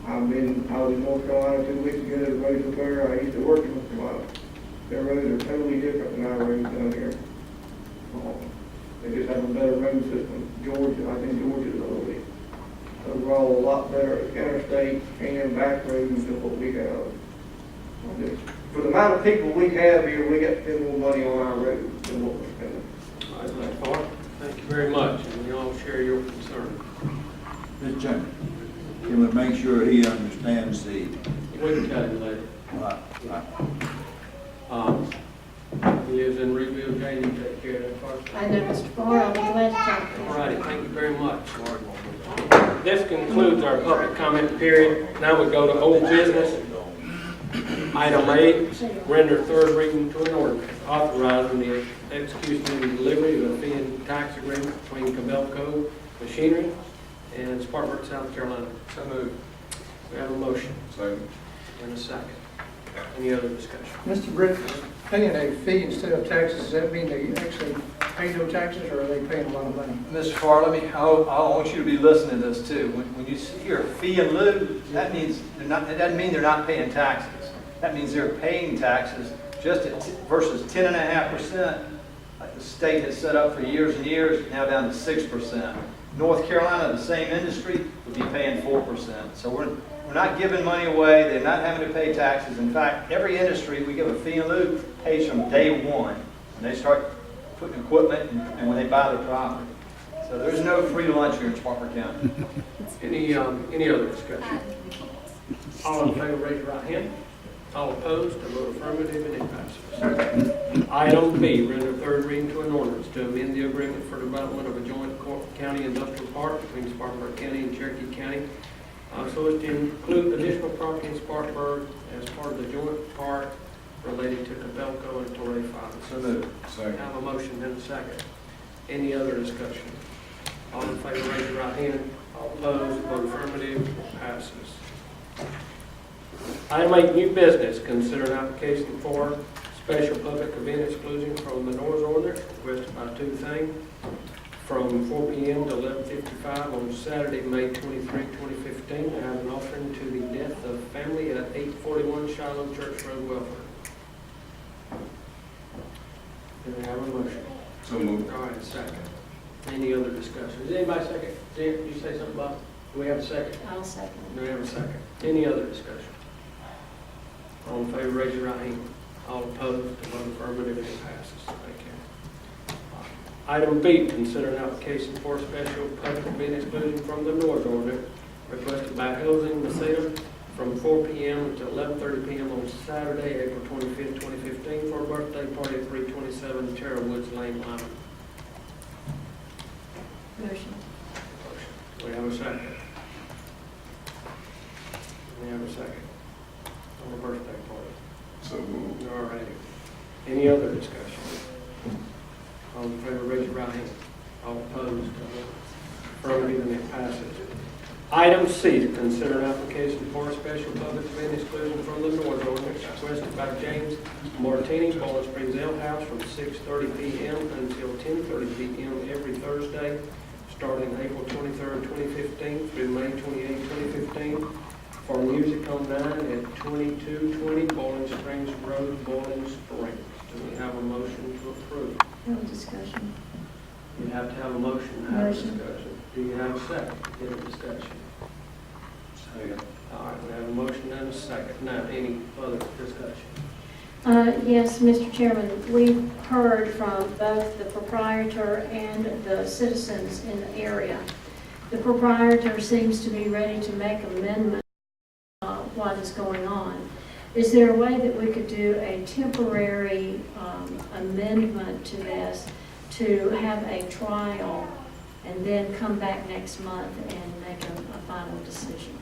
I was in North Carolina 2 weeks ago, the roads up there. I used to work in North Carolina. Their roads are totally different than our roads down here. They just have a better road system. Georgia, I think Georgia's a little bit overall a lot better interstate and back roads than what we have. For the amount of people we have here, we got to spend more money on our roads than what we're spending. All right, Matt Farr. Thank you very much, and we all share your concern. Mr. Chairman, can we make sure he understands the... We can tell him later. He lives in Reedville, Jane, you take care of that first. I know, Mr. Farr, I'll be glad to talk to you. All righty, thank you very much. This concludes our public comment period. Now we go to old business. Item 8, render third reading to an ordinance authorizing the execution and delivery of a fee and tax agreement between Cabelco Machinery and Spartanburg, South Carolina. So moved. We have a motion. Second. And a second. Any other discussion? Mr. Britt, paying a fee instead of taxes, does that mean they actually pay no taxes, or are they paying a lot of money? Mr. Farr, I want you to be listening to this too. When you see your fee in lieu, that means it doesn't mean they're not paying taxes. That means they're paying taxes just versus 10.5%, like the state has set up for years and years, now down to 6%. North Carolina, the same industry, would be paying 4%. So we're not giving money away. They're not having to pay taxes. In fact, every industry we give a fee in lieu pays from day one when they start putting equipment and when they buy the property. So there's no free lunch here in Spartanburg County. Any other discussion? All in favor, raise your right hand. All opposed, I vote affirmative, and it passes. Item B, render third reading to an ordinance to amend the agreement for development of a joint county industrial park between Spartanburg County and Cherokee County, so as to include additional property in Spartanburg as part of the joint park related to Cabelco and Torrey 5. So moved. Second. Have a motion and a second. Any other discussion? All in favor, raise your right hand. All opposed, vote affirmative, passes. Item 8, new business. Consider an application for special public event exclusion from the noise ordinance requested by Two Thing from 4 p.m. to 11:55 on Saturday, May 23, 2015, to have an offering to the death of family at 841 Shiloh Church Road, Welford. Do we have a motion? So moved. All right, second. Any other discussion? Is anybody second? Jen, did you say something about, do we have a second? I'll second. Do we have a second? Any other discussion? All in favor, raise your right hand. All opposed, vote affirmative, and it passes. Thank you. Item B, consider an application for special public event exclusion from the noise ordinance requested by Housing Messina from 4 p.m. to 11:30 p.m. on Saturday, April 25th, 2015, for a birthday party at 327 Terra Woods Lane, Lyman. Motion. We have a second. We have a second. On the birthday party. So moved. All righty. Any other discussion? All in favor, raise your right hand. All opposed, affirmative, and it passes. Item C, to consider an application for a special public event exclusion from the noise ordinance requested by James Martini, Bowling Springs Ale House, from 6:30 p.m. until 10:30 p.m. every Thursday, starting April 23rd, 2015 through May 28, 2015, for music on 9 at 2220 Bowling Springs Road, Bowling Springs. Do we have a motion to approve? No discussion. You have to have a motion to have a Motion. discussion. Do you have a second? Get a discussion. Second. All right, we have a motion and a second. Now, any further discussion? Yes, Mr. Chairman, we've heard from both the proprietor and the citizens in the area. The proprietor seems to be ready to make amendments what is going on. Is there a way that we could do a temporary amendment to this to have a trial and then come back next month and make a final decision?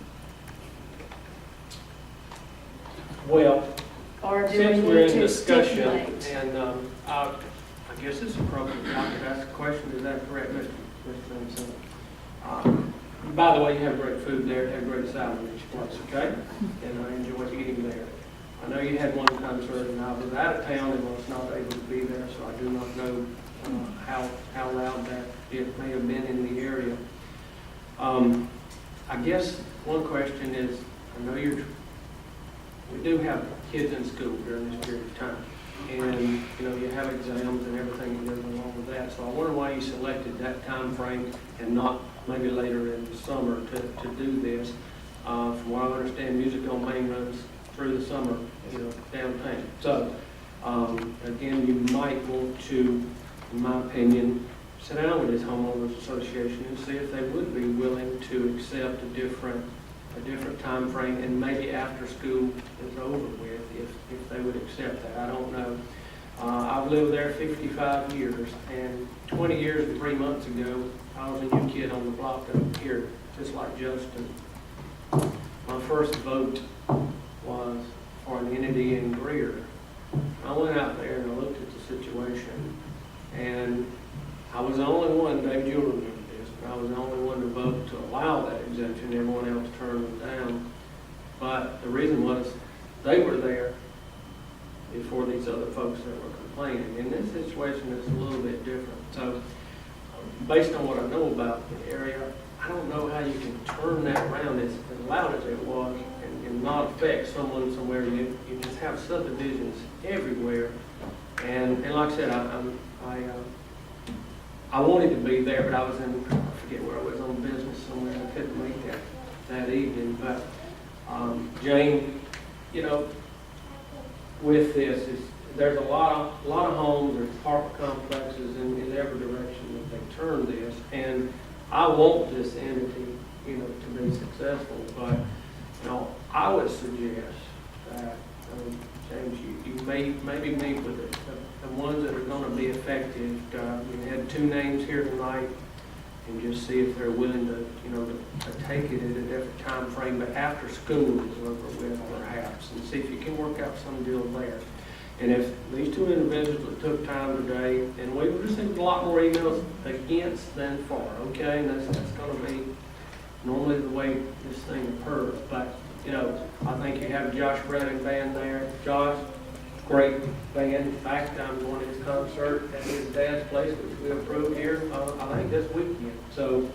Well, Or do since we we're need in to discussion, stipulate? and I guess it's appropriate I could ask a question. Is that correct, Mr. Benson? By the way, you have great food there. Have great salad each place, okay? And I enjoy eating there. I know you had one concern, and I was out of town and was not able to be there, so I do not know how loud that it may have been in the area. I guess one question is, I know we do have kids in school during this period of time, and you have exams and everything that goes along with that. So I wonder why you selected that time frame and not maybe later in the summer to do this. From what I understand, music on Main runs through the summer, downtown. So again, you might want to, in my opinion, sit down with this homeowners association and see if they would be willing to accept a different time frame, and maybe after school is over with, if they would accept that. I don't know. I've lived there 55 years, and 20 years and 3 months ago, I was a new kid on the block up here, just like Justin. My first vote was for an entity in Greer. I went out there and I looked at the situation, and I was the only one, Dave Jewell remembered this, but I was the only one to vote to allow that exemption. Everyone else turned them down. But the reason was they were there before these other folks that were complaining. And this situation is a little bit different. So based on what I know about the area, I don't know how you can turn that around as loud as it was and not affect someone somewhere. You just have subdivisions everywhere. And like I said, I wanted to be there, but I was in, I forget where I was, on business somewhere. I couldn't make that evening. But Jane, you know, with this, there's a lot of homes, there's apartment complexes in every direction that they turn this, and I want this entity, you know, to be successful. But you know, I would suggest that James, you maybe meet with the ones that are going to be affected. We had 2 names here tonight, and just see if they're willing to, you know, to take it at a different time frame, but after school is over with, perhaps, and see if you can work out some deal there. And if these 2 individuals that took time today, and we received a lot more emails against than for, okay, and that's going to be normally the way this thing occurs. But you know, I think you have Josh Brennan band there. Josh, great band. In fact, I'm going to his concert at his dad's place, which we approved here, I think this weekend. So,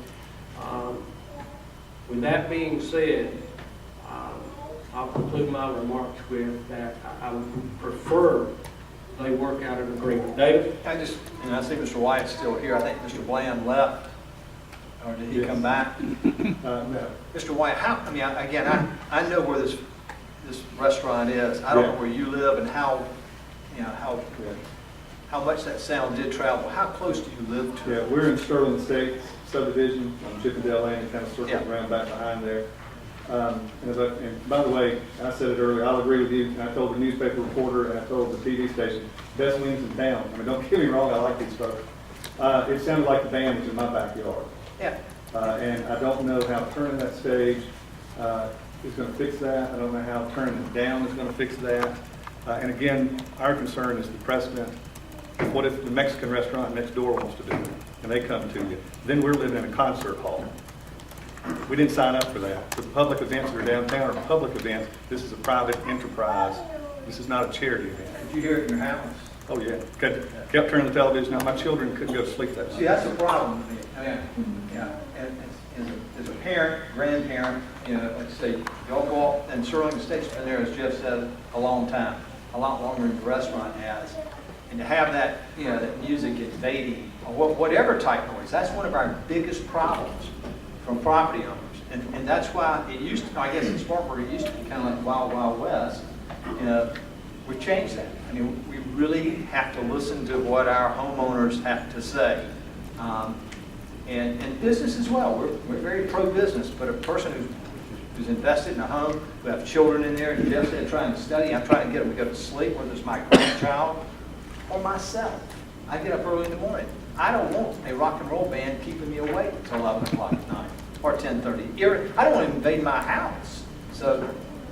with that being said, I'll conclude my remarks with that I would prefer they work out an agreement. David? I see Mr. Wyatt's still here. I think Mr. Bland left. Or did he come back? No. Mr. Wyatt, I know where this restaurant is. I don't know where you live and how much that sound did travel. How close do you live to it? Yeah, we're in Sterling Estates subdivision on Chippendale Lane, kind of circling around back behind there. And by the way, I said it earlier, I'll agree with you. I told the newspaper reporter and I told the TV station, best wings in town. I mean, don't get me wrong, I like these folks. It sounded like the band was in my backyard. Yeah. And I don't know how turning that stage is going to fix that. I don't know how turning it down is going to fix that. And again, our concern is the precedent. What if the Mexican restaurant next door wants to do it and they come to you? Then we're living in a concert hall. We didn't sign up for that. The public events that are downtown are public events. This is a private enterprise. This is not a charity event. Did you hear it in your house? Oh, yeah. Kept turning the television on. My children couldn't go to sleep that night. See, that's the problem with it. I mean, yeah, as a parent, grandparent, you know, like I say, y'all go off, and Sterling Estates been there, as Jeff said, a long time, a lot longer than the restaurant has. And to have that, you know, that music invading, or whatever type noise, that's one of our biggest problems from property owners. And that's why it used to, I guess in Spartanburg, it used to be kind of like Wild Wild West. You know, we've changed that. I mean, we really have to listen to what our homeowners have to say. And business as well. We're very pro-business, but a person who's invested in a home, who have children in there, and Jeff said trying to study, I'm trying to get them to go to sleep, whether it's my grandchild or myself. I get up early in the morning. I don't want a rock and roll band keeping me awake until 11 o'clock at night or 10:30. I don't want to invade my house. So,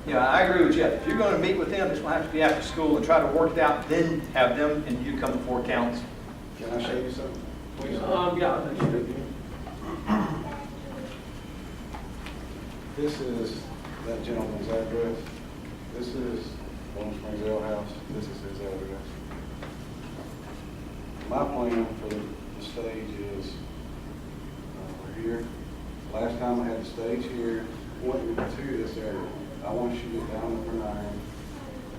you know, I agree with Jeff. If you're going to meet with them, it's going to have to be after school and try to work it out, then have them and you come before council. Can I show you something? Please. Yeah, that's true. This is that gentleman's address. This is Warm Springs Ale House. This is his address. My plan for the stage is we're here. Last time I had the stage here, pointing to this area. I want you to get down the Pernine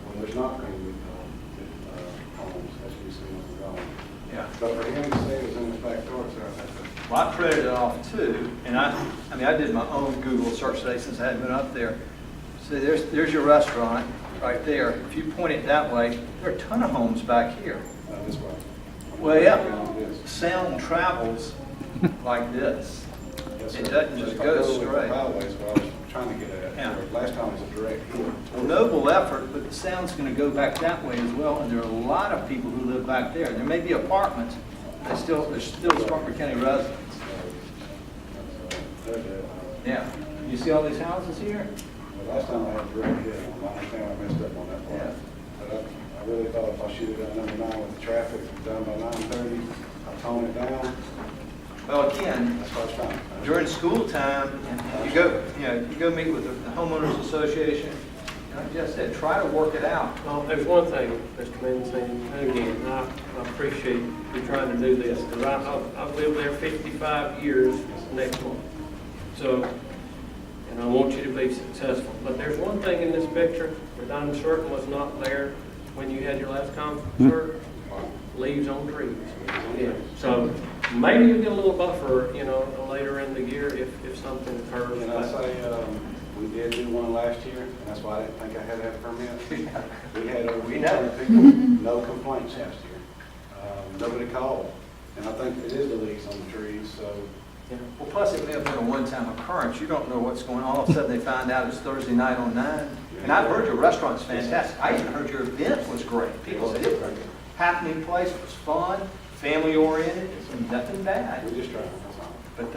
where there's not going to be homes, as we see on the drawing. Yeah. But for him to say it was in the backyard, sir, Well, I printed it off too, and I did my own Google search today since I hadn't been up there. See, there's your restaurant right there. If you point it that way, there are a ton of homes back here. this way. Well, yeah, sound travels like this. Yes, It sir. doesn't just go If I with the straight. highways, what I was trying to get at. Yeah. Last time was a direct hit. Well, noble effort, but the sound's going to go back that way as well, and there are a lot of people who live back there. There may be apartments, they're still Spartanburg County residents. Yeah. You see all these houses here? Well, last time I had direct hit on them. I understand I messed up on that part. Yeah. But I really thought if I should have done number 9 with the traffic, done by 9:30, I'll tone it down. Well, again, That's what I was trying. during school time, and you go meet with the homeowners association, and like Jeff said, try to work it out. Well, there's one thing, Mr. Mensley, and again, I appreciate you trying to do this, because I've lived there 55 years next month. So, and I want you to be successful. But there's one thing in this picture that I'm certain was not there when you had your last concert, leaves on trees. Yeah. So maybe you'll get a little buffer, later in the year if something occurs. And I say, we did do one last year, and that's why I didn't think I had to have a permit. We had over 400 people, no complaints last year. Nobody called, and I think it is the leaves on the trees, so. Yeah. Well, plus it may have been a one-time occurrence. You don't know what's going on. All of a sudden they find out it's Thursday night on 9. And I've heard your restaurant's fantastic. I even heard your event was great. People said it was a happening place. It was fun, family-oriented, and nothing bad. We just tried, that's all. But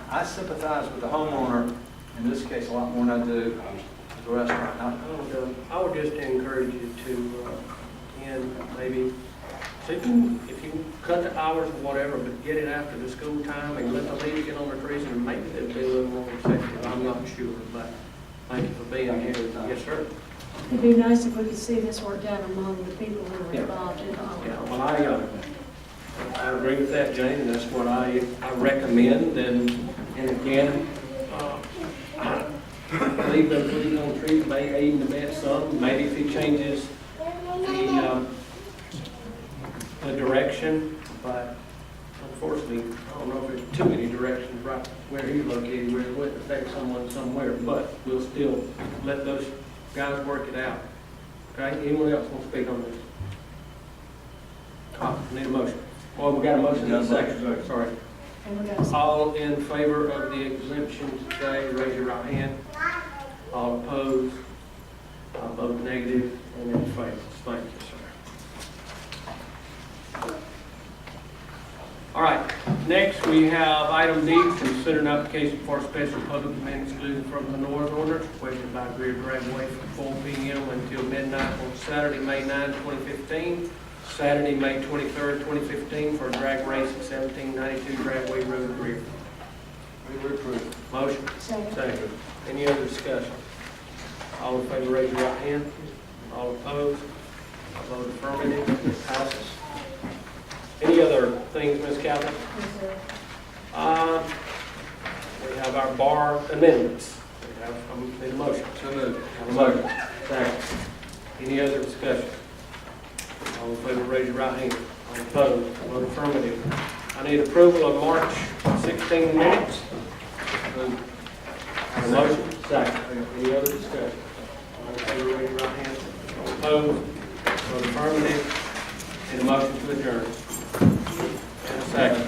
I sympathize with the homeowner in this case a lot more than I do with the restaurant. I would just encourage you to, maybe, so if you cut the hours or whatever, but get it after the school time and let the leaves get on the trees, and maybe they'll be a little more receptive. I'm not sure, but thank you for being here. Yes, sir. It'd be nice if we could see this worked out among the people who are involved in all. Yeah, well, I agree with that, Jane, and that's what I recommend, and again, I leave those leaves on trees, may aid and abet some, maybe if he changes the direction, but unfortunately, I don't know if there's too many directions right where he's located, where it would affect someone somewhere, but we'll still let those guys work it out. Okay, anyone else want to speak on this? Need a motion. Well, we got a motion in a second, sorry. And we got All in favor of the exemption today, raise your right hand. All opposed, I'll vote negative, and in favor. Thank you, sir. All right, next we have item D, consider an application for a special public event exclusion from the noise ordinance, requested by Greer Dragway from 4 p.m. until midnight on Saturday, May 9, 2015, Saturday, May 23rd, 2015, for a drag race at 1792 Dragway Road, Greer. We approve. Motion? Second. Any other discussion? All in favor, raise your right hand. All opposed? I vote affirmative. It passes. Any other things, Ms. Calvin? We have our bar amendments. We have, need a motion. So moved. Have a motion. Second. Any other discussion? All in favor, raise your right hand. All opposed? Vote affirmative. I need approval of March 16 minutes. Have a motion? Second. Any other discussion? All in favor, raise your right hand. All opposed? Vote affirmative. Need a motion to adjourn. And a second.